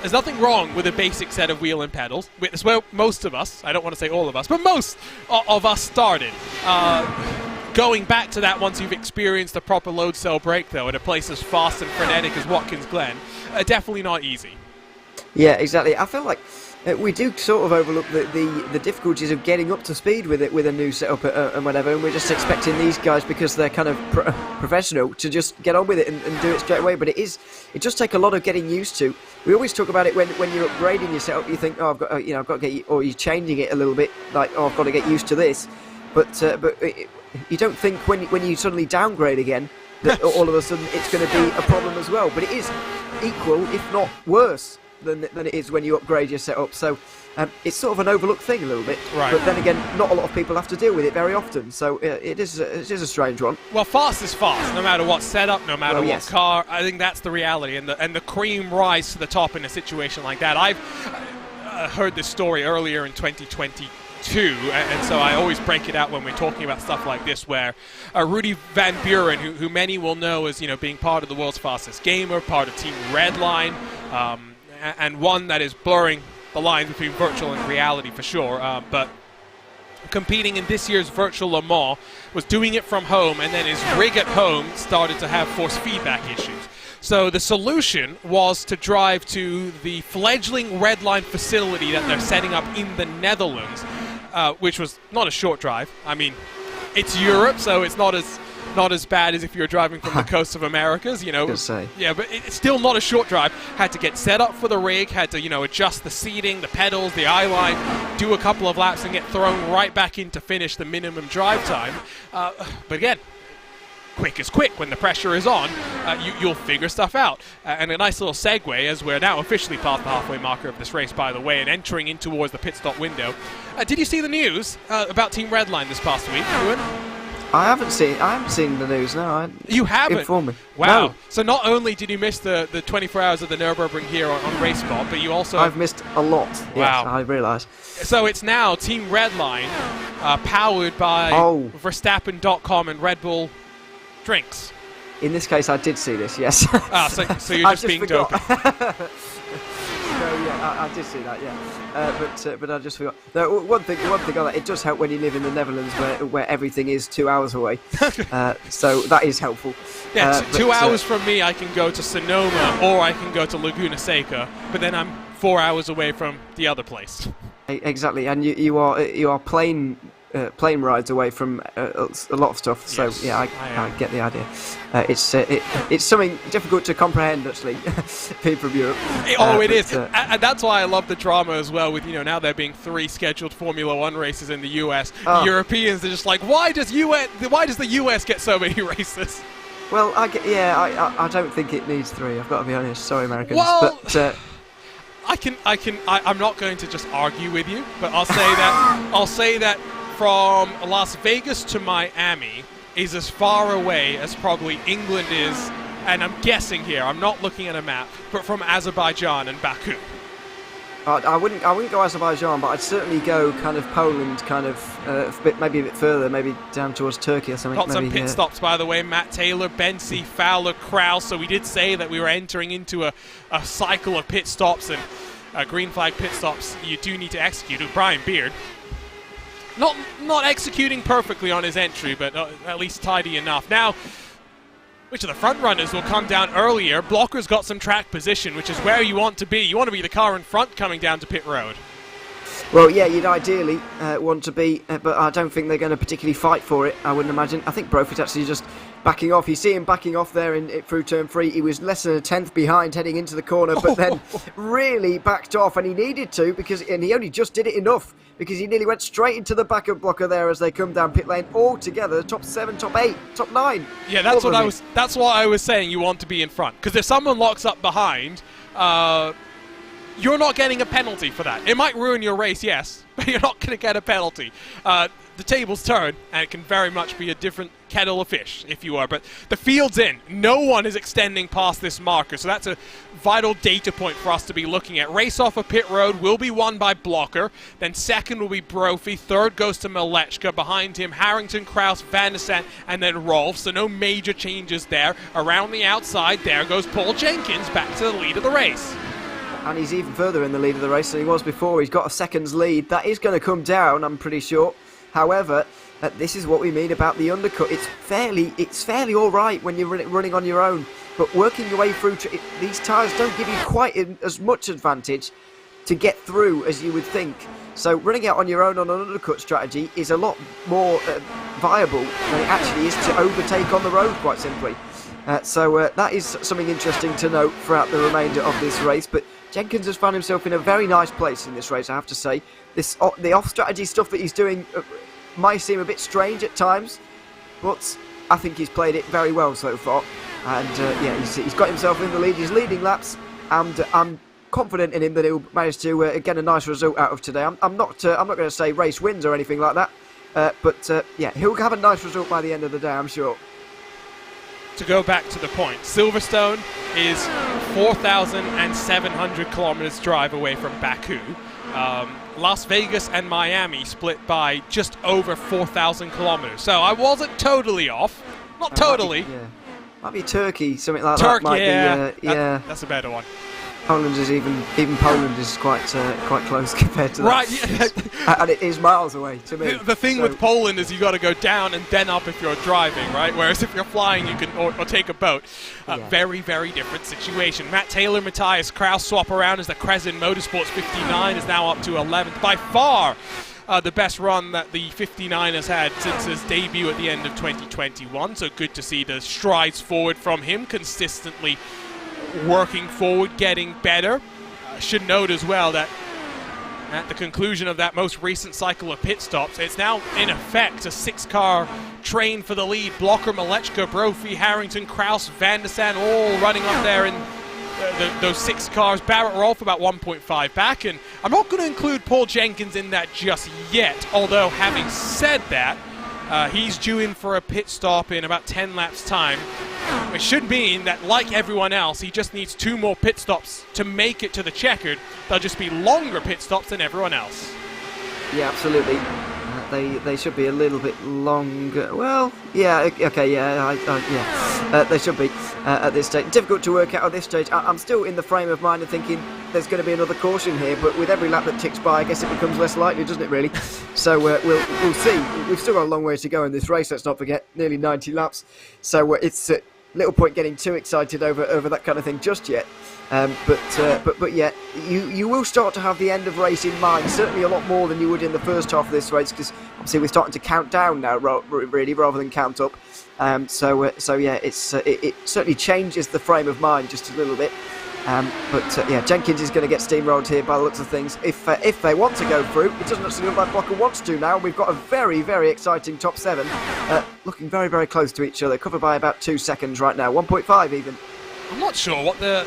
there's nothing wrong with a basic set of wheel and pedals. It's where most of us, I don't want to say all of us, but most of us started. Going back to that once you've experienced a proper load cell brake, though, at a place as fast and frenetic as Watkins Glen, definitely not easy. Yeah, exactly. I feel like we do sort of overlook the difficulties of getting up to speed with a new setup and whatever, and we're just expecting these guys, because they're kind of professional, to just get on with it and do it straight away. But it does take a lot of getting used to. We always talk about it when you're upgrading your setup. You think, I've got to get, or you're changing it a little bit, like, I've got to get used to this. But you don't think when you suddenly downgrade again that all of a sudden it's going to be a problem as well. But it is equal, if not worse, than it is when you upgrade your setup. So it's sort of an overlooked thing a little bit. Right. But then again, not a lot of people have to deal with it very often. So it is a strange one. Well, fast is fast, no matter what setup, no matter what car. I think that's the reality. And the cream rise to the top in a situation like that. I've heard this story earlier in 2022, and so I always break it out when we're talking about stuff like this, where Rudy Van Buren, who many will know as being part of the world's fastest gamer, part of Team Redline, and one that is blurring the lines between virtual and reality for sure, but competing in this year's virtual Le Mans, was doing it from home, and then his rig at home started to have force feedback issues. So the solution was to drive to the fledgling Red Line facility that they're setting up in the Netherlands, which was not a short drive. I mean, it's Europe, so it's not as bad as if you're driving from the coast of Americas, you know. Yeah, but it's still not a short drive. Had to get set up for the rig, had to, you know, adjust the seating, the pedals, the eye-line, do a couple of laps and get thrown right back in to finish the minimum drive time. But again, quick is quick. When the pressure is on, you'll figure stuff out. And a nice little segue, as we're now officially past the halfway marker of this race, by the way, and entering in towards the pit stop window. Did you see the news about Team Redline this past week, Ewan? I haven't seen the news. No, you haven't. Inform me. Wow. No. So not only did you miss the 24 hours of the Nürburgring here on RaceSpot, but you also... I've missed a lot. Wow. Yes, I realise. So it's now Team Redline, powered by Verstappen.com and Red Bull drinks. In this case, I did see this. Yes. So you're just being dopey. No, yeah, I did see that, yeah. But I just forgot. No, one thing on that, it does help when you live in the Netherlands where everything is 2 hours away. So that is helpful. Yeah, 2 hours from me, I can go to Sonoma or I can go to Laguna Seca, but then I'm 4 hours away from the other place. Exactly, and you are plane rides away from a lot of stuff. So yes, yeah, I get the idea. It's something difficult to comprehend, actually, being from Europe. It is, and that's why I love the drama as well. With now there being 3 scheduled Formula One races in the US. Europeans are just like, why does the US get so many races? Well, I don't think it needs 3. I've got to be honest. Sorry, Americans. Well, but I'm not going to just argue with you, but I'll say that from Las Vegas to Miami is as far away as probably England is, and I'm guessing here, I'm not looking at a map, but from Azerbaijan and Baku. I wouldn't go Azerbaijan, but I'd certainly go kind of Poland, maybe a bit further, maybe down towards Turkey or something. Got some pit stops, by the way. Matt Taylor, Bensi, Fowler, Kraus. So we did say that we were entering into a cycle of pit stops, and green flag pit stops you do need to execute. Brian Beard, not executing perfectly on his entry, but at least tidy enough. Now, which of the front runners will come down earlier? Blocker's got some track position, which is where you want to be. You want to be the car in front coming down to pit road. Well, yeah, you'd ideally want to be, but I don't think they're going to particularly fight for it, I wouldn't imagine. I think Brofitt's actually just backing off. You see him backing off there through turn 3. He was less than a tenth behind heading into the corner, but then really backed off, and he needed to, and he only just did it enough, because he nearly went straight into the back of Blocker there as they come down pit lane all together, top 7, top 8, top 9. Yeah, that's what I was saying. You want to be in front, because if someone locks up behind, you're not getting a penalty for that. It might ruin your race, yes, but you're not going to get a penalty. The tables turn, and it can very much be a different kettle of fish if you are. But the field's in. No one is extending past this marker, so that's a vital data point for us to be looking at. Race off of pit road will be won by Blocker. Then second will be Brophy. Third goes to Malechka. Behind him, Harrington, Kraus, Van de Sant, and then Rolf. So no major changes there. Around the outside, there goes Paul Jenkins back to the lead of the race. And he's even further in the lead of the race than he was before. He's got a second's lead. That is going to come down, I'm pretty sure. However, this is what we mean about the undercut. It's fairly all right when you're running on your own. But working your way through, these tyres don't give you quite as much advantage to get through as you would think. So running out on your own on an undercut strategy is a lot more viable than it actually is to overtake on the road, quite simply. So that is something interesting to note throughout the remainder of this race. But Jenkins has found himself in a very nice place in this race, I have to say. The off-strategy stuff that he's doing might seem a bit strange at times, but I think he's played it very well so far. And he's got himself in the lead. He's leading laps, and I'm confident in him that he'll manage to get a nice result out of today. I'm not going to say race wins or anything like that, but he'll have a nice result by the end of the day, I'm sure. To go back to the point, Silverstone is 4,700 kilometers drive away from Baku. Las Vegas and Miami split by just over 4,000 kilometers. So I wasn't totally off. Not totally. Might be Turkey, something like Turkey, that. Might be, that's a better one. Poland is even Poland is quite close compared to that. Right, yeah. And it is miles away to me. The thing with Poland is you got to go down and then up if you're driving, right? Whereas if you're flying, you can or take a boat. Very, very different situation. Matt Taylor, Matthias Kraus swap around as the Crescent Motorsports 59 is now up to 11th. By far the best run that the 59 has had since his debut at the end of 2021. So good to see the strides forward from him, consistently working forward, getting better. Should note as well that at the conclusion of that most recent cycle of pit stops, it's now in effect a 6-car train for the lead. Blocker, Malechka, Brophy, Harrington, Kraus, Van der Sande all running up there in those 6 cars. Barrett Rolfe about 1.5 back, and I'm not going to include Paul Jenkins in that just yet, although having said that, he's due in for a pit stop in about 10 laps time, which should mean that, like everyone else, he just needs 2 more pit stops to make it to the checkered. They'll just be longer pit stops than everyone else. Yeah, absolutely. They should be a little bit longer. Well, yeah, okay, yeah, they should be at this stage. Difficult to work out at this stage. I'm still in the frame of mind of thinking there's going to be another caution here, but with every lap that ticks by, I guess it becomes less likely, doesn't it, really? So we'll see. We've still got a long way to go in this race, let's not forget, nearly 90 laps. So it's little point getting too excited over that kind of thing just yet. But yeah, you will start to have the end of race in mind, certainly a lot more than you would in the first half of this race, because obviously we're starting to count down now, really, rather than count up. So yeah, it certainly changes the frame of mind just a little bit. Yeah, Jenkins is going to get steamrolled here by the looks of things. If they want to go through, it doesn't actually look like Blocker wants to now. We've got a very, very exciting top 7, looking very, very close to each other, covered by about 2 seconds right now, 1.5 even. I'm not sure what the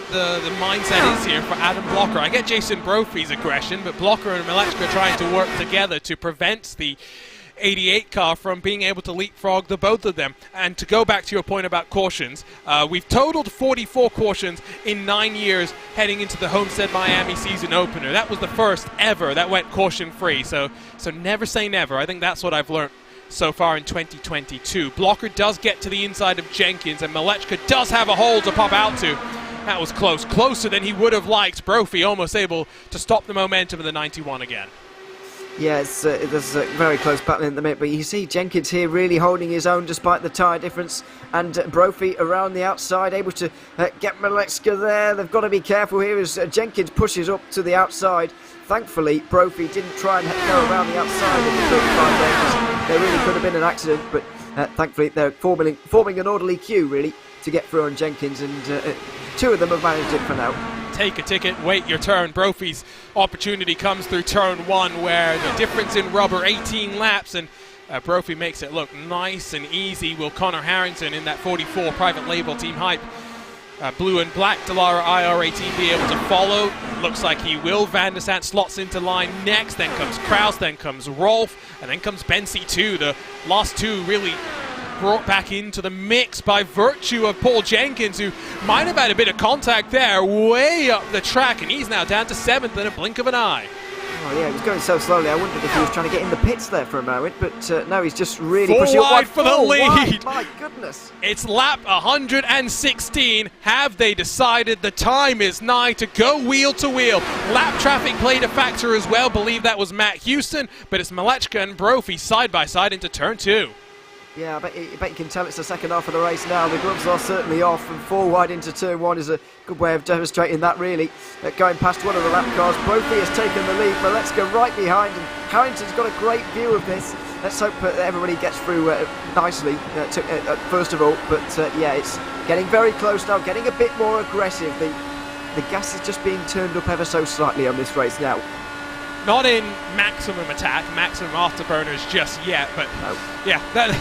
mindset is here for Adam Blocker. I get Jason Brophy's aggression, but Blocker and Malechka are trying to work together to prevent the 88 car from being able to leapfrog the both of them. And to go back to your point about cautions, we've totaled 44 cautions in 9 years heading into the Homestead Miami season opener. That was the first ever that went caution free. So never say never. I think that's what I've learned so far in 2022. Blocker does get to the inside of Jenkins, and Malechka does have a hole to pop out to. That was close, closer than he would have liked. Brophy almost able to stop the momentum of the 91 again. Yeah, there's a very close battle in the minute, but you see Jenkins here really holding his own despite the tyre difference, and Brophy around the outside able to get Malechka there. They've got to be careful here as Jenkins pushes up to the outside. Thankfully, Brophy didn't try and go around the outside of the 35 there. There really could have been an accident, but thankfully they're forming an orderly queue, really, to get through on Jenkins, and 2 of them have managed it for now. Take a ticket, wait your turn. Brophy's opportunity comes through turn 1, where the difference in rubber, 18 laps, and Brophy makes it look nice and easy. Will Connor Harrington in that 44 private label Team Hype blue and black Dallara IRA team be able to follow? Looks like he will. Van der Sande slots into line next, then comes Kraus, then comes Rolfe, and then comes Bensi too. The last 2 really brought back into the mix by virtue of Paul Jenkins, who might have had a bit of contact there way up the track, and he's now down to 7th in a blink of an eye. Oh yeah, he was going so slowly, I wondered if he was trying to get in the pits there for a moment, but no, he's just really full pushing wide for the lead. Wide. My goodness. It's lap 116. Have they decided the time is nigh to go wheel to wheel? Lap traffic played a factor as well. Believe that was Matt Houston, but it's Malechka and Brophy side by side into turn 2. Yeah, I bet you can tell it's the second half of the race now. The gloves are certainly off, and 4 wide into turn 1 is a good way of demonstrating that, really. Going past one of the lap cars, Brophy has taken the lead, but let's go right behind, and Harrington's got a great view of this. Let's hope that everybody gets through nicely, first of all. But yeah, it's getting very close now, getting a bit more aggressive. The gas is just being turned up ever so slightly on this race now. Not in maximum attack, maximum afterburners just yet, but no. Yeah, that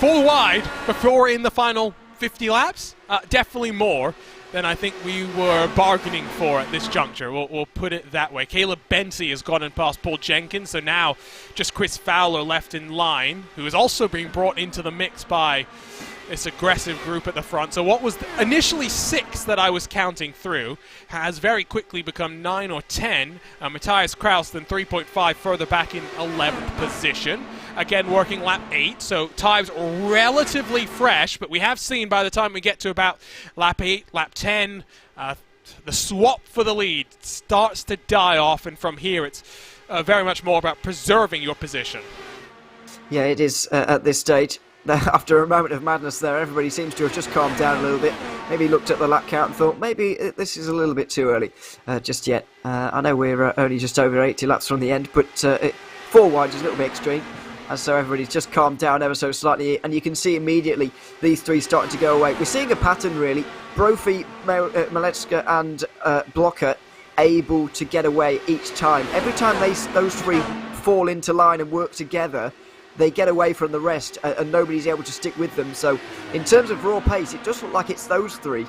full wide before in the final 50 laps. Definitely more than I think we were bargaining for at this juncture. We'll put it that way. Caleb Bensi has gone and past Paul Jenkins, so now just Chris Fowler left in line, who is also being brought into the mix by this aggressive group at the front. So what was initially 6 that I was counting through has very quickly become 9 or 10. Matthias Kraus then 3.5 further back in 11th position. Again, working lap 8, so times relatively fresh, but we have seen by the time we get to about lap 8, lap 10, the swap for the lead starts to die off, and from here it's very much more about preserving your position. Yeah, it is at this stage. After a moment of madness there, everybody seems to have just calmed down a little bit. Maybe looked at the lap count and thought, maybe this is a little bit too early just yet. I know we're only just over 80 laps from the end, but 4 wide is a little bit extreme. And so everybody's just calmed down ever so slightly, and you can see immediately these three starting to go away. We're seeing a pattern, really. Brophy, Malechka and Blocker able to get away each time. Every time those three fall into line and work together, they get away from the rest, and nobody's able to stick with them. So in terms of raw pace, it does look like it's those three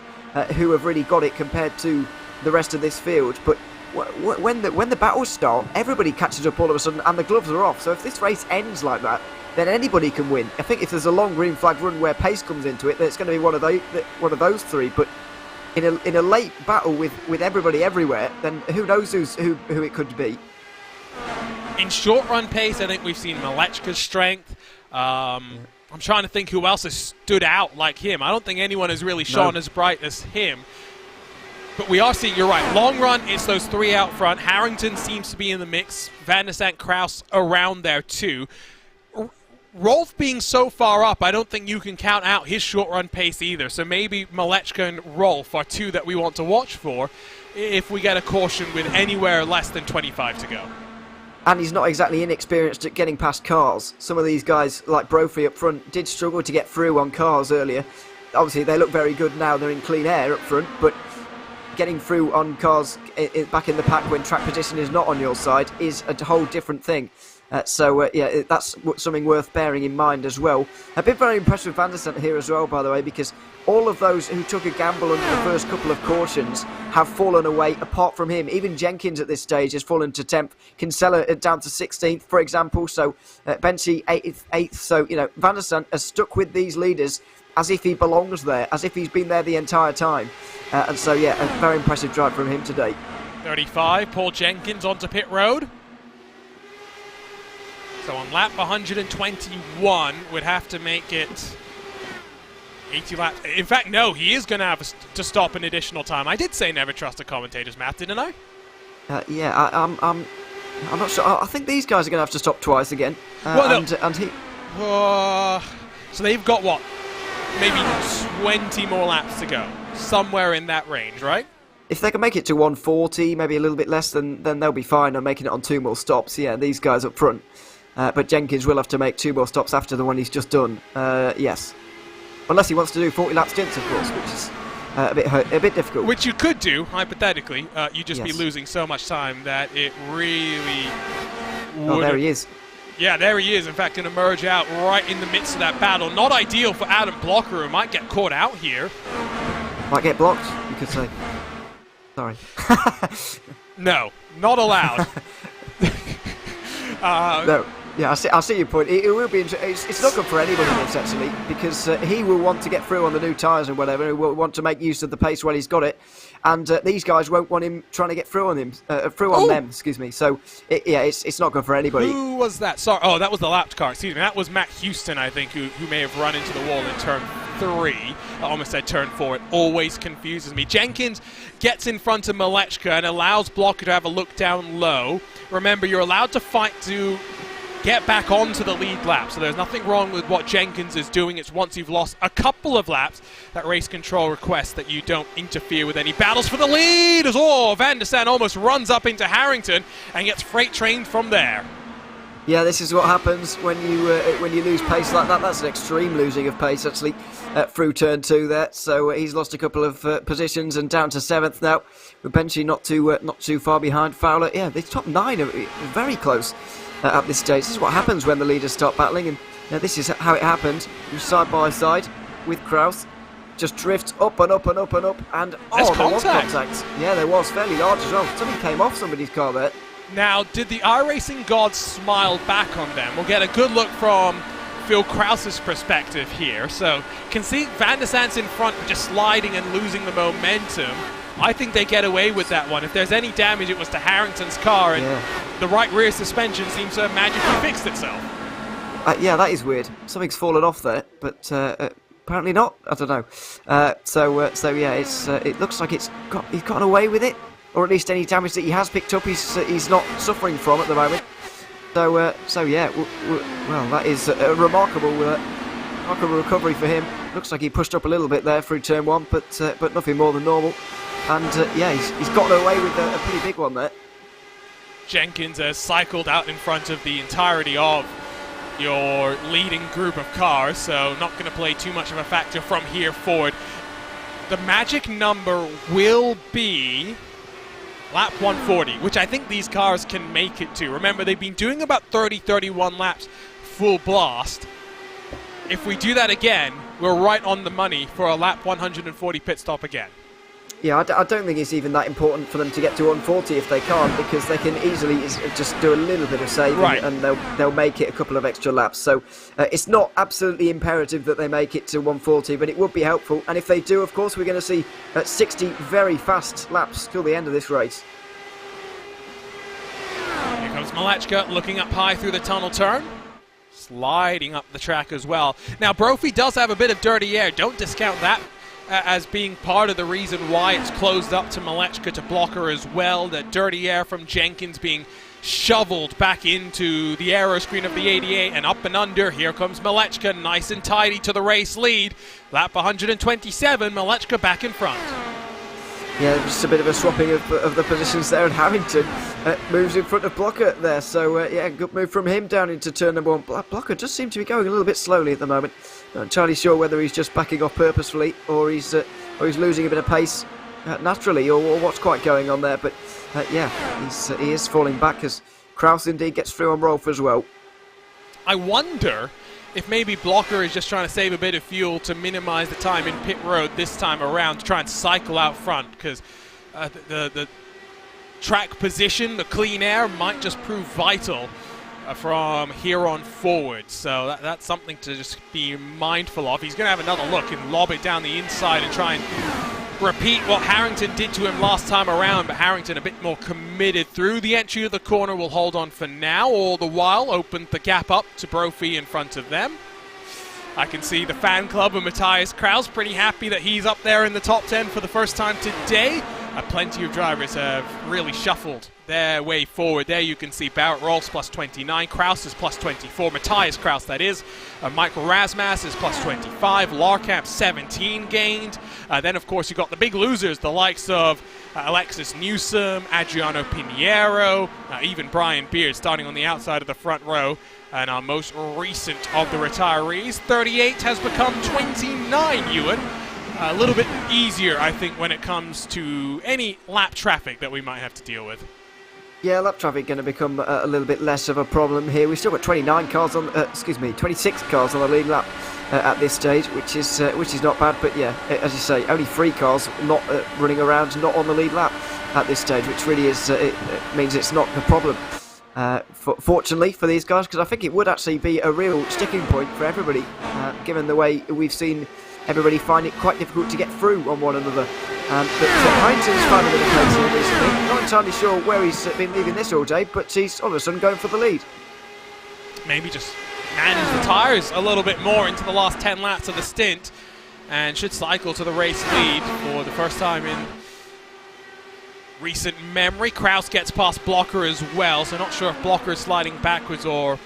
who have really got it compared to the rest of this field. But when the battles start, everybody catches up all of a sudden, and the gloves are off. So if this race ends like that, then anybody can win. I think if there's a long green flag run where pace comes into it, then it's going to be one of those three. But in a late battle with everybody everywhere, then who knows who it could be. In short run pace, I think we've seen Malechka's strength. I'm trying to think who else has stood out like him. I don't think anyone has really shone as bright as him. But we are seeing, you're right, long run, it's those three out front. Harrington seems to be in the mix. Van der Sant, Kraus around there too. Rolf being so far up, I don't think you can count out his short run pace either. So maybe Malechka and Rolf are two that we want to watch for if we get a caution with anywhere less than 25 to go. And he's not exactly inexperienced at getting past cars. Some of these guys, like Brophy up front, did struggle to get through on cars earlier. Obviously, they look very good now. They're in clean air up front, but getting through on cars back in the pack when track position is not on your side is a whole different thing. Yeah, that's something worth bearing in mind as well. I've been very impressed with Van der Sant here as well, by the way, because all of those who took a gamble under the first couple of cautions have fallen away apart from him. Even Jenkins at this stage has fallen to 10th, Kinsella down to 16th, for example, so Benci 8th. So, Van der Sant has stuck with these leaders as if he belongs there, as if he's been there the entire time. And so, yeah, a very impressive drive from him today. 35, Paul Jenkins onto pit road. So on lap 121, would have to make it 80 laps. In fact, no, he is going to have to stop an additional time. I did say never trust the commentators, Matt, didn't I? Yeah, I'm not sure. I think these guys are going to have to stop twice again. And he. So they've got what? Maybe 20 more laps to go. Somewhere in that range, right? If they can make it to 140, maybe a little bit less, then they'll be fine on making it on 2 more stops. Yeah, these guys up front. But Jenkins will have to make 2 more stops after the one he's just done. Yes. Unless he wants to do 40 lap stints, of course, which is a bit difficult. Which you could do, hypothetically. You'd just be losing so much time that it really would. Oh, there he is. Yeah, there he is. In fact, going to merge out right in the midst of that battle. Not ideal for Adam Blocker, who might get caught out here. Might get blocked, you could say. Sorry. No, not allowed. No. Yeah, I see your point. It will be. It's not good for anybody, this actually, because he will want to get through on the new tyres and whatever. He will want to make use of the pace while he's got it, and these guys won't want him trying to get through on him, on them. Excuse me. So it's not good for anybody. Who was that? Sorry. That was the lap car. Excuse me. That was Matt Houston, I think, who may have run into the wall in turn 3. I almost said turn 4. It always confuses me. Jenkins gets in front of Malechka and allows Blocker to have a look down low. Remember, you're allowed to fight to get back onto the lead lap, so there's nothing wrong with what Jenkins is doing. It's once you've lost a couple of laps that race control requests that you don't interfere with any battles for the lead. As Van der Sant almost runs up into Harrington and gets freight trained from there. Yeah, this is what happens when you lose pace like that. That's an extreme losing of pace, actually, through turn 2 there. So he's lost a couple of positions and down to 7th now. With Benci not too far behind. Fowler, yeah, the top 9 are very close at this stage. This is what happens when the leaders start battling, and this is how it happened. You're side by side with Kraus. Just drifts up and up and up and up, and there was contact. Yeah, there was, fairly large as well. Something came off somebody's car there. Now, did the iRacing gods smile back on them? We'll get a good look from Phil Krause's perspective here. So, can see Van der Sant's in front, just sliding and losing the momentum. I think they get away with that one. If there's any damage, it was to Harrington's car, and the right rear suspension seems to have magically fixed itself. Yeah, that is weird. Something's fallen off there, but apparently not. I don't know. So yeah, it looks like he's gotten away with it, or at least any damage that he has picked up, he's not suffering from at the moment. So yeah, well, that is a remarkable recovery for him. Looks like he pushed up a little bit there through turn 1, but nothing more than normal. And yeah, he's gotten away with a pretty big one there. Jenkins has cycled out in front of the entirety of your leading group of cars, so not going to play too much of a factor from here forward. The magic number will be lap 140, which I think these cars can make it to. Remember, they've been doing about 30-31 laps full blast. If we do that again, we're right on the money for a lap 140 pit stop again. Yeah, I don't think it's even that important for them to get to 140 if they can't, because they can easily just do a little bit of saving, right, and they'll make it a couple of extra laps. So it's not absolutely imperative that they make it to 140, but it would be helpful. And if they do, of course, we're going to see 60 very fast laps till the end of this race. Here comes Malechka looking up high through the tunnel turn. Sliding up the track as well. Now, Brophy does have a bit of dirty air. Don't discount that as being part of the reason why it's closed up to Malechka to block her as well. The dirty air from Jenkins being shoveled back into the aero screen of the 88 and up and under. Here comes Malechka, nice and tidy to the race lead. Lap 127, Malechka back in front. Yeah, just a bit of a swapping of the positions there, and Harrington moves in front of Blocker there. So, yeah, good move from him down into turn number 1. Blocker does seem to be going a little bit slowly at the moment. Not entirely sure whether he's just backing off purposefully or he's losing a bit of pace naturally, or what's quite going on there. But, yeah, he is falling back as Kraus indeed gets through on Rolf as well. I wonder if maybe Blocker is just trying to save a bit of fuel to minimize the time in pit road this time around to try and cycle out front, because the track position, the clean air might just prove vital from here on forward. So that's something to just be mindful of. He's going to have another look and lob it down the inside and try and repeat what Harrington did to him last time around, but Harrington a bit more committed through the entry of the corner. Will hold on for now, all the while opened the gap up to Brophy in front of them. I can see the fan club of Matthias Kraus pretty happy that he's up there in the top 10 for the first time today. Plenty of drivers have really shuffled their way forward. There you can see Barrett Rolfs plus 29, Kraus is plus 24, Matthias Kraus that is. Michael Rasmas is plus 25, Larkamp 17 gained. Then of course you've got the big losers, the likes of Alexis Newsom, Adriano Pinheiro, even Brian Beard starting on the outside of the front row. And our most recent of the retirees, 38 has become 29, Ewan. A little bit easier, I think, when it comes to any lap traffic that we might have to deal with. Yeah, lap traffic going to become a little bit less of a problem here. We've still got 26 cars on the lead lap at this stage, which is not bad. But yeah, as you say, only 3 cars not running around, not on the lead lap at this stage, which really is it means it's not a problem. Fortunately for these guys, because I think it would actually be a real sticking point for everybody, given the way we've seen everybody find it quite difficult to get through on one another. But Heinzen's found a bit of pace here recently. Not entirely sure where he's been leaving this all day, but he's all of a sudden going for the lead. Maybe just manage the tyres a little bit more into the last 10 laps of the stint and should cycle to the race lead for the first time in recent memory. Kraus gets past Blocker as well, so not sure if Blocker is sliding backwards or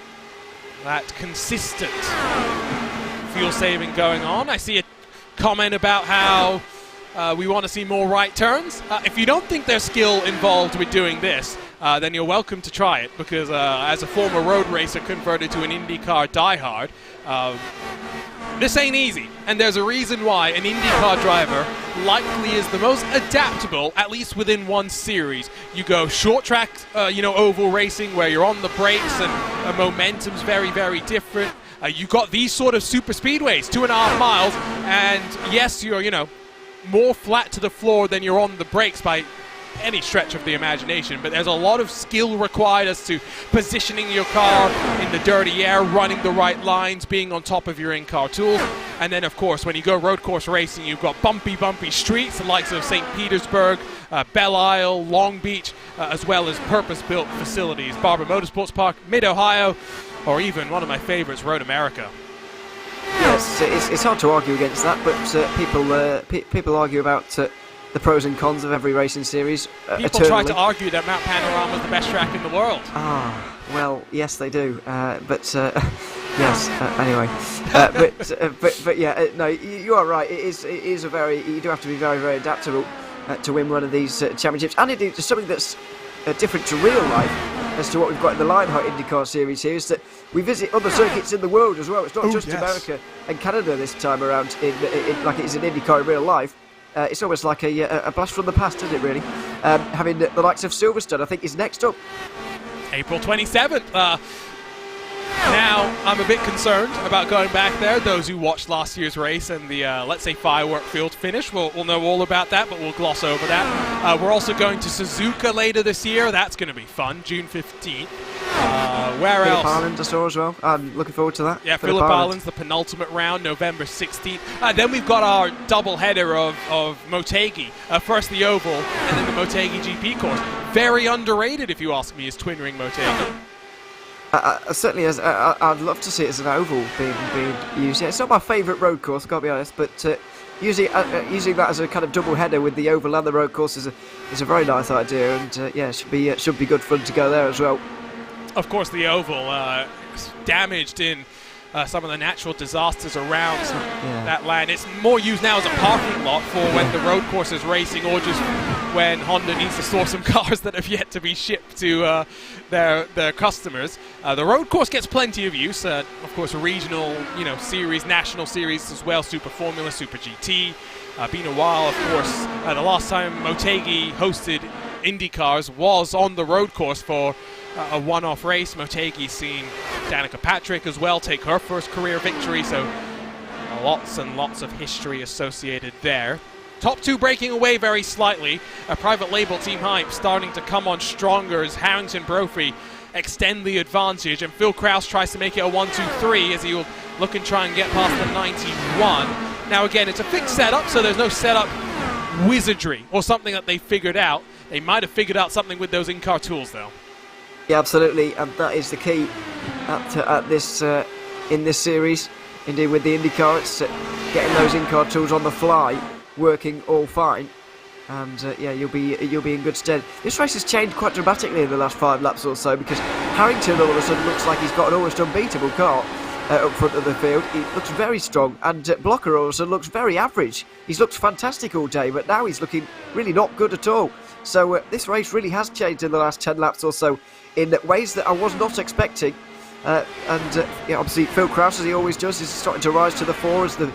that consistent fuel saving going on. I see a comment about how we want to see more right turns. If you don't think there's skill involved with doing this, then you're welcome to try it, because as a former road racer converted to an IndyCar diehard, this ain't easy. And there's a reason why an IndyCar driver likely is the most adaptable, at least within one series. You go short track, oval racing where you're on the brakes and momentum's very, very different. You got these sort of super speedways, 2.5 miles, and yes, you're, more flat to the floor than you're on the brakes by any stretch of the imagination, but there's a lot of skill required as to positioning your car in the dirty air, running the right lines, being on top of your in-car tools. And then, of course, when you go road course racing, you've got bumpy streets, the likes of St. Petersburg, Belle Isle, Long Beach, as well as purpose-built facilities, Barber Motorsports Park, Mid-Ohio, or even one of my favorites, Road America. Yeah, yes, it's hard to argue against that, but people argue about the pros and cons of every racing series. People eternally. try to argue that Mount Panorama is the best track in the world. Ah, well, yes, they do. But yes. Anyway, but yeah, no, you are right. It is a very. You do have to be very, very adaptable to win one of these championships, and it is something that's different to real life as to what we've got in the Lionheart IndyCar series here. Is that we visit other circuits in the world as well. It's not just America and Canada this time around, like it is in IndyCar in real life. It's almost like a blast from the past, isn't it, really? Having the likes of Silverstone, I think, is next up. April 27th. Now, I'm a bit concerned about going back there. Those who watched last year's race and the, let's say, firework field finish will know all about that, but we'll gloss over that. We're also going to Suzuka later this year. That's going to be fun, June 15th. Where else? Phillip Island I saw as well. I'm looking forward to that. Yeah, Phillip Island's the penultimate round, November 16th. Then we've got our double header of Motegi. First the Oval, and then the Motegi GP course. Very underrated, if you ask me, is Twin Ring Motegi. Certainly, I'd love to see it as an oval being used. Yeah, it's not my favourite road course, gotta be honest, but using that as a kind of double header with the oval and the road course is a very nice idea, and yeah, it should be good fun to go there as well. Of course, the oval damaged in some of the natural disasters around that land. It's more used now as a parking lot for when the road course is racing, or just when Honda needs to store some cars that have yet to be shipped to their customers. The road course gets plenty of use. Of course, regional, series, national series as well. Super Formula, Super GT. Been a while, of course. The last time Motegi hosted IndyCars was on the road course for a one-off race. Motegi's seen Danica Patrick as well take her first career victory, so lots and lots of history associated there. Top two breaking away very slightly. A private label Team Hype starting to come on stronger as Harrington Brophy extend the advantage, and Phil Krause tries to make it a 1-2-3 as he will look and try and get past the 91. Now again, it's a fixed setup, so there's no setup wizardry or something that they figured out. They might have figured out something with those in-car tools though. Yeah, absolutely, and that is the key at this in this series. Indeed, with the IndyCar, it's getting those in-car tools on the fly, working all fine, and yeah, you'll be in good stead. This race has changed quite dramatically in the last 5 laps or so, because Harrington all of a sudden looks like he's got an almost unbeatable car up front of the field. He looks very strong, and Blocker all of a sudden looks very average. He's looked fantastic all day, but now he's looking really not good at all. So this race really has changed in the last 10 laps or so in ways that I was not expecting. Yeah, obviously Phil Krause, as he always does, is starting to rise to the fore as the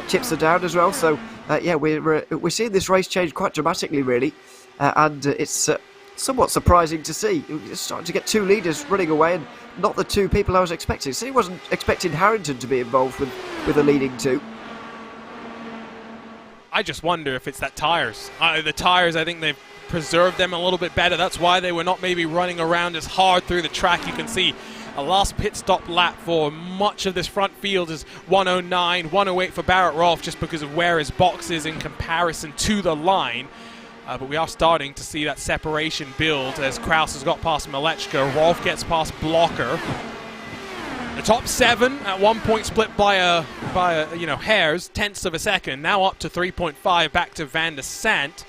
chips are down as well. So yeah, we're seeing this race change quite dramatically, really, and it's somewhat surprising to see. We're starting to get 2 leaders running away, and not the 2 people I was expecting. So he wasn't expecting Harrington to be involved with the leading 2. I just wonder if it's that tyres. The tyres, I think they've preserved them a little bit better. That's why they were not maybe running around as hard through the track. You can see a last pit stop lap for much of this front field is 109, 108 for Barrett Rolfe, just because of where his box is in comparison to the line. But we are starting to see that separation build as Krause has got past Malechka. Rolfe gets past Blocker. The top 7 at one point split by a hairs, tenths of a second. Now up to 3.5, back to Van der Sant,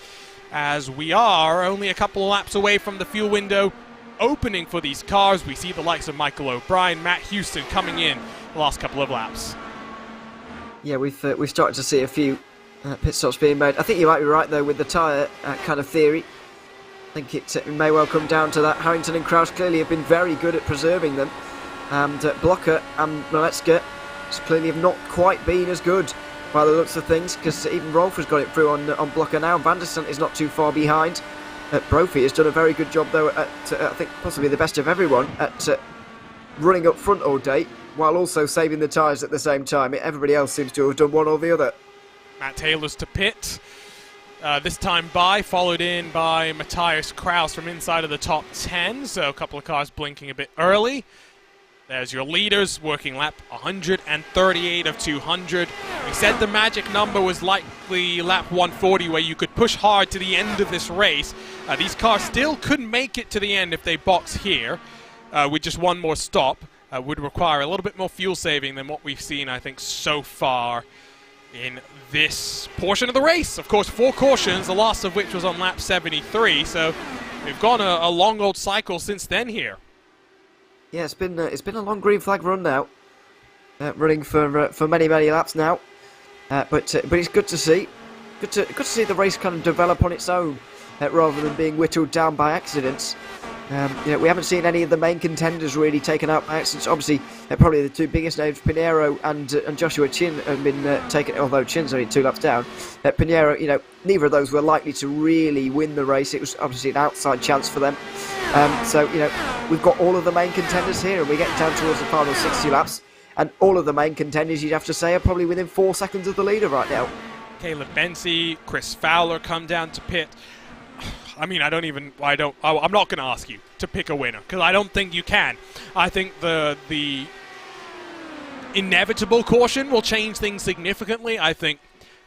as we are only a couple of laps away from the fuel window opening for these cars. We see the likes of Michael O'Brien, Matt Houston coming in the last couple of laps. Yeah, we've started to see a few pit stops being made. I think you might be right though with the tyre kind of theory. I think it may well come down to that. Harrington and Krause clearly have been very good at preserving them, and Blocker and Malechka clearly have not quite been as good by the looks of things, because even Rolfe has got it through on Blocker now. Van der Sant is not too far behind. Brophy has done a very good job though at I think possibly the best of everyone at running up front all day while also saving the tyres at the same time. Everybody else seems to have done one or the other. Matt Taylor's to pit. This time followed in by Matthias Krause from inside of the top 10, so a couple of cars blinking a bit early. There's your leaders, working lap 138 of 200. We said the magic number was likely lap 140, where you could push hard to the end of this race. These cars still couldn't make it to the end if they box here with just one more stop. would require a little bit more fuel saving than what we've seen, I think, so far in this portion of the race. Of course, 4 cautions, the last of which was on lap 73, so we've gone a long old cycle since then here. Yeah, it's been a long green flag run now, running for many laps now, but it's good to see. Good to see the race kind of develop on its own, rather than being whittled down by accidents. We haven't seen any of the main contenders really taken out by accidents. Obviously, probably the 2 biggest names, Pinheiro and Joshua Chin, have been taken, although Chin's only 2 laps down. Pinheiro, neither of those were likely to really win the race. It was obviously an outside chance for them. So, we've got all of the main contenders here, and we get down towards the final 60 laps, and all of the main contenders, you'd have to say, are probably within 4 seconds of the leader right now. Caleb Bensi, Chris Fowler come down to pit. I mean, I'm not going to ask you to pick a winner, because I don't think you can. I think the inevitable caution will change things significantly. I think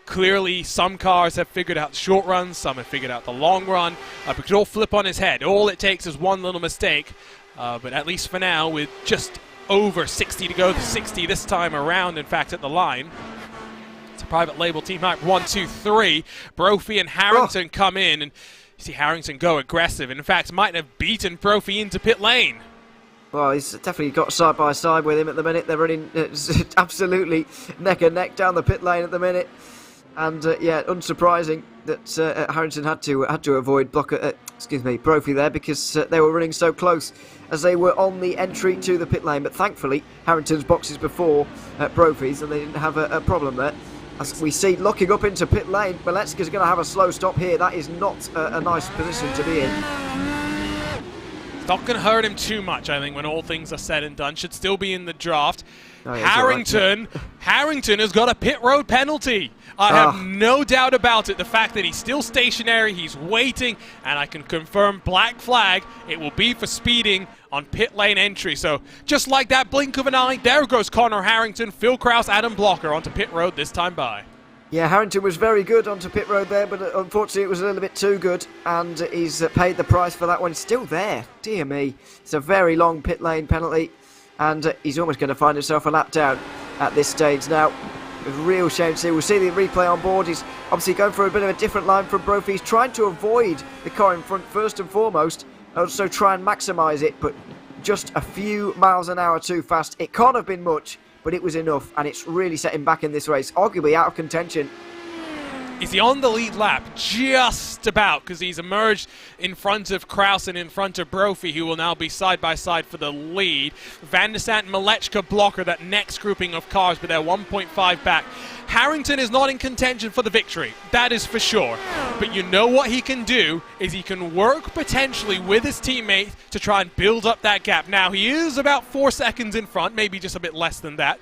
clearly some cars have figured out the short runs, some have figured out the long run. It could all flip on its head. All it takes is one little mistake. But at least for now, with just over 60 to go, 60 this time around, in fact, at the line. It's a private label team hype 1, 2, 3. Brophy and Harrington come in, and you see Harrington go aggressive, and in fact might have beaten Brophy into pit lane. Well, he's definitely got side by side with him at the minute. They're running absolutely neck and neck down the pit lane at the minute, and unsurprising that Harrington had to avoid Brophy there, because they were running so close as they were on the entry to the pit lane. But thankfully, Harrington's boxes before Brophy's, and they didn't have a problem there. As we see locking up into pit lane, Malecka's going to have a slow stop here. That is not a nice position to be in. It's not going to hurt him too much, I think, when all things are said and done. Should still be in the draft. Oh, Harrington has got a pit road penalty. I have no doubt about it. The fact that he's still stationary, he's waiting, and I can confirm black flag. It will be for speeding on pit lane entry. So just like that blink of an eye, there goes Connor Harrington, Phil Kraus, Adam Blocker onto pit road this time by. Yeah, Harrington was very good onto pit road there, but unfortunately it was a little bit too good, and he's paid the price for that one. He's still there. Dear me. It's a very long pit lane penalty, and he's almost going to find himself a lap down at this stage now. A real shame to see. We'll see the replay on board. He's obviously going for a bit of a different line from Brophy. He's trying to avoid the car in front first and foremost, also try and maximise it, but just a few miles an hour too fast. It can't have been much, but it was enough, and it's really set him back in this race, arguably out of contention. Is he on the lead lap? Just about, because he's emerged in front of Kraus and in front of Brophy, who will now be side by side for the lead. Van der Sant and Malechka Blocker, that next grouping of cars, but they're 1.5 back. Harrington is not in contention for the victory, that is for sure. But you know what he can do is he can work potentially with his teammates to try and build up that gap. Now, he is about 4 seconds in front, maybe just a bit less than that.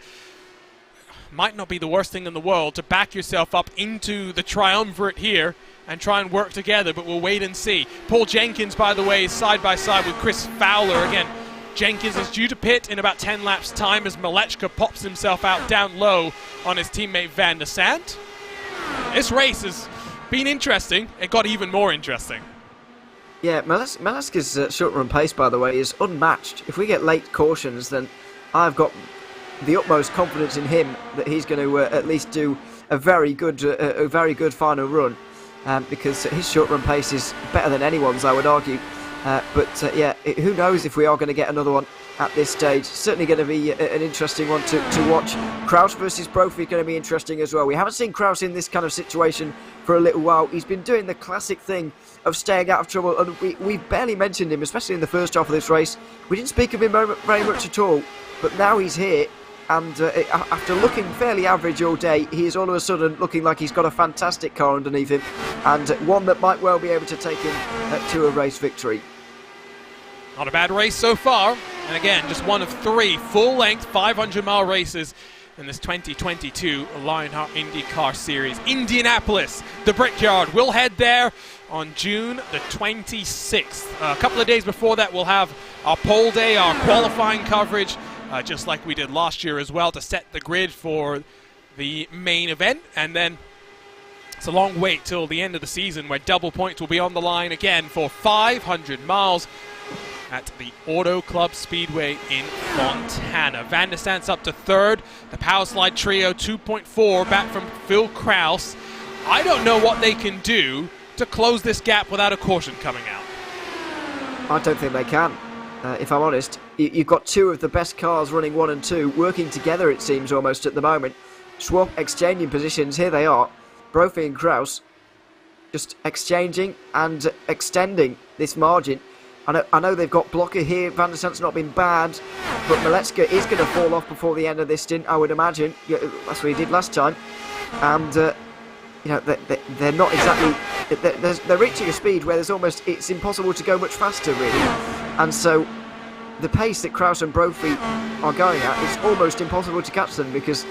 Might not be the worst thing in the world to back yourself up into the triumvirate here and try and work together, but we'll wait and see. Paul Jenkins, by the way, is side by side with Chris Fowler. Again, Jenkins is due to pit in about 10 laps time as Malechka pops himself out down low on his teammate Van der Sant. This race has been interesting. It got even more interesting. Yeah, Malechka's short run pace, by the way, is unmatched. If we get late cautions, then I've got the utmost confidence in him that he's going to at least do a very good final run, because his short run pace is better than anyone's, I would argue. Who knows if we are going to get another one at this stage. Certainly going to be an interesting one to watch. Kraus versus Brophy is going to be interesting as well. We haven't seen Kraus in this kind of situation for a little while. He's been doing the classic thing of staying out of trouble, and we barely mentioned him, especially in the first half of this race. We didn't speak of him very much at all, but now he's here. And after looking fairly average all day, he is all of a sudden looking like he's got a fantastic car underneath him, and one that might well be able to take him to a race victory. Not a bad race so far, and again, just one of 3 full-length 500-mile races in this 2022 Lionheart IndyCar Series. Indianapolis, the Brickyard. We'll head there on June the 26th. A couple of days before that, we'll have our pole day, our qualifying coverage, just like we did last year as well, to set the grid for the main event. And then it's a long wait till the end of the season, where double points will be on the line again for 500 miles. at the Auto Club Speedway in Montana. Van der Sant's up to third. The Power Slide Trio 2.4 back from Phil Kraus. I don't know what they can do to close this gap without a caution coming out. I don't think they can, if I'm honest. You've got two of the best cars running 1 and 2, working together it seems almost at the moment. Swap exchanging positions, here they are. Brophy and Kraus just exchanging and extending this margin. I know they've got Blocker here, Van der Sant's not been bad, but Maleczka is going to fall off before the end of this stint, I would imagine. Yeah, that's what he did last time. And, you know, they're not exactly... They're reaching a speed where it's impossible to go much faster, really. And so, the pace that Kraus and Brophy are going at, it's almost impossible to catch them because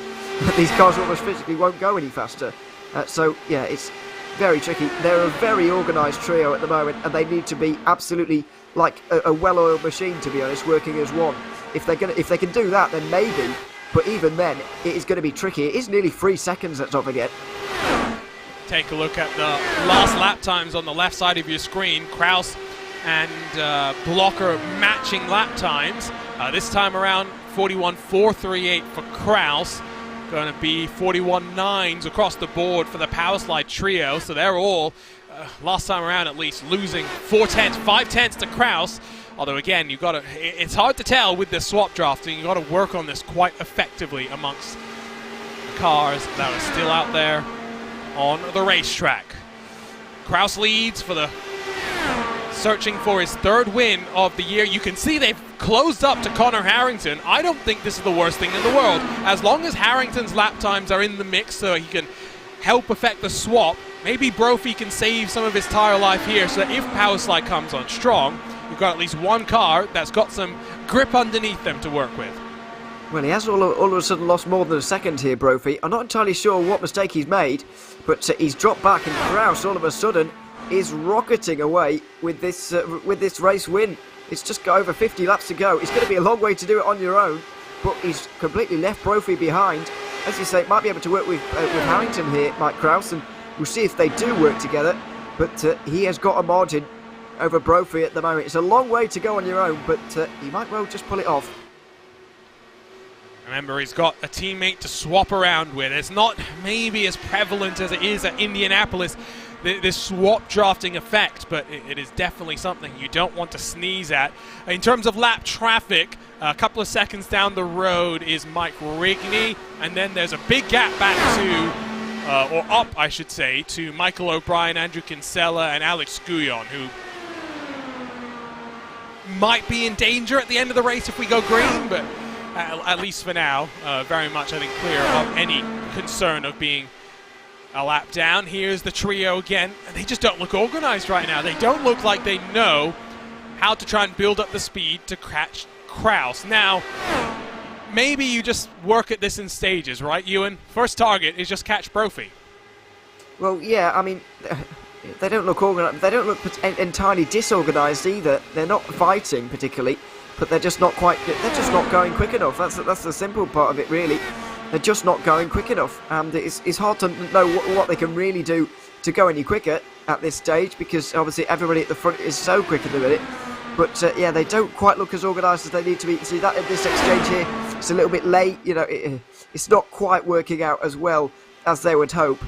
these cars almost physically won't go any faster. So, yeah, it's very tricky. They're a very organised trio at the moment, and they need to be absolutely like a well-oiled machine, to be honest, working as one. If they can do that, then maybe. But even then, it is going to be tricky. It is nearly 3 seconds, let's not forget. Take a look at the last lap times on the left side of your screen. Kraus and Blocker matching lap times. This time around, 41.438 for Kraus. Going to be 41.9s across the board for the Power Slide Trio. So they're all, last time around at least, losing 5 tenths to Kraus. Although again, it's hard to tell with the swap drafting. You've got to work on this quite effectively amongst the cars that are still out there on the racetrack. Kraus leads for searching for his third win of the year. You can see they've closed up to Connor Harrington. I don't think this is the worst thing in the world. As long as Harrington's lap times are in the mix so he can help affect the swap, maybe Brophy can save some of his tire life here so that if Power Slide comes on strong, you've got at least one car that's got some grip underneath them to work with. Well, he has all of a sudden lost more than a second here, Brophy. I'm not entirely sure what mistake he's made, but he's dropped back, and Kraus all of a sudden is rocketing away with this race win. It's just got over 50 laps to go. It's going to be a long way to do it on your own, but he's completely left Brophy behind. As you say, might be able to work with Harrington here, Mike Kraus, and we'll see if they do work together. But he has got a margin over Brophy at the moment. It's a long way to go on your own, but he might well just pull it off. Remember, he's got a teammate to swap around with. It's not maybe as prevalent as it is at Indianapolis, this swap drafting effect, but it is definitely something you don't want to sneeze at. In terms of lap traffic, a couple of seconds down the road is Mike Rigney, and then there's a big gap back to, or up, I should say, to Michael O'Brien, Andrew Kinsella, and Alex Guyon, who might be in danger at the end of the race if we go green, but at least for now, very much, I think, clear of any concern of being a lap down. Here's the trio again. They just don't look organized right now. They don't look like they know how to try and build up the speed to catch Kraus. Now, maybe you just work at this in stages, right, Ewan? First target is just catch Brophy. Well, yeah, I mean, they don't look organized. They don't look entirely disorganized either. They're not fighting particularly, but they're just not going quick enough. That's the simple part of it, really. They're just not going quick enough, and it's hard to know what they can really do to go any quicker at this stage, because obviously everybody at the front is so quick at the minute. But yeah, they don't quite look as organised as they need to be. See that this exchange here, it's a little bit late. You know, it's not quite working out as well as they would hope.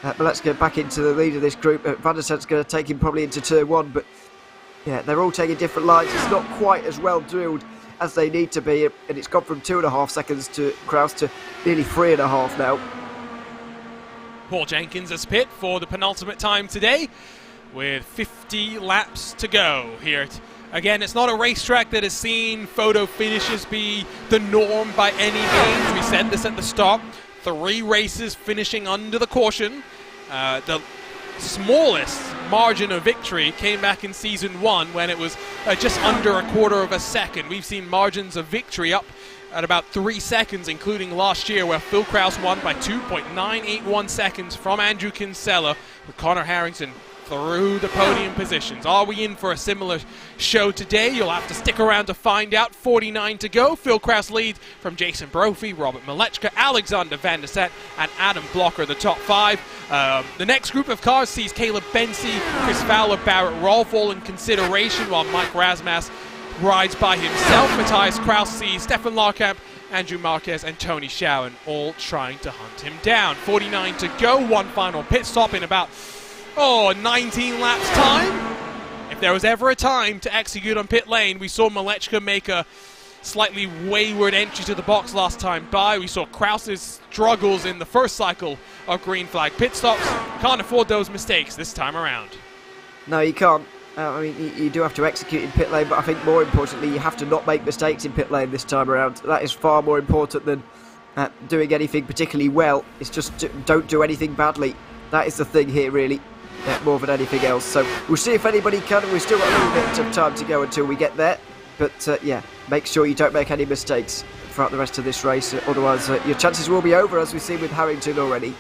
But let's get back into the lead of this group. Van der Sant's going to take him probably into turn 1, but yeah, they're all taking different lines. It's not quite as well drilled as they need to be, and it's gone from 2.5 seconds to Kraus to nearly 3.5 now. Paul Jenkins has pit for the penultimate time today with 50 laps to go here. Again, it's not a racetrack that has seen photo finishes be the norm by any means. We said this at the start. 3 races finishing under the caution. The smallest margin of victory came back in season 1 when it was just under a quarter of a second. We've seen margins of victory up at about 3 seconds, including last year where Phil Kraus won by 2.981 seconds from Andrew Kinsella, with Connor Harrington through the podium positions. Are we in for a similar show today? You'll have to stick around to find out. 49 to go. Phil Kraus leads from Jason Brophy, Robert Maleczka, Alexander Van der Sant, and Adam Blocker, the top 5. The next group of cars sees Caleb Bensi, Chris Fowler, Barrett Rolfe all in consideration, while Mike Rasmuss rides by himself. Matthias Kraus sees Stefan Larkamp, Andrew Marquez and Tony Schowen all trying to hunt him down. 49 to go, one final pit stop in about 19 laps time. If there was ever a time to execute on pit lane, we saw Malechka make a slightly wayward entry to the box last time by. We saw Kraus's struggles in the first cycle of green flag pit stops. Can't afford those mistakes this time around. No, you can't. I mean, you do have to execute in pit lane, but I think more importantly, you have to not make mistakes in pit lane this time around. That is far more important than doing anything particularly well. It's just don't do anything badly. That is the thing here, really, more than anything else. So we'll see if anybody can. We've still got a little bit of time to go until we get there. But yeah, make sure you don't make any mistakes throughout the rest of this race. Otherwise, your chances will be over, as we've seen with Harrington already.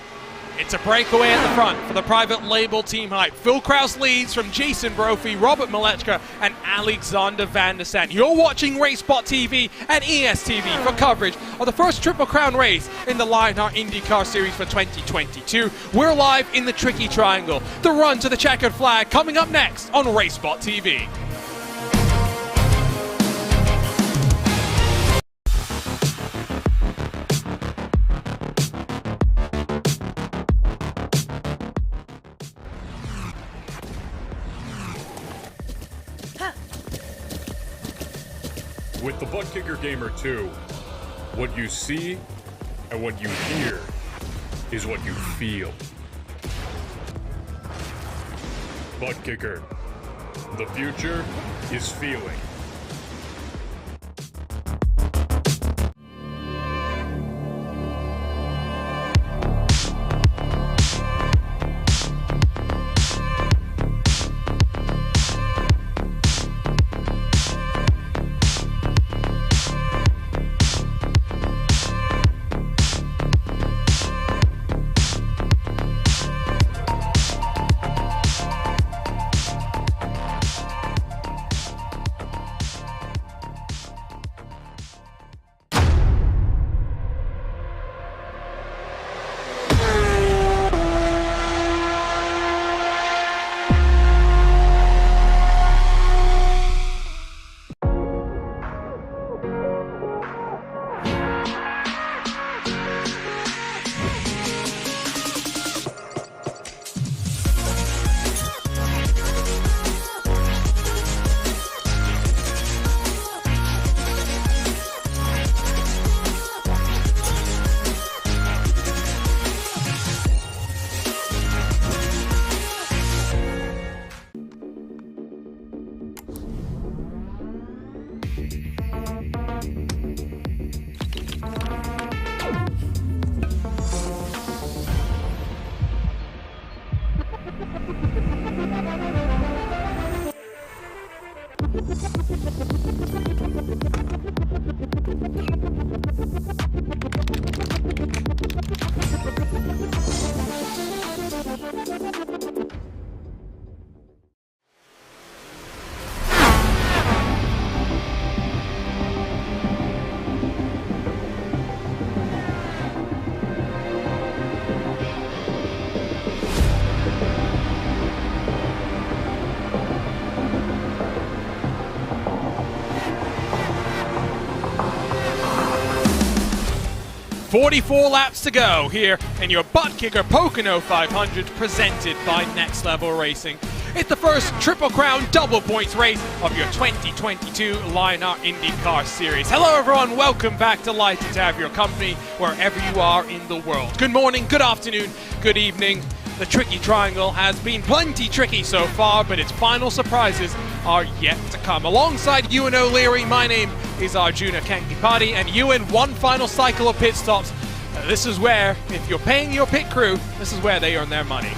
It's a breakaway at the front for the private label team hype. Phil Kraus leads from Jason Brophy, Robert Malechka and Alexander Van der Sant. You're watching RaceSpot TV and ESTV for coverage of the first Triple Crown race in the Lionheart IndyCar Series for 2022. We're live in the Tricky Triangle. The run to the checkered flag coming up next on RaceSpot TV. With the ButtKicker Gamer 2, what you see and what you hear is what you feel. ButtKicker, the future is feeling. .44 laps to go here in your ButtKicker Pocono 500 presented by Next Level Racing. It's the first Triple Crown double points race of your 2022 Lionheart IndyCar Series. Hello everyone, welcome back. Delighted to have your company wherever you are in the world. Good morning, good afternoon, good evening. The Tricky Triangle has been plenty tricky so far, but its final surprises are yet to come. Alongside Ewan O'Leary, my name is Arjuna Kankipati, and Ewan, one final cycle of pit stops. This is where, if you're paying your pit crew, this is where they earn their money.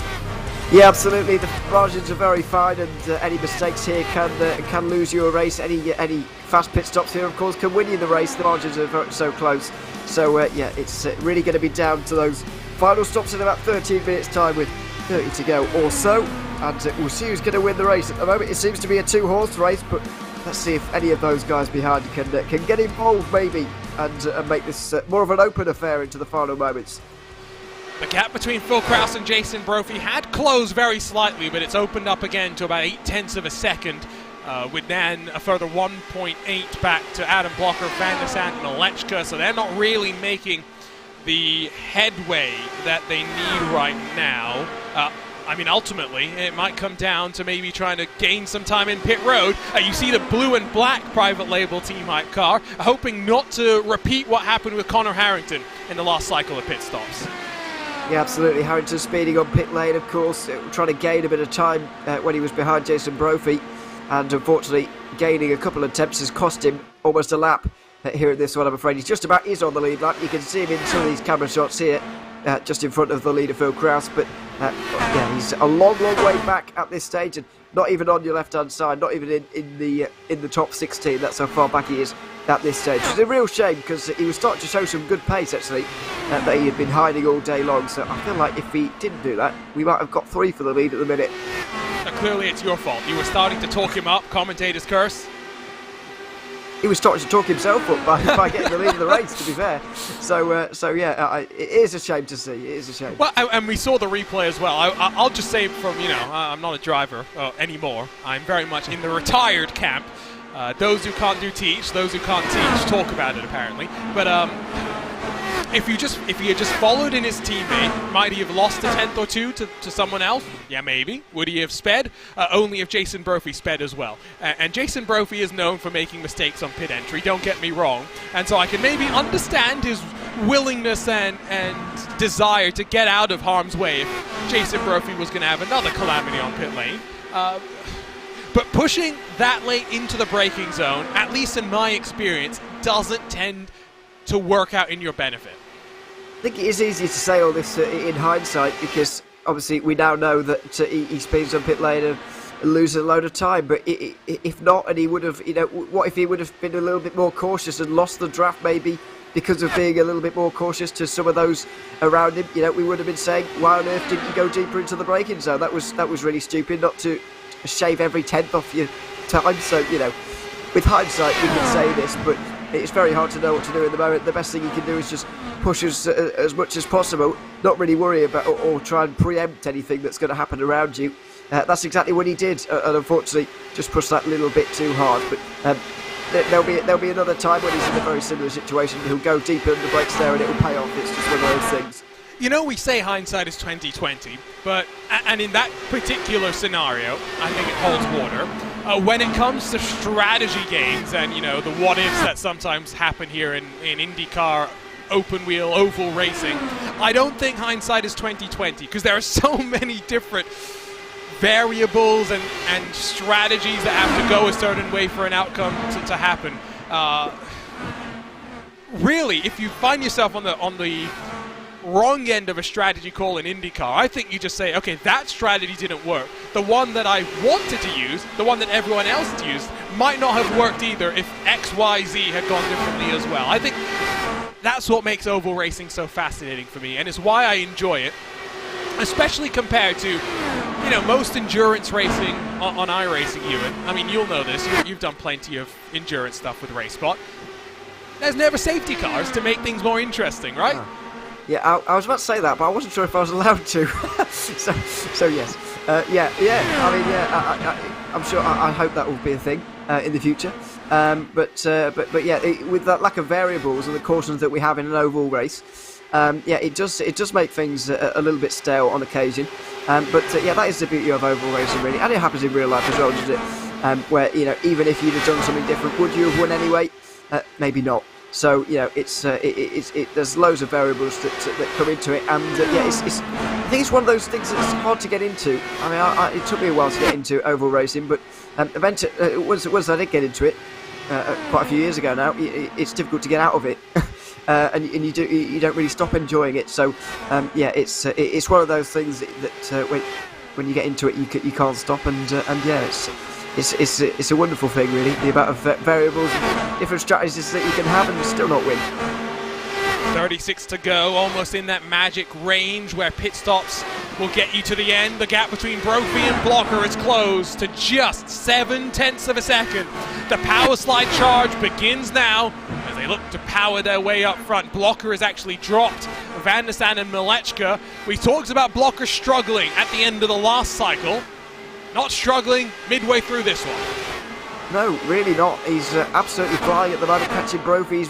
Yeah, absolutely. The margins are very fine, and any mistakes here can lose you a race. Any fast pit stops here, of course, can win you the race. The margins are so close. So yeah, it's really going to be down to those final stops in about 13 minutes time with 30 to go or so, and we'll see who's going to win the race. At the moment it seems to be a two-horse race, but let's see if any of those guys behind can get involved maybe and make this more of an open affair into the final moments. The gap between Phil Kraus and Jason Brophy had closed very slightly, but it's opened up again to about 0.8 of a second. with then a further 1.8 back to Adam Blocker, Van der Sant, Malechka, so they're not really making the headway that they need right now. I mean, ultimately, it might come down to maybe trying to gain some time in pit road. You see the blue and black private label Team Hype car, hoping not to repeat what happened with Connor Harrington in the last cycle of pit stops. Yeah, absolutely. Harrington speeding on pit lane, of course, trying to gain a bit of time when he was behind Jason Brophy, and unfortunately gaining a couple of attempts has cost him almost a lap here at this one, I'm afraid. He's just about is on the lead lap. You can see him in some of these camera shots here, just in front of the leader, Phil Krause, but yeah, he's a long way back at this stage, and not even on your left-hand side, not even in the top 16. That's how far back he is at this stage. It's a real shame because he was starting to show some good pace, actually, that he had been hiding all day long. So I feel like if he didn't do that, we might have got 3 for the lead at the minute. Clearly, it's your fault. You were starting to talk him up. Commentator's curse. He was starting to talk himself up by getting the lead of the race, to be fair. So yeah, it is a shame to see. It is a shame. Well, and we saw the replay as well. I'll just say from, I'm not a driver anymore. I'm very much in the retired camp. Those who can't do teach, those who can't teach talk about it, apparently. But if he had just followed in his teammate, might he have lost a tenth or two to someone else? Yeah, maybe. Would he have sped? Only if Jason Brophy sped as well. And Jason Brophy is known for making mistakes on pit entry, don't get me wrong. And so I can maybe understand his willingness and desire to get out of harm's way if Jason Brophy was going to have another calamity on pit lane. But pushing that late into the braking zone, at least in my experience, doesn't tend to work out in your benefit. I think it is easy to say all this in hindsight, because obviously we now know that he speeds on pit lane and loses a load of time. But if not, and he would have, what if he would have been a little bit more cautious and lost the draft maybe because of being a little bit more cautious to some of those around him? We would have been saying, why on earth didn't you go deeper into the braking zone? That was really stupid, not to shave every 10th off your time. So, with hindsight we can say this, but it's very hard to know what to do in the moment. The best thing you can do is just push as much as possible, not really worry about or try and preempt anything that's going to happen around you. That's exactly what he did, and unfortunately just pushed that little bit too hard. But there'll be another time when he's in a very similar situation. He'll go deeper in the brakes there and it'll pay off. It's just one of those things. We say hindsight is 20/20, but and in that particular scenario, I think it holds water. When it comes to strategy games and the what ifs that sometimes happen here in IndyCar open wheel oval racing, I don't think hindsight is 20/20 because there are so many different variables and strategies that have to go a certain way for an outcome to happen. Really, if you find yourself on the wrong end of a strategy call in IndyCar, I think you just say, okay, that strategy didn't work. The one that I wanted to use, the one that everyone else used, might not have worked either if X, Y, Z had gone differently as well. I think that's what makes oval racing so fascinating for me, and it's why I enjoy it, especially compared to, most endurance racing on iRacing, Ewan. I mean, you'll know this. You've done plenty of endurance stuff with RaceSpot. There's never safety cars to make things more interesting, right? Oh. Yeah, I was about to say that, but I wasn't sure if I was allowed to. so yes. I'm sure. I hope that will be a thing in the future. But yeah, with that lack of variables and the cautions that we have in an oval race, it does make things a little bit stale on occasion. But that is the beauty of oval racing, really, and it happens in real life as well, doesn't it? Where even if you'd have done something different, would you have won anyway? Maybe not. So there's loads of variables that come into it, and I think it's one of those things that's hard to get into. I mean, it took me a while to get into oval racing, but once I did get into it, quite a few years ago now, it's difficult to get out of it, and you don't really stop enjoying it. So it's one of those things that when you get into it, you can't stop, and it's a wonderful thing, really, the amount of variables and different strategies that you can have and still not win. 36 to go, almost in that magic range where pit stops will get you to the end. The gap between Brophy and Blocker is closed to just 7/10 of a second. The power slide charge begins now as they look to power their way up front. Blocker has actually dropped Van der Sant and Malechka. We talked about Blocker struggling at the end of the last cycle. Not struggling midway through this one. No, really not. He's absolutely flying at the moment, catching Brophy.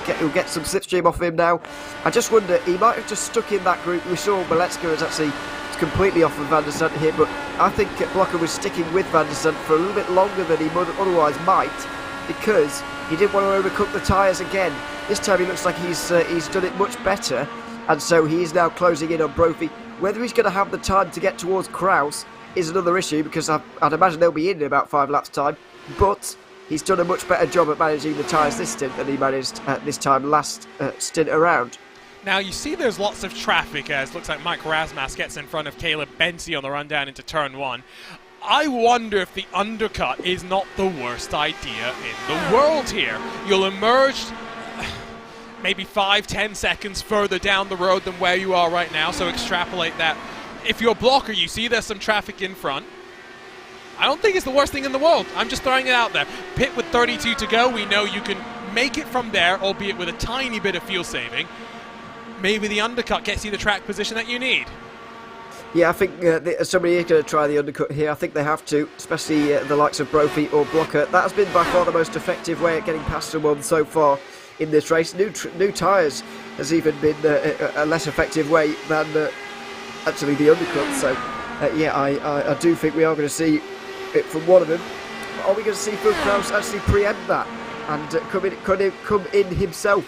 He'll get some slipstream off him now. I just wonder, he might have just stuck in that group. We saw Malecka is actually completely off of Van der Sant here, but I think Blocker was sticking with Van der Sant for a little bit longer than he otherwise might, because he didn't want to overcook the tyres again. This time he looks like he's done it much better, and so he is now closing in on Brophy. Whether he's going to have the time to get towards Kraus is another issue, because I'd imagine they'll be in about 5 laps time, but he's done a much better job at managing the tyres this stint than he managed this time last stint around. Now you see there's lots of traffic as looks like Mike Rasmas gets in front of Caleb Bensi on the run down into turn 1. I wonder if the undercut is not the worst idea in the world here. You'll emerge maybe 5-10 seconds further down the road than where you are right now, so extrapolate that. If you're a blocker, you see there's some traffic in front. I don't think it's the worst thing in the world. I'm just throwing it out there. Pit with 32 to go, we know you can make it from there, albeit with a tiny bit of fuel saving. Maybe the undercut gets you the track position that you need. Yeah, I think somebody is going to try the undercut here. I think they have to, especially the likes of Brophy or Blocker. That has been by far the most effective way of getting past someone so far in this race. New tyres has even been a less effective way than actually the undercut. So, yeah, I do think we are going to see it from one of them. Are we going to see Phil Kraus actually preempt that and come in himself,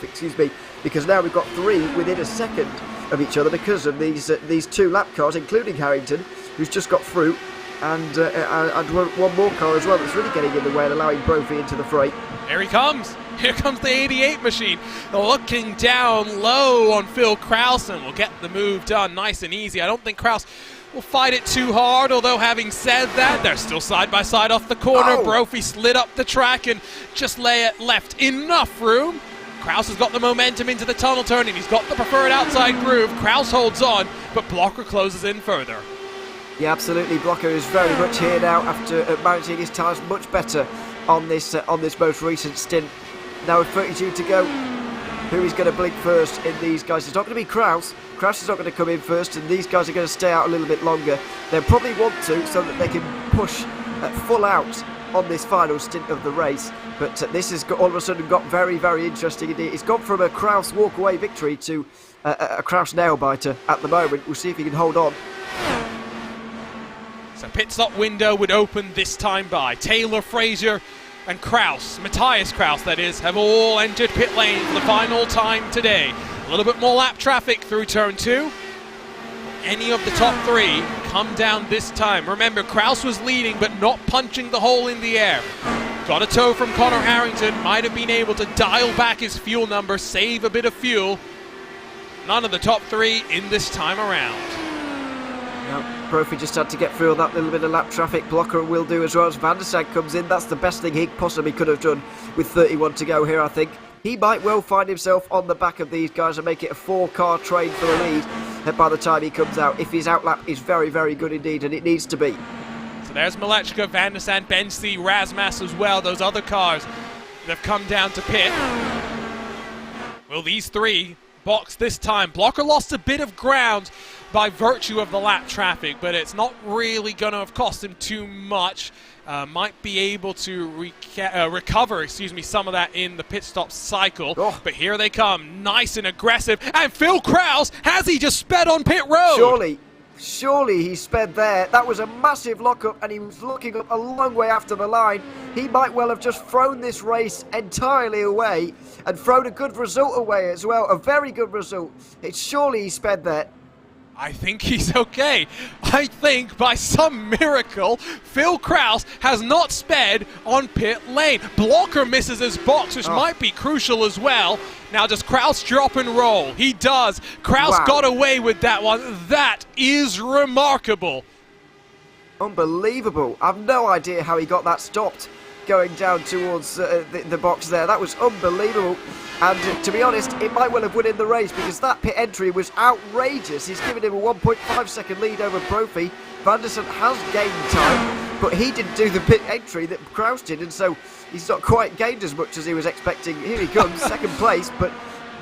because now we've got 3 within a second of each other because of these 2 lap cars, including Harrington, who's just got through, and one more car as well that's really getting in the way and allowing Brophy into the fray. Here he comes. Here comes the 88 machine. Looking down low on Phil Kraus, and will get the move done nice and easy. I don't think Kraus will fight it too hard, although having said that, they're still side by side off the corner. Brophy slid up the track and just left enough room. Kraus has got the momentum into the tunnel turn, and he's got the preferred outside groove. Kraus holds on, but Blocker closes in further. Yeah, absolutely. Blocker is very much here now after managing his tyres much better on this most recent stint. Now with 32 to go, who is going to blink first in these guys? It's not going to be Kraus. Kraus is not going to come in first, and these guys are going to stay out a little bit longer. They'll probably want to, so that they can push full out on this final stint of the race. But this has all of a sudden got very, very interesting indeed. It's gone from a Kraus walk-away victory to a Kraus nail-biter at the moment. We'll see if he can hold on. So pit stop window would open this time by Taylor, Fraser and Kraus, Matthias Kraus that is, have all entered pit lane for the final time today. A little bit more lap traffic through turn 2. Any of the top 3 come down this time. Remember, Kraus was leading but not punching the hole in the air. Got a tow from Connor Harrington, might have been able to dial back his fuel number, save a bit of fuel. None of the top 3 in this time around. Now, Brophy just had to get through that little bit of lap traffic. Blocker will do as well as Van der Sant comes in. That's the best thing he possibly could have done with 31 to go here, I think. He might well find himself on the back of these guys and make it a 4-car train for the lead by the time he comes out. If his outlap is very, very good indeed, and it needs to be. So there's Malecka, Van der Sant, Bensi, Rasmas as well. Those other cars that have come down to pit. Will these 3 box this time? Blocker lost a bit of ground by virtue of the lap traffic, but it's not really going to have cost him too much. Might be able to recover some of that in the pit stop cycle. But here they come, nice and aggressive. And Phil Kraus, has he just sped on pit road? Surely he sped there. That was a massive lockup, and he was looking up a long way after the line. He might well have just thrown this race entirely away and thrown a good result away as well. A very good result. Surely he sped there. I think he's okay. I think by some miracle, Phil Kraus has not sped on pit lane. Blocker misses his box, which might be crucial as well. Now does Kraus drop and roll? He does. Kraus got away with that one. That is remarkable. Unbelievable. I've no idea how he got that stopped going down towards the box there. That was unbelievable. And to be honest, it might well have won in the race, because that pit entry was outrageous. He's given him a 1.5 second lead over Brophy. Van der Sant has gained time, but he didn't do the pit entry that Kraus did, and so he's not quite gained as much as he was expecting. Here he comes, second place, but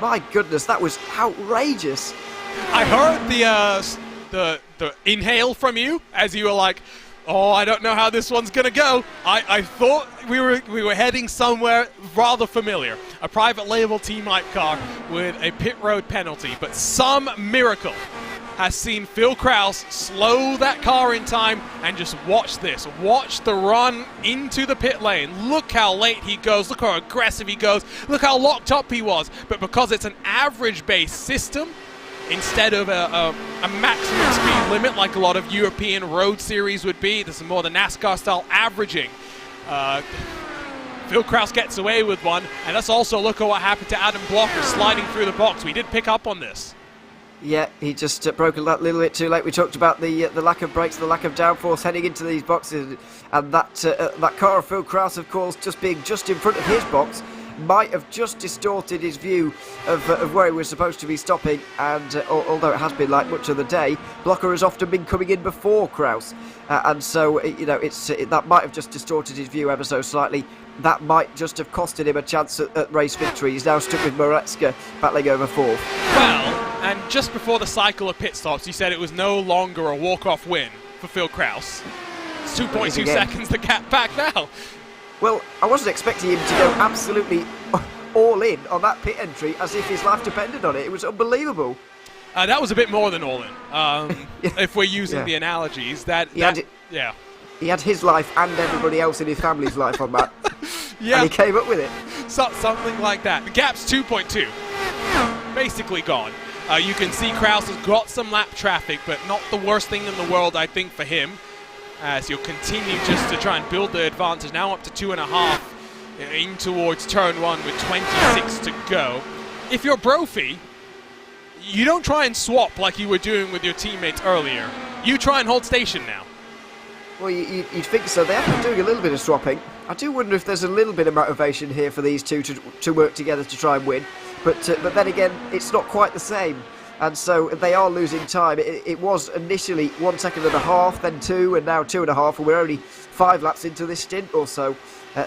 my goodness, that was outrageous. I heard the inhale from you as you were like, Oh, I don't know how this one's going to go. I thought we were heading somewhere rather familiar. A private label team hype car with a pit road penalty, but some miracle has seen Phil Kraus slow that car in time, and just watch this. Watch the run into the pit lane. Look how late he goes. Look how aggressive he goes. Look how locked up he was. But because it's an average-based system, instead of a maximum speed limit like a lot of European road series would be, this is more the NASCAR-style averaging. Phil Kraus gets away with one, and let's also look at what happened to Adam Blocker sliding through the box. We did pick up on this. Yeah, he just broke a little bit too late. We talked about the lack of brakes, the lack of downforce heading into these boxes, and that car of Phil Kraus, of course, just being just in front of his box, might have just distorted his view of where he was supposed to be stopping. And although it has been like much of the day, Blocker has often been coming in before Kraus, and so that might have just distorted his view ever so slightly. That might just have costed him a chance at race victory. He's now stuck with Moretska battling over fourth. Well, and just before the cycle of pit stops, you said it was no longer a walk-off win for Phil Kraus. It's 2.2 seconds the gap back now. Well, I wasn't expecting him to go absolutely all in on that pit entry as if his life depended on it. It was unbelievable. That was a bit more than all in, if we're using the analogies. He had his life and everybody else in his family's life on that. Yeah. And he came up with it. Something like that. The gap's 2.2. Basically gone. You can see Kraus has got some lap traffic, but not the worst thing in the world, I think, for him, as he'll continue just to try and build the advantage. Now up to 2.5 in towards turn 1 with 26 to go. If you're Brophy, you don't try and swap like you were doing with your teammates earlier. You try and hold station now. Well, you'd think so. They have been doing a little bit of swapping. I do wonder if there's a little bit of motivation here for these two to work together to try and win. But then again, it's not quite the same. And so they are losing time. It was initially 1.5 seconds, then 2, and now 2.5, and we're only 5 laps into this stint or so.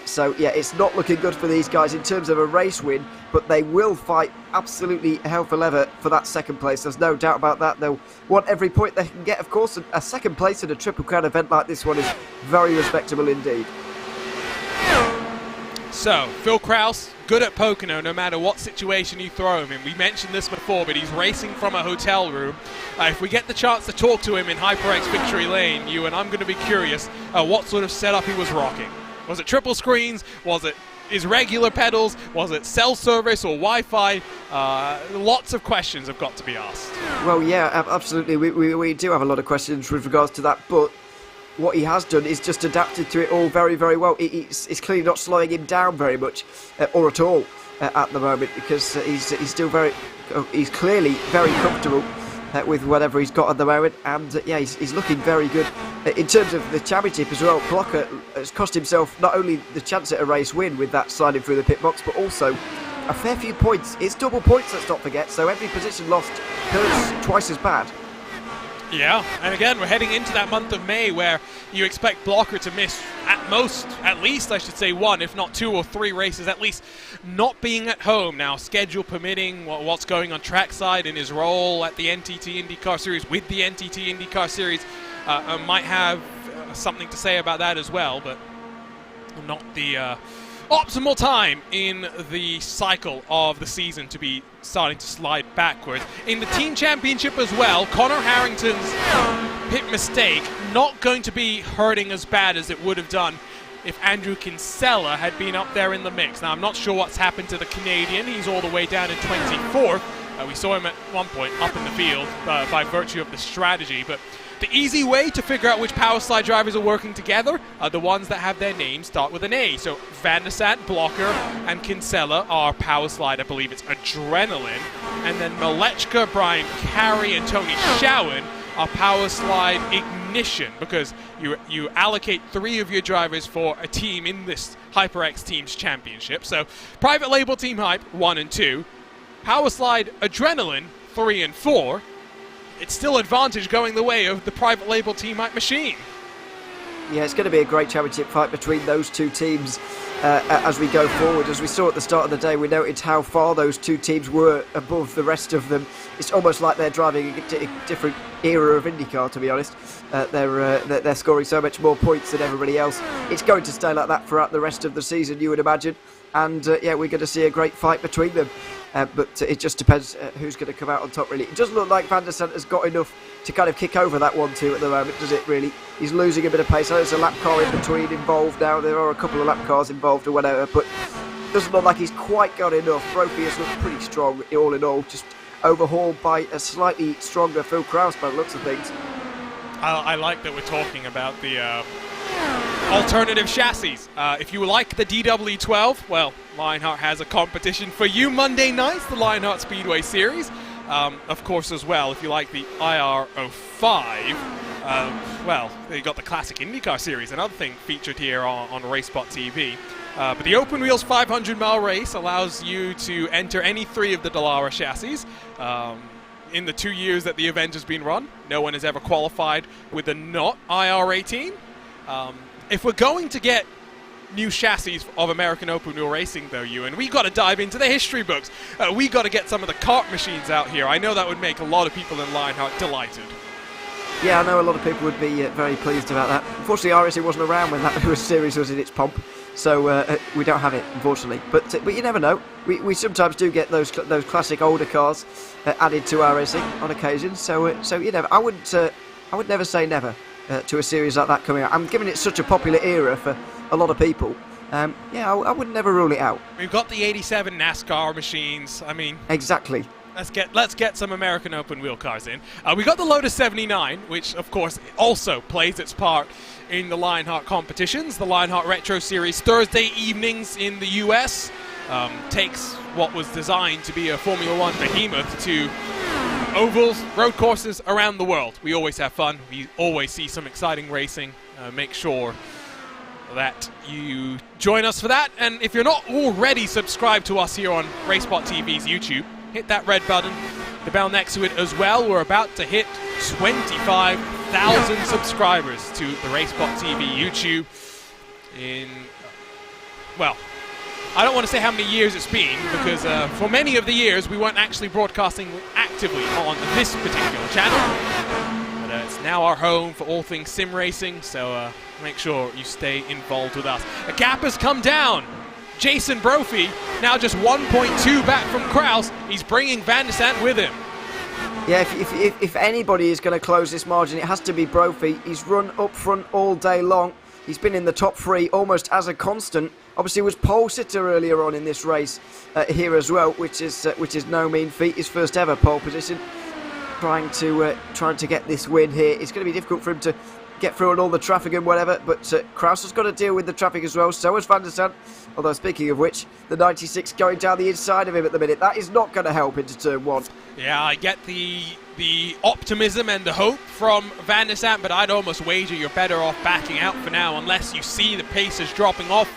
So, yeah, it's not looking good for these guys in terms of a race win, but they will fight absolutely hell for leather for that second place. There's no doubt about that. They'll want every point they can get, of course. A second place in a Triple Crown event like this one is very respectable indeed. So, Phil Kraus, good at Pocono no matter what situation you throw him in. We mentioned this before, but he's racing from a hotel room. If we get the chance to talk to him in HyperX Victory Lane, you and I'm going to be curious what sort of setup he was rocking. Was it triple screens? Was it his regular pedals? Was it cell service or Wi-Fi? Lots of questions have got to be asked. Well, yeah, absolutely. We do have a lot of questions with regards to that, but what he has done is just adapted to it all very, very well. It's clearly not slowing him down very much, or at all, at the moment, because he's clearly very comfortable with whatever he's got at the moment, and he's looking very good. In terms of the championship as well, Blocker has cost himself not only the chance at a race win with that sliding through the pit box, but also a fair few points. It's double points, let's not forget, so every position lost hurts twice as bad. Yeah, and again, we're heading into that month of May where you expect Blocker to miss at least, I should say, 1, if not 2 or 3 races, at least not being at home. Now, schedule permitting, what's going on trackside in his role at the NTT IndyCar Series with the NTT IndyCar Series might have something to say about that as well, but not the optimal time in the cycle of the season to be starting to slide backwards. In the team championship as well, Connor Harrington's pit mistake not going to be hurting as bad as it would have done if Andrew Kinsella had been up there in the mix. Now, I'm not sure what's happened to the Canadian. He's all the way down in 24th. We saw him at one point up in the field by virtue of the strategy, but the easy way to figure out which power slide drivers are working together are the ones that have their names start with an A. So Van der Sant, Blocker, and Kinsella are power slide, I believe it's Adrenaline. And then Malechka, Brian Carey, and Tony Schowen are power slide Ignition, because you allocate 3 of your drivers for a team in this HyperX Teams Championship. So private label Team Hype, 1 and 2. Power slide Adrenaline, 3 and 4. It's still advantage going the way of the private label Team Hype machine. Yeah, it's going to be a great championship fight between those two teams as we go forward. As we saw at the start of the day, we noted how far those two teams were above the rest of them. It's almost like they're driving a different era of IndyCar, to be honest. They're scoring so much more points than everybody else. It's going to stay like that throughout the rest of the season, you would imagine. And yeah, we're going to see a great fight between them. But it just depends who's going to come out on top, really. It doesn't look like Van der Sant has got enough to kind of kick over that 1-2 at the moment, does it, really? He's losing a bit of pace. I know there's a lap car in between involved now. There are a couple of lap cars involved or whatever, but it doesn't look like he's quite got enough. Brophy has looked pretty strong, all in all, just overhauled by a slightly stronger Phil Krause by the looks of things. I like that we're talking about the alternative chassis. If you like the DW12, well, Lionheart has a competition for you Monday nights, the Lionheart Speedway Series. Of course, as well, if you like the IR05, well, they got the Classic IndyCar Series, another thing featured here on RaceSpot TV. But the Open Wheels 500-mile race allows you to enter any 3 of the Dallara chassis. In the 2 years that the event has been run, no one has ever qualified with a not IR18. If we're going to get new chassis of American Open Wheel Racing, though, Ewan, we got to dive into the history books. We got to get some of the kart machines out here. I know that would make a lot of people in Lionheart delighted. Yeah, I know a lot of people would be very pleased about that. Unfortunately, RSE wasn't around when that series was in its pomp, so we don't have it, unfortunately. But you never know. We sometimes do get those classic older cars added to RSE on occasion. So you know, I would never say never to a series like that coming out. I'm giving it such a popular era for a lot of people. Yeah, I would never rule it out. We've got the 87 NASCAR machines. I mean, exactly. Let's get some American open wheel cars in. We got the Lotus 79, which of course also plays its part in the Lionheart competitions. The Lionheart Retro Series Thursday evenings in the US takes what was designed to be a Formula One behemoth to ovals, road courses around the world. We always have fun. We always see some exciting racing. Make sure that you join us for that. And if you're not already subscribed to us here on RaceSpot TV's YouTube, hit that red button, the bell next to it as well. We're about to hit 25,000 subscribers to the RaceSpot TV YouTube in, well, I don't want to say how many years it's been, because for many of the years we weren't actually broadcasting actively on this particular channel. But it's now our home for all things sim racing, so make sure you stay involved with us. A gap has come down. Jason Brophy now just 1.2 back from Krause. He's bringing Van der Sant with him. Yeah, if anybody is going to close this margin, it has to be Brophy. He's run up front all day long. He's been in the top 3 almost as a constant. Obviously, was pole sitter earlier on in this race here as well, which is no mean feat. His first ever pole position. Trying to get this win here. It's going to be difficult for him to get through on all the traffic and whatever, but Krause has got to deal with the traffic as well. So has Van der Sant. Although, speaking of which, the 96 going down the inside of him at the minute. That is not going to help into turn 1. Yeah, I get the optimism and the hope from Van der Sant, but I'd almost wager you're better off backing out for now unless you see the pace is dropping off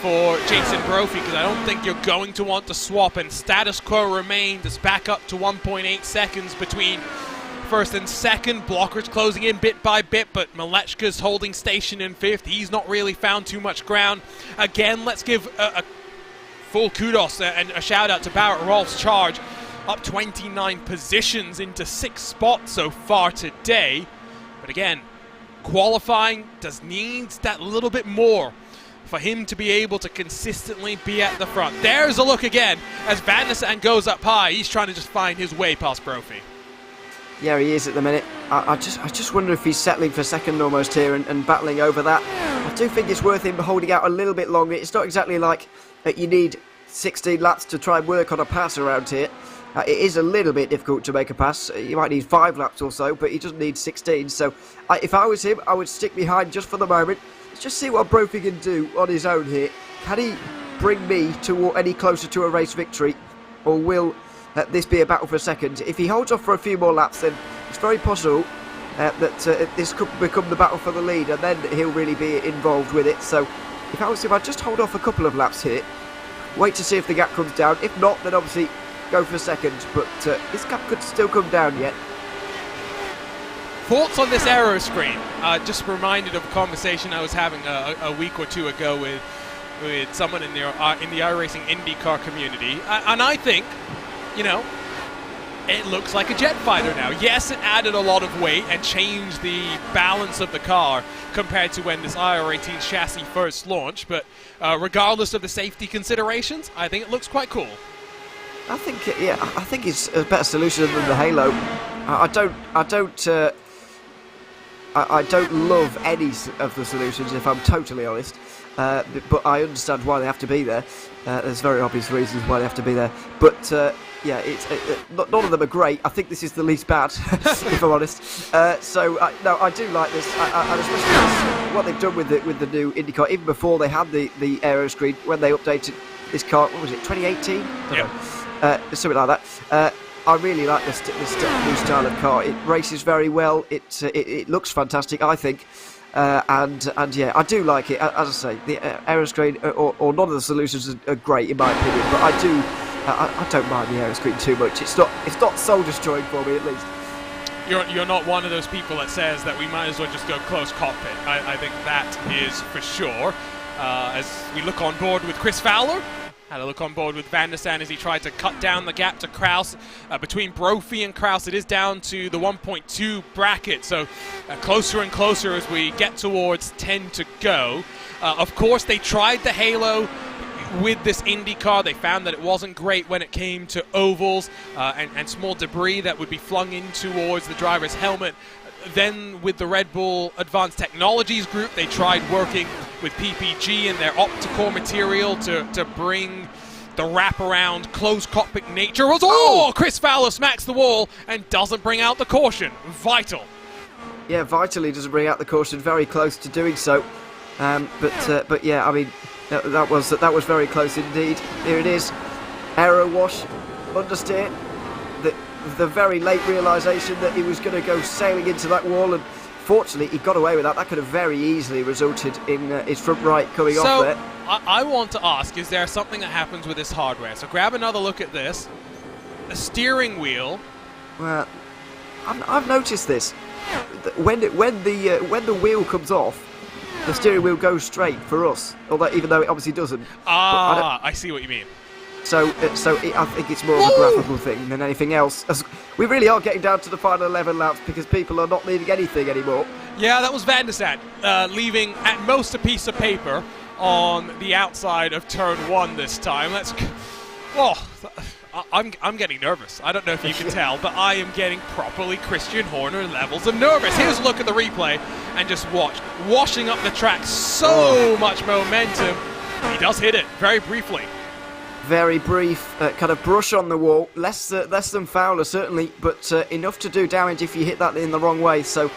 for Jason Brophy, because I don't think you're going to want to swap, and status quo remains. It's back up to 1.8 seconds between first and second. Blockers closing in bit by bit, but Malechka's holding station in 5th. He's not really found too much ground. Again, let's give a full kudos and a shout out to Barrett Rolf's charge. Up 29 positions into 6th spot so far today. But again, qualifying needs that little bit more for him to be able to consistently be at the front. There's a look again as Van der Sant goes up high. He's trying to just find his way past Brophy. Yeah, he is at the minute. I just wonder if he's settling for second almost here and battling over that. I do think it's worth him holding out a little bit longer. It's not exactly like you need 16 laps to try and work on a pass around here. It is a little bit difficult to make a pass. You might need 5 laps or so, but he doesn't need 16. So if I was him, I would stick behind just for the moment. Let's just see what Brophy can do on his own here. Can he bring me to any closer to a race victory, or will this be a battle for second? If he holds off for a few more laps, then it's very possible that this could become the battle for the lead, and then he'll really be involved with it. So if I was him, I'd just hold off a couple of laps here, wait to see if the gap comes down. If not, then obviously go for second, but this gap could still come down yet. Thoughts on this aero screen? Just reminded of a conversation I was having a week or two ago with someone in the iRacing IndyCar community, and I think, it looks like a jet fighter now. Yes, it added a lot of weight and changed the balance of the car compared to when this IR18 chassis first launched, but regardless of the safety considerations, I think it looks quite cool. I think it's a better solution than the Halo. I don't love any of the solutions, if I'm totally honest. But I understand why they have to be there. There's very obvious reasons why they have to be there. But none of them are great. I think this is the least bad, if I'm honest. No, I do like this, and especially what they've done with the new IndyCar. Even before they had the aero screen, when they updated this car, what was it, 2018? Yeah. Something like that. I really like this new style of car. It races very well. It looks fantastic, I think. And yeah, I do like it. As I say, the aero screen or none of the solutions are great in my opinion. But I don't mind the aero screen too much. It's not soul destroying for me, at least. You're not one of those people that says that we might as well just go close cockpit. I think that is for sure. As we look on board with Chris Fowler. Had a look on board with Van der Sande as he tried to cut down the gap to Kraus. Between Brophy and Kraus, it is down to the 1.2 bracket, so closer and closer as we get towards 10 to go. Of course, they tried the Halo with this IndyCar. They found that it wasn't great when it came to ovals and small debris that would be flung in towards the driver's helmet. Then with the Red Bull Advanced Technologies group, they tried working with PPG and their Opticore material to bring the wraparound closed cockpit nature. Chris Fowler smacks the wall and doesn't bring out the caution. Vital. Yeah, vitally doesn't bring out the caution. Very close to doing so. But yeah, I mean, that was very close indeed. Here it is. Aero wash, understeer. The very late realisation that he was going to go sailing into that wall, and fortunately he got away with that. That could have very easily resulted in his front right coming off there. I want to ask, is there something that happens with this hardware? So grab another look at this. The steering wheel. Well, I've noticed this. When the wheel comes off, the steering wheel goes straight for us, even though it obviously doesn't. I see what you mean. So I think it's more of a graphical thing than anything else. As we really are getting down to the final 11 laps because people are not leaving anything anymore. Yeah, that was Van der Sande leaving at most a piece of paper on the outside of turn 1 this time. I'm getting nervous. I don't know if you can tell, but I am getting properly Christian Horner levels of nervous. Here's a look at the replay and just watch. Washing up the track, so much momentum. He does hit it very briefly. Very brief, kind of brush on the wall, less than Fowler certainly, but enough to do damage if you hit that in the wrong way. So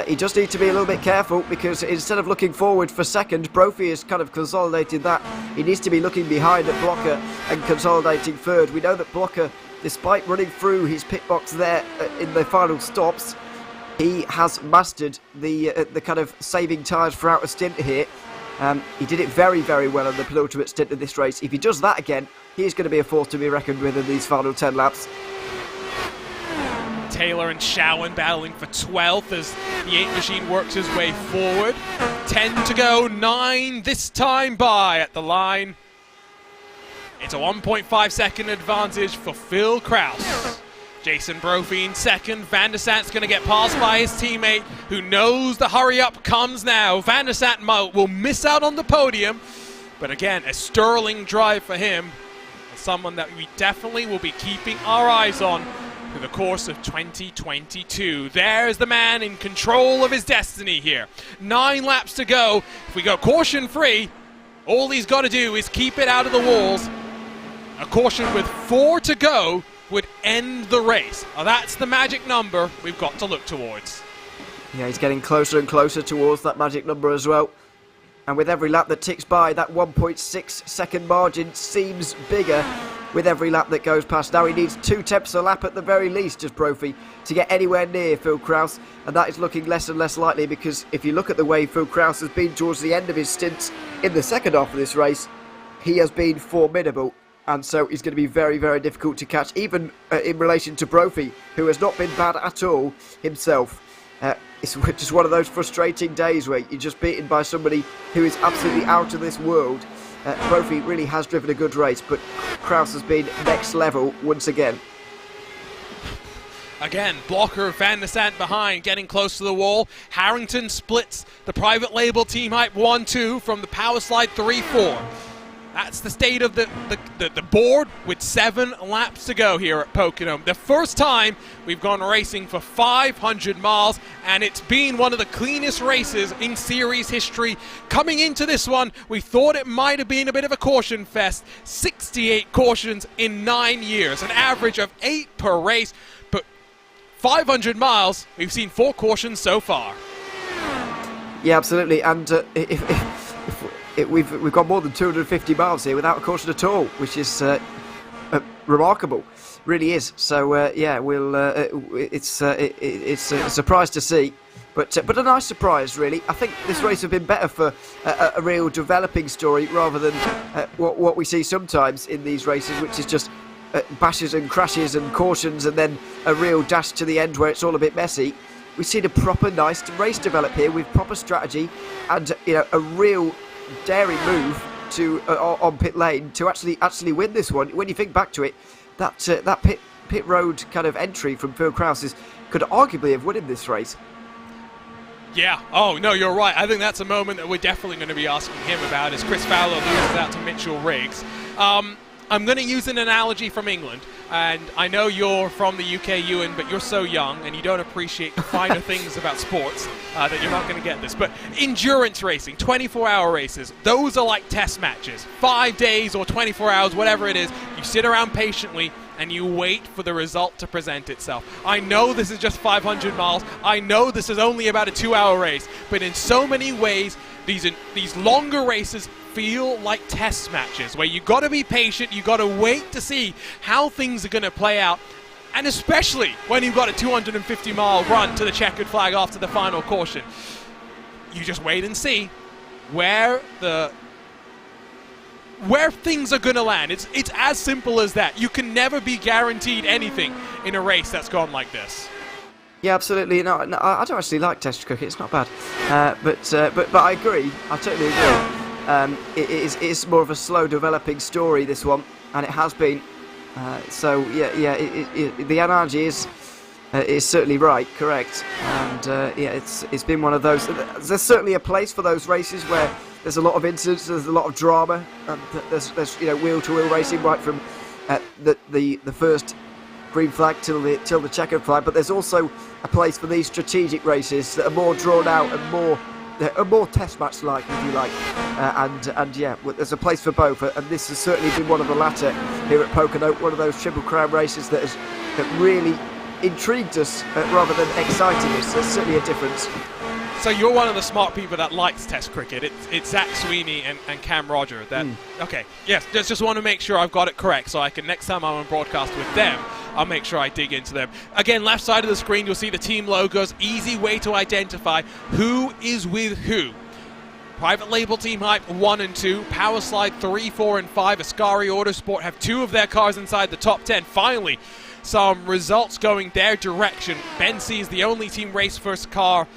he just needs to be a little bit careful, because instead of looking forward for second, Brophy has kind of consolidated that. He needs to be looking behind at Blocker and consolidating third. We know that Blocker, despite running through his pit box there in the final stops, he has mastered the kind of saving tyres throughout a stint here. He did it very, very well in the penultimate stint of this race. If he does that again, he is going to be a force to be reckoned with in these final 10 laps. Taylor and Shawan battling for 12th as the 8 machine works his way forward. 10 to go, 9 this time by at the line. It's a 1.5 second advantage for Phil Kraus. Jason Brophy in second. Van der Sande's going to get passed by his teammate, who knows the hurry up comes now. Van der Sande will miss out on the podium, but again, a sterling drive for him. Someone that we definitely will be keeping our eyes on through the course of 2022. There's the man in control of his destiny here. 9 laps to go. If we go caution free, all he's got to do is keep it out of the walls. A caution with 4 to go would end the race. Now that's the magic number we've got to look towards. Yeah, he's getting closer and closer towards that magic number as well. And with every lap that ticks by, that 1.6 second margin seems bigger with every lap that goes past. Now he needs 2 tenths a lap at the very least, as Brophy, to get anywhere near Phil Kraus. And that is looking less and less likely, because if you look at the way Phil Kraus has been towards the end of his stints in the second half of this race, he has been formidable. And so he's going to be very, very difficult to catch, even in relation to Brophy, who has not been bad at all himself. it's just one of those frustrating days where you're just beaten by somebody who is absolutely out of this world. Brophy really has driven a good race, but Kraus has been next level once again. Again, Blocker, Van der Sant behind, getting close to the wall. Harrington splits the private label Team Hype 1-2 from the Power Slide 3-4. That's the state of the board with 7 laps to go here at Pocono. The first time we've gone racing for 500 miles, and it's been one of the cleanest races in series history. Coming into this one, we thought it might have been a bit of a caution fest. 68 cautions in 9 years, an average of 8 per race. 500 miles, we've seen 4 cautions so far. Yeah, absolutely. And we've got more than 250 miles here without a caution at all, which is remarkable. Really is. So yeah, it's a surprise to see, but a nice surprise, really. I think this race would have been better for a real developing story rather than what we see sometimes in these races, which is just bashes and crashes and cautions and then a real dash to the end where it's all a bit messy. We've seen a proper nice race develop here with proper strategy and a real daring move to on pit lane to actually win this one. When you think back to it, that pit road kind of entry from Phil Kraus could arguably have won in this race. Yeah, oh no, you're right. I think that's a moment that we're definitely going to be asking him about as Chris Fowler loses out to Mitchell Riggs. I'm going to use an analogy from England, and I know you're from the UK, Ewan, but you're so young and you don't appreciate the finer things about sports that you're not going to get this. But endurance racing, 24-hour races, those are like test matches. 5 days or 24 hours, whatever it is, you sit around patiently and you wait for the result to present itself. I know this is just 500 miles. I know this is only about a 2-hour race, but in so many ways, these longer races feel like test matches where you got to be patient, you got to wait to see how things are going to play out, and especially when you've got a 250-mile run to the checkered flag after the final caution. You just wait and see where things are going to land. It's as simple as that. You can never be guaranteed anything in a race that's gone like this. Yeah, absolutely. No, I don't actually like test cricket. It's not bad, but I agree. I totally agree. It is more of a slow developing story, this one, and it has been. So yeah, the analogy is certainly right, correct. And yeah, it's been one of those. There's certainly a place for those races where there's a lot of incidents, there's a lot of drama, and there's wheel to wheel racing right from the first green flag till the checkered flag. But there's also a place for these strategic races that are more drawn out and more test match like, if you like, and yeah, there's a place for both, and this has certainly been one of the latter here at Pocono, one of those Triple Crown races that really intrigued us rather than exciting us. There's certainly a difference. So you're one of the smart people that likes Test cricket. It's Zach Sweeney and Cam Roger. Okay, yes, just want to make sure I've got it correct, so I can, next time I'm on broadcast with them, I'll make sure I dig into them. Again, left side of the screen, you'll see the team logos. Easy way to identify who is with who. Private label Team Hype 1 and 2, Power Slide 3, 4, and 5. Ascari Autosport have 2 of their cars inside the top 10. Finally, some results going their direction. Bensi is the only team race first car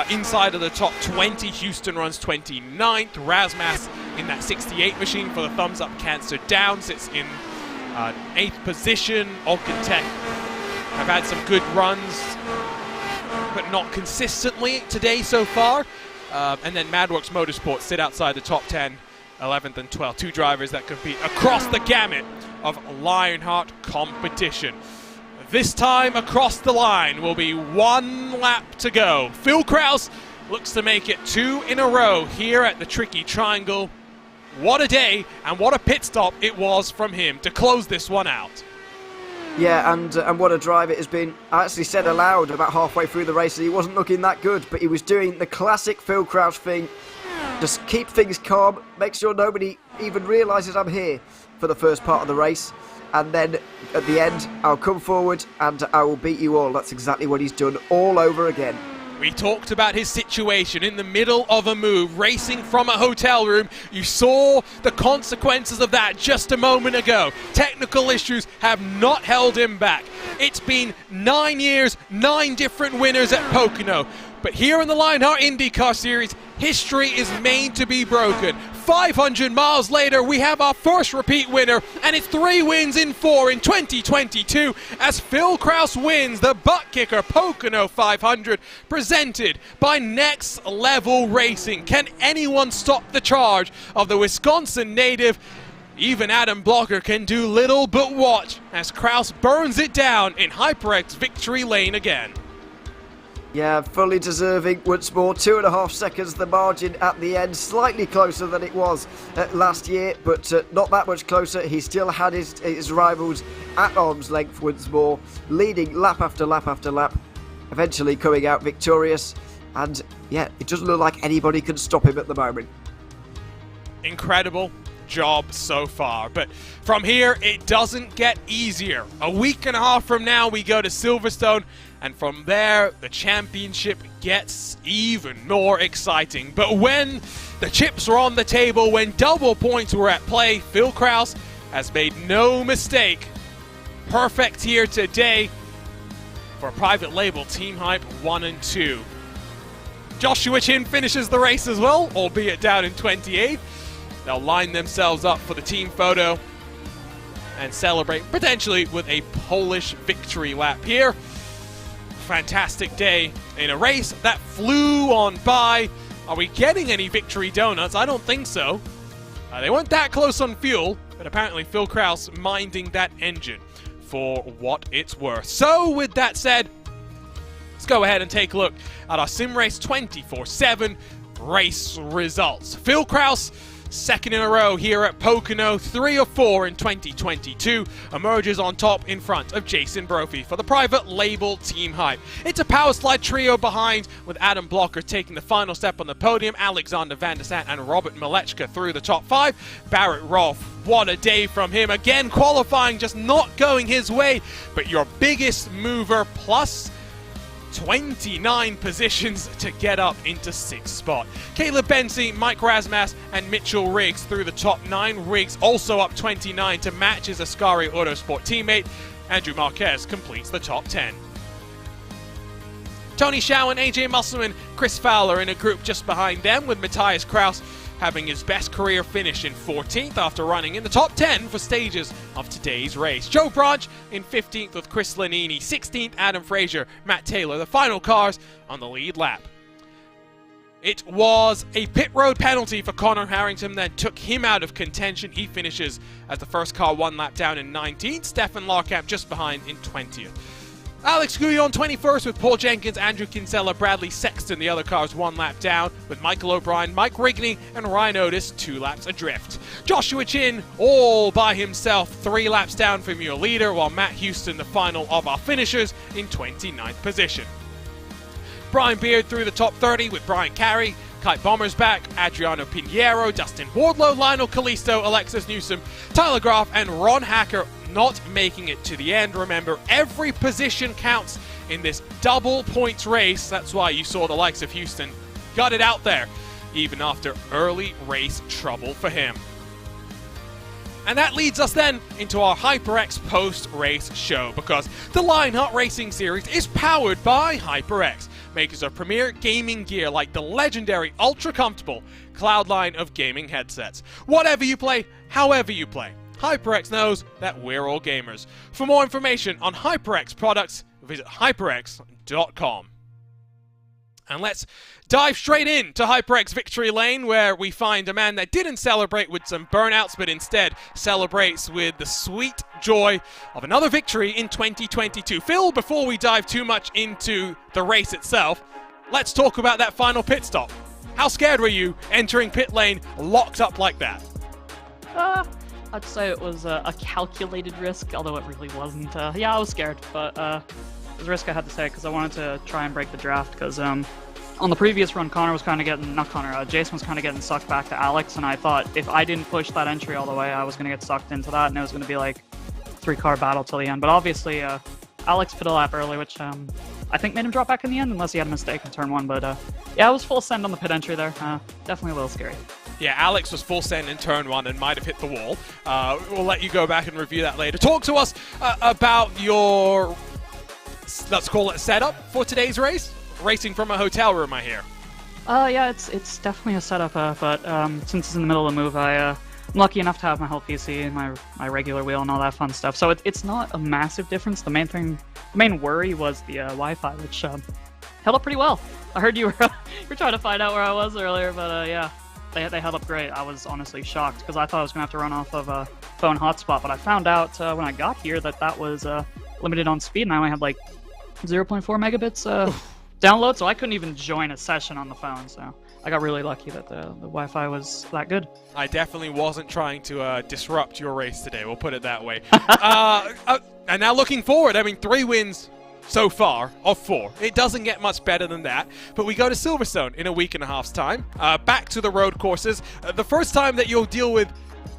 inside of the top 20. Houston runs 29th. Razmas in that 68 machine for the thumbs up, cancer down, sits in 8th position. Alcantech have had some good runs, but not consistently today so far. And then Madworks Motorsports sit outside the top 10, 11th and 12th. 2 drivers that compete across the gamut of Lionheart competition. This time across the line will be 1 lap to go. Phil Kraus looks to make it 2 in a row here at the Tricky Triangle. What a day and what a pit stop it was from him to close this one out. Yeah, and what a drive it has been. I actually said aloud about halfway through the race that he wasn't looking that good, but he was doing the classic Phil Kraus thing. Just keep things calm, make sure nobody even realises I'm here for the first part of the race. And then at the end, I'll come forward and I will beat you all. That's exactly what he's done all over again. We talked about his situation in the middle of a move, racing from a hotel room. You saw the consequences of that just a moment ago. Technical issues have not held him back. It's been 9 years, 9 different winners at Pocono. But here in the Lionheart IndyCar Series, history is made to be broken. 500 miles later, we have our first repeat winner, and it's 3 wins in 4 in 2022 as Phil Kraus wins the ButtKicker Pocono 500 presented by Next Level Racing. Can anyone stop the charge of the Wisconsin native? Even Adam Blocker can do little but watch as Kraus burns it down in HyperX victory lane again. Yeah, fully deserving once more. 2.5 seconds the margin at the end. Slightly closer than it was last year, but not that much closer. He still had his rivals at arm's length once more, leading lap after lap after lap, eventually coming out victorious. And yeah, it doesn't look like anybody can stop him at the moment. Incredible job so far, but from here it doesn't get easier. A week and a half from now we go to Silverstone, and from there the championship gets even more exciting. But when the chips were on the table, when double points were at play, Phil Kraus has made no mistake. Perfect here today for private label Team Hype 1 and 2. Joshua Chin finishes the race as well, albeit down in 28th. They'll line themselves up for the team photo and celebrate potentially with a Polish victory lap here. Fantastic day in a race that flew on by. Are we getting any victory donuts? I don't think so. They weren't that close on fuel, but apparently Phil Kraus minding that engine for what it's worth. So with that said, let's go ahead and take a look at our Sim Race 24/7 race results. Phil Kraus, second in a row here at Pocono, 3 of 4 in 2022, emerges on top in front of Jason Brophy for the private label Team Hype. It's a power slide trio behind, with Adam Blocker taking the final step on the podium, Alexander Van der Sant and Robert Malechka through the top 5. Barrett Rolfe, what a day from him. Again, qualifying just not going his way, but your biggest mover plus 29 positions to get up into 6th spot. Caleb Bensi, Mike Rasmas, and Mitchell Riggs through the top 9. Riggs also up 29 to match his Ascari Autosport teammate. Andrew Marquez completes the top 10. Tony Schowen, AJ Musselman, Chris Fowler in a group just behind them, with Matthias Kraus having his best career finish in 14th after running in the top 10 for stages of today's race. Joe Branch in 15th with Chris Lanini, 16th Adam Fraser, Matt Taylor, the final cars on the lead lap. It was a pit road penalty for Connor Harrington that took him out of contention. He finishes as the first car 1 lap down in 19th, Stefan Larkamp just behind in 20th. Alex Gouillon 21st with Paul Jenkins, Andrew Kinsella, Bradley Sexton, the other cars 1 lap down, with Michael O'Brien, Mike Rigney, and Ryan Otis 2 laps adrift. Joshua Chin all by himself 3 laps down from your leader, while Matt Houston, the final of our finishers, in 29th position. Brian Beard through the top 30 with Brian Carey, Kite Bommersback, Adriano Pinheiro, Dustin Wardlow, Lionel Kalisto, Alexis Newsom, Tyler Graf, and Ron Hacker not making it to the end. Remember, every position counts in this double points race. That's why you saw the likes of Houston got it out there, even after early race trouble for him. And that leads us then into our HyperX post-race show, because the Lionheart Racing Series is powered by HyperX, makers of premier gaming gear like the legendary ultra-comfortable Cloudline of gaming headsets. Whatever you play, however you play, HyperX knows that we're all gamers. For more information on HyperX products, visit hyperx.com. And let's dive straight into HyperX Victory Lane, where we find a man that didn't celebrate with some burnouts, but instead celebrates with the sweet joy of another victory in 2022. Phil, before we dive too much into the race itself, let's talk about that final pit stop. How scared were you entering pit lane locked up like that? I'd say it was a calculated risk, although it really wasn't. Yeah, I was scared, but it was a risk I had to take because I wanted to try and break the draft, because on the previous run, Jason was kind of getting sucked back to Alex, and I thought if I didn't push that entry all the way, I was going to get sucked into that, and it was going to be like 3-car battle till the end. But obviously, Alex pit a lap early, which I think made him drop back in the end, unless he had a mistake in turn 1. But yeah, I was full send on the pit entry there. Definitely a little scary. Yeah, Alex was full send in turn 1 and might have hit the wall. We'll let you go back and review that later. Talk to us about your, let's call it, setup for today's race. racing from a hotel room, I hear. Yeah, it's definitely a setup, but since it's in the middle of the move, I'm lucky enough to have my whole PC and my regular wheel and all that fun stuff. So it's not a massive difference. The main worry was the Wi-Fi, which held up pretty well. I heard you were you were trying to find out where I was earlier, but yeah, they held up great. I was honestly shocked because I thought I was gonna have to run off of a phone hotspot, but I found out when I got here that was limited on speed, and I only had like 0.4 megabits download, so I couldn't even join a session on the phone. So I got really lucky that the Wi-Fi was that good. I definitely wasn't trying to disrupt your race today, we'll put it that way. And now looking forward, I mean, 3 wins so far of 4. It doesn't get much better than that, but we go to Silverstone in a week and a half's time. Back to the road courses. The first time that you'll deal with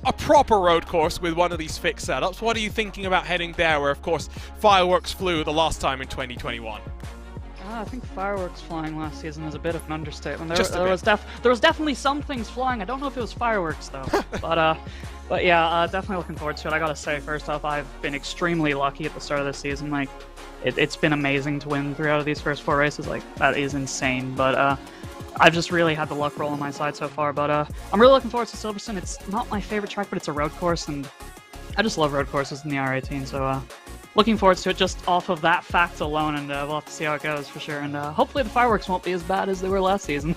a proper road course with one of these fixed setups. What are you thinking about heading there, where, of course, fireworks flew the last time in 2021? I think fireworks flying last season is a bit of an understatement. There was definitely some things flying. I don't know if it was fireworks though, but yeah, definitely looking forward to it. I gotta say, first off, I've been extremely lucky at the start of the season. Like, it's been amazing to win 3 out of these first 4 races. Like, that is insane. But I've just really had the luck roll on my side so far. But I'm really looking forward to Silverstone. It's not my favorite track, but it's a road course, and I just love road courses in the R18. So looking forward to it just off of that fact alone, and we'll have to see how it goes for sure. And hopefully the fireworks won't be as bad as they were last season.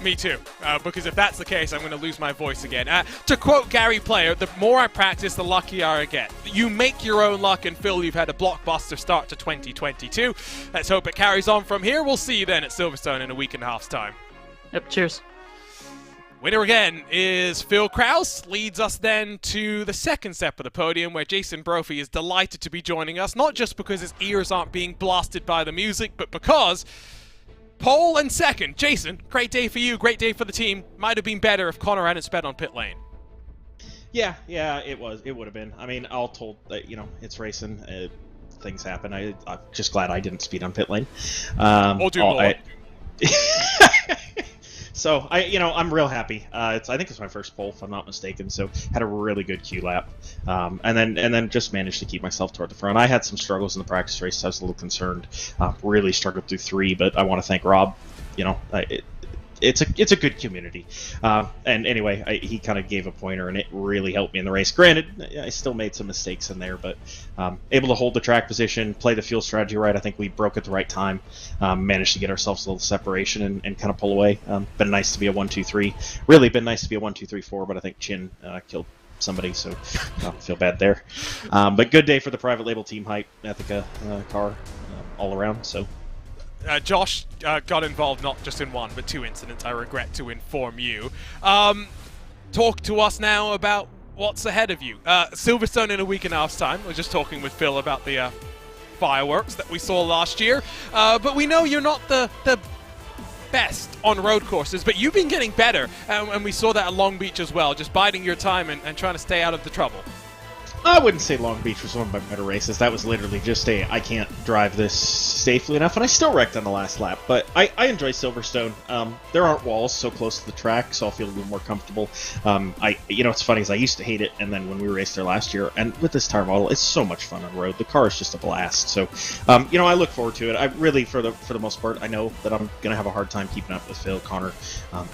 Me too, because if that's the case, I'm going to lose my voice again. To quote Gary Player, the more I practice, the luckier I get. You make your own luck, and Phil, you've had a blockbuster start to 2022. Let's hope it carries on from here. We'll see you then at Silverstone in a week and a half's time. Yep, cheers. Winner again is Phil Kraus. Leads us then to the second step of the podium, where Jason Brophy is delighted to be joining us, not just because his ears aren't being blasted by the music, but because pole and second. Jason, great day for you, great day for the team. Might have been better if Connor hadn't sped on pit lane. Yeah, it would have been. I mean, all told, it's racing. Things happen. I'm just glad I didn't speed on pit lane. Or do more. So I'm real happy. I think it's my first pole, if I'm not mistaken. So had a really good Q lap, and then just managed to keep myself toward the front. I had some struggles in the practice race. I was a little concerned. Really struggled through 3, but I want to thank Rob. It's a good community. And anyway, he kind of gave a pointer, and it really helped me in the race. Granted, I still made some mistakes in there, but able to hold the track position, play the fuel strategy right. I think we broke at the right time, managed to get ourselves a little separation and kind of pull away. Been nice to be a 1-2-3. Really been nice to be a 1-2-3-4, but I think Chin killed somebody, so I feel bad there. But good day for the private label Team Hype Ethica car all around, so. Josh got involved not just in 1, but 2 incidents, I regret to inform you. Talk to us now about what's ahead of you. Silverstone in a week and a half's time. We're just talking with Phil about the fireworks that we saw last year. But we know you're not the best on road courses, but you've been getting better. And we saw that at Long Beach as well, just biding your time and trying to stay out of the trouble. I wouldn't say Long Beach was one of my better races. That was literally just I can't drive this safely enough, and I still wrecked on the last lap. But I enjoy Silverstone. There aren't walls so close to the track, so I'll feel a little more comfortable. It's funny, is I used to hate it, and then when we raced there last year, and with this tire model, it's so much fun on the road. The car is just a blast. So, I look forward to it. I really, for the most part, I know that I'm gonna have a hard time keeping up with Phil, Connor,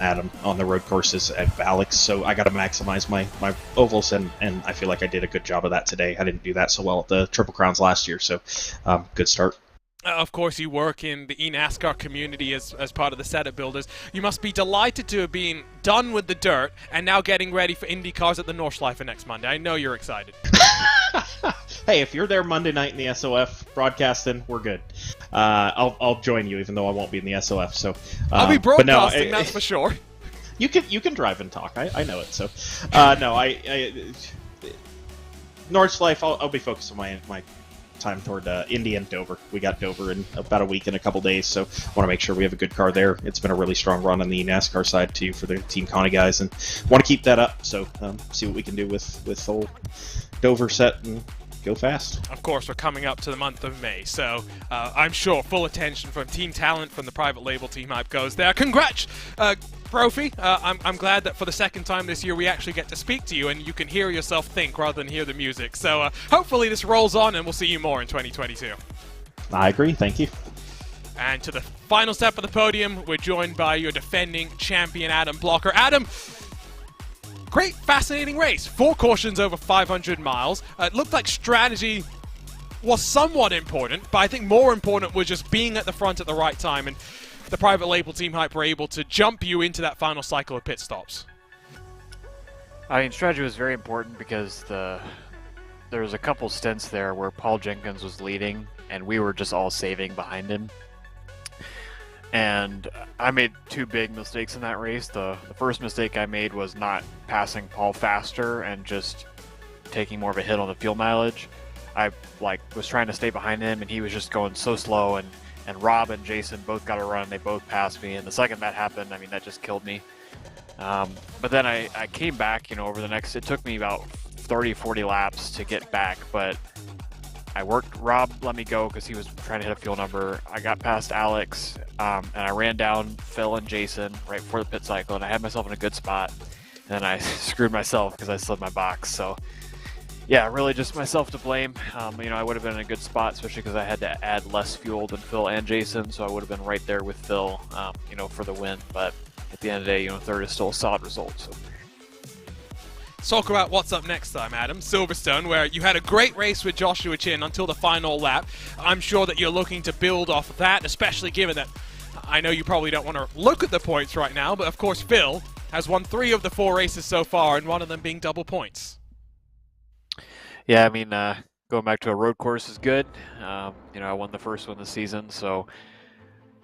Adam on the road courses, and Alex. So I got to maximize my ovals, and I feel like I did a good job of that today. I didn't do that so well at the Triple Crowns last year, so good start. Of course, you work in the eNASCAR community as part of the setup builders. You must be delighted to have been done with the dirt and now getting ready for IndyCars at the Nordschleife next Monday. I know you're excited. Hey, if you're there Monday night in the SOF broadcasting, we're good. I'll join you, even though I won't be in the SOF. So I'll be broadcasting, that's for sure. You can drive and talk. I know it. So Nordschleife, I'll be focused on my time toward Indy and Dover. We got Dover in about a week and a couple days, so I want to make sure we have a good car there. It's been a really strong run on the NASCAR side too for the Team Connie guys, and want to keep that up. So see what we can do with old Dover set and go fast. Of course, we're coming up to the month of May, so I'm sure full attention from Team Talent, from the private label Team Hype goes there. Congrats, Brophy. I'm glad that for the second time this year we actually get to speak to you and you can hear yourself think rather than hear the music. So hopefully this rolls on and we'll see you more in 2022. I agree. Thank you. And to the final step of the podium, we're joined by your defending champion, Adam Blocker. Adam, great, fascinating race. 4 cautions over 500 miles. It looked like strategy was somewhat important, but I think more important was just being at the front at the right time, and the private label Team Hype were able to jump you into that final cycle of pit stops. I mean, strategy was very important because there was a couple stints there where Paul Jenkins was leading, and we were just all saving behind him. And I made 2 big mistakes in that race. The first mistake I made was not passing Paul faster and just taking more of a hit on the fuel mileage. I was trying to stay behind him, and he was just going so slow, and Rob and Jason both got a run. They both passed me, and the second that happened, I mean, that just killed me. But then I came back, over the next, it took me about 30, 40 laps to get back, but I worked, Rob let me go because he was trying to hit a fuel number. I got past Alex, and I ran down Phil and Jason right before the pit cycle, and I had myself in a good spot. And then I screwed myself because I slid my box. So, yeah, really just myself to blame. I would have been in a good spot, especially because I had to add less fuel than Phil and Jason, so I would have been right there with Phil, for the win. But at the end of the day, third is still a solid result. So. Let's talk about what's up next time, Adam. Silverstone, where you had a great race with Joshua Chin until the final lap. I'm sure that you're looking to build off of that, especially given that I know you probably don't want to look at the points right now, but of course Phil has won 3 of the 4 races so far, and one of them being double points. Yeah, I mean, going back to a road course is good. I won the first one this season,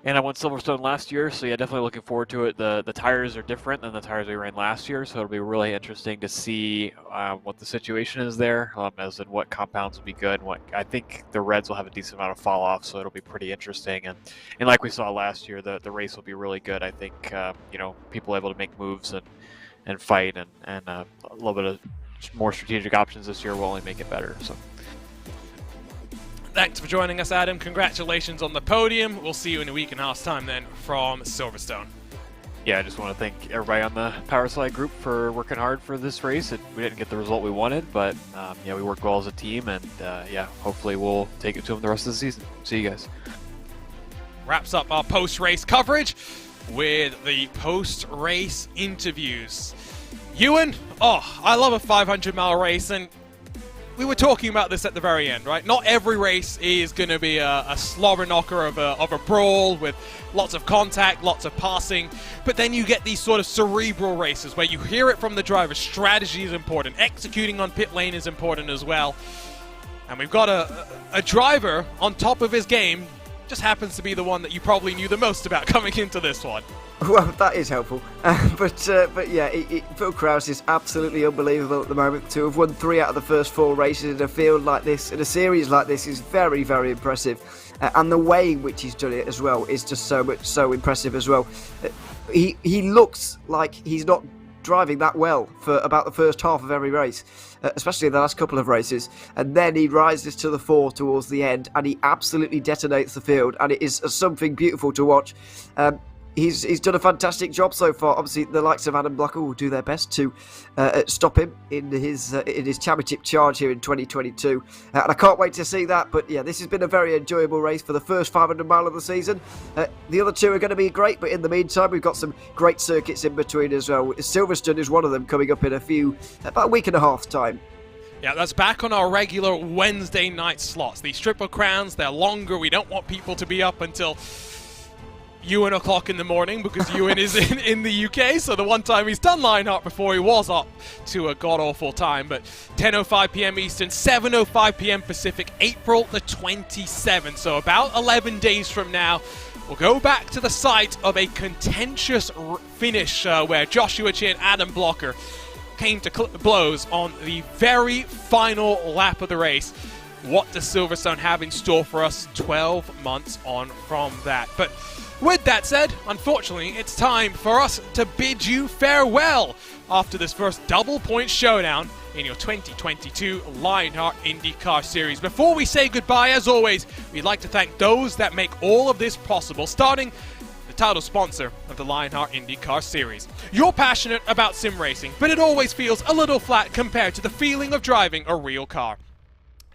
and I won Silverstone last year, so yeah, definitely looking forward to it. The tires are different than the tires we ran last year, so it'll be really interesting to see what the situation is there, as in what compounds will be good. And I think the reds will have a decent amount of fall off, so it'll be pretty interesting. And like we saw last year, the race will be really good. I think people able to make moves and fight, and a little bit of more strategic options this year will only make it better. So. Thanks for joining us, Adam. Congratulations on the podium. We'll see you in a week and a half's time then from Silverstone. Yeah, I just want to thank everybody on the Powerslide group for working hard for this race. We didn't get the result we wanted, but we worked well as a team, and hopefully we'll take it to them the rest of the season. See you guys. Wraps up our post-race coverage with the post-race interviews. Ewan, I love a 500-mile race, and we were talking about this at the very end, right? Not every race is going to be a slobber knocker of a brawl with lots of contact, lots of passing. But then you get these sort of cerebral races where you hear it from the driver. Strategy is important. Executing on pit lane is important as well. And we've got a driver on top of his game. Just happens to be the one that you probably knew the most about coming into this one. Well, that is helpful. But yeah, Phil Krause is absolutely unbelievable at the moment. To have won 3 out of the first 4 races in a field like this, in a series like this, is very, very impressive. And the way in which he's done it as well is just so impressive as well. He looks like he's not driving that well for about the first half of every race, especially the last couple of races, and then he rises to the fore towards the end, and he absolutely detonates the field, and it is something beautiful to watch. He's done a fantastic job so far. Obviously, the likes of Adam Blocker will do their best to stop him in his championship charge here in 2022. And I can't wait to see that. But yeah, this has been a very enjoyable race for the first 500 mile of the season. The other 2 are going to be great, but in the meantime, we've got some great circuits in between as well. Silverstone is one of them, coming up in about a week and a half's time. Yeah, that's back on our regular Wednesday night slots. These Triple Crowns, they're longer. We don't want people to be up until Ewan o'clock in the morning because Ewan is in the UK, so the one time he's done Lionheart before, he was up to a god-awful time. But 10:05 p.m. Eastern, 7:05 p.m. Pacific, April the 27th, so about 11 days from now, we'll go back to the site of a contentious finish where Joshua Chin, Adam Blocker came to blows on the very final lap of the race. What does Silverstone have in store for us 12 months on from that? But with that said, unfortunately, it's time for us to bid you farewell after this first double point showdown in your 2022 Lionheart IndyCar Series. Before we say goodbye, as always, we'd like to thank those that make all of this possible, starting the title sponsor of the Lionheart IndyCar Series. You're passionate about sim racing, but it always feels a little flat compared to the feeling of driving a real car.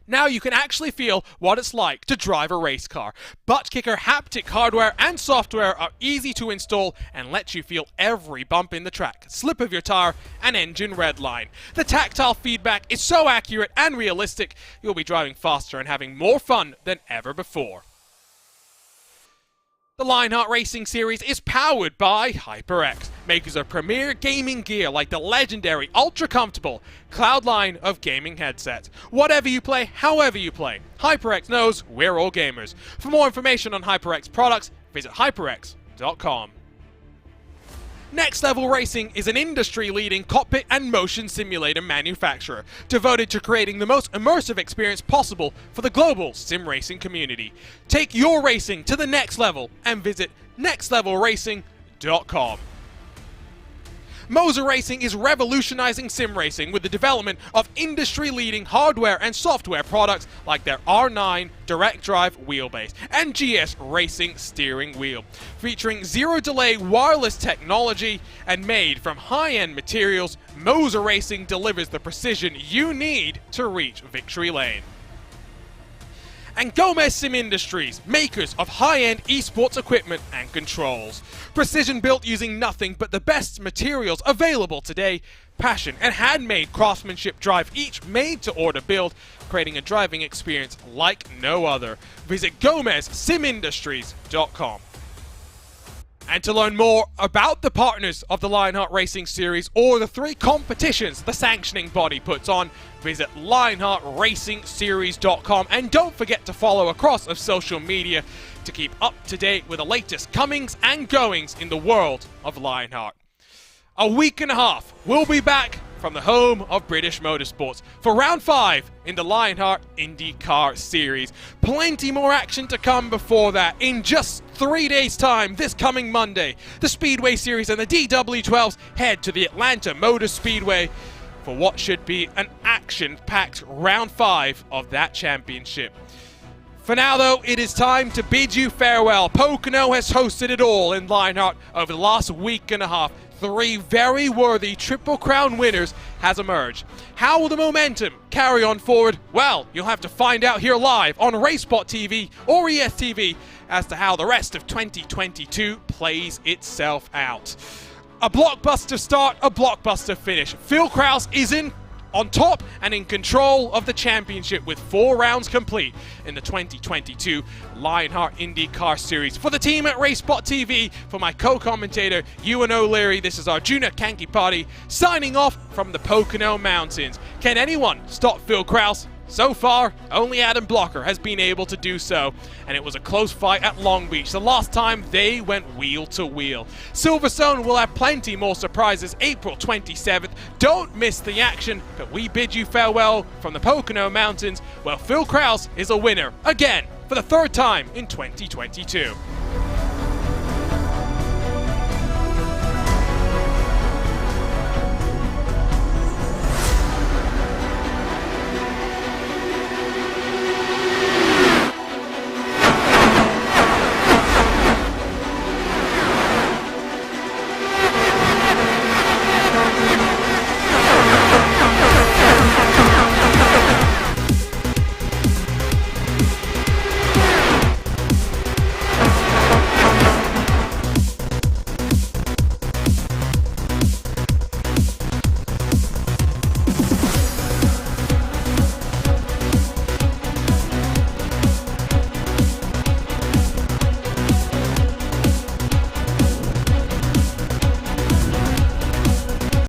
Now you can actually feel what it's like to drive a race car. ButtKicker haptic hardware and software are easy to install and let you feel every bump in the track, slip of your tire, and engine redline. The tactile feedback is so accurate and realistic, you'll be driving faster and having more fun than ever before. The Lionheart Racing Series is powered by HyperX, makers of premier gaming gear like the legendary ultra-comfortable Cloud line of gaming headsets. Whatever you play, however you play, HyperX knows we're all gamers. For more information on HyperX products, visit hyperx.com. Next Level Racing is an industry-leading cockpit and motion simulator manufacturer devoted to creating the most immersive experience possible for the global sim racing community. Take your racing to the next level and visit nextlevelracing.com. Moser Racing is revolutionizing sim racing with the development of industry-leading hardware and software products like their R9 direct drive wheelbase and GS Racing steering wheel. Featuring zero-delay wireless technology and made from high-end materials, Moser Racing delivers the precision you need to reach victory lane. And Gomez Sim Industries, makers of high-end esports equipment and controls. Precision built using nothing but the best materials available today. Passion and handmade craftsmanship drive each made-to-order build, creating a driving experience like no other. Visit GomezSimIndustries.com. And to learn more about the partners of the Lionheart Racing Series or the 3 competitions the sanctioning body puts on, visit LionheartRacingSeries.com. And don't forget to follow across of social media to keep up to date with the latest comings and goings in the world of Lionheart. A week and a half, we'll be back from the home of British motorsports for round 5 in the Lionheart IndyCar Series. Plenty more action to come before that. In just 3 days' time, this coming Monday, the Speedway Series and the DW12s head to the Atlanta Motor Speedway for what should be an action-packed round 5 of that championship. For now, though, it is time to bid you farewell. Pocono has hosted it all in Lionheart over the last week and a half. 3 very worthy Triple Crown winners has emerged. How will the momentum carry on forward? Well, you'll have to find out here live on RaceSpot TV or ESTV as to how the rest of 2022 plays itself out. A blockbuster start, a blockbuster finish. Phil Krause is on top and in control of the championship with 4 rounds complete in the 2022 Lionheart IndyCar Series. For the team at RaceSpot TV, for my co-commentator Ewan O'Leary, this is Arjuna Kankipati signing off from the Pocono Mountains. Can anyone stop Phil Krause? So far, only Adam Blocker has been able to do so, and it was a close fight at Long Beach the last time they went wheel to wheel. Silverstone will have plenty more surprises April 27th. Don't miss the action, but we bid you farewell from the Pocono Mountains, where Phil Krause is a winner, again, for the 3rd time in 2022.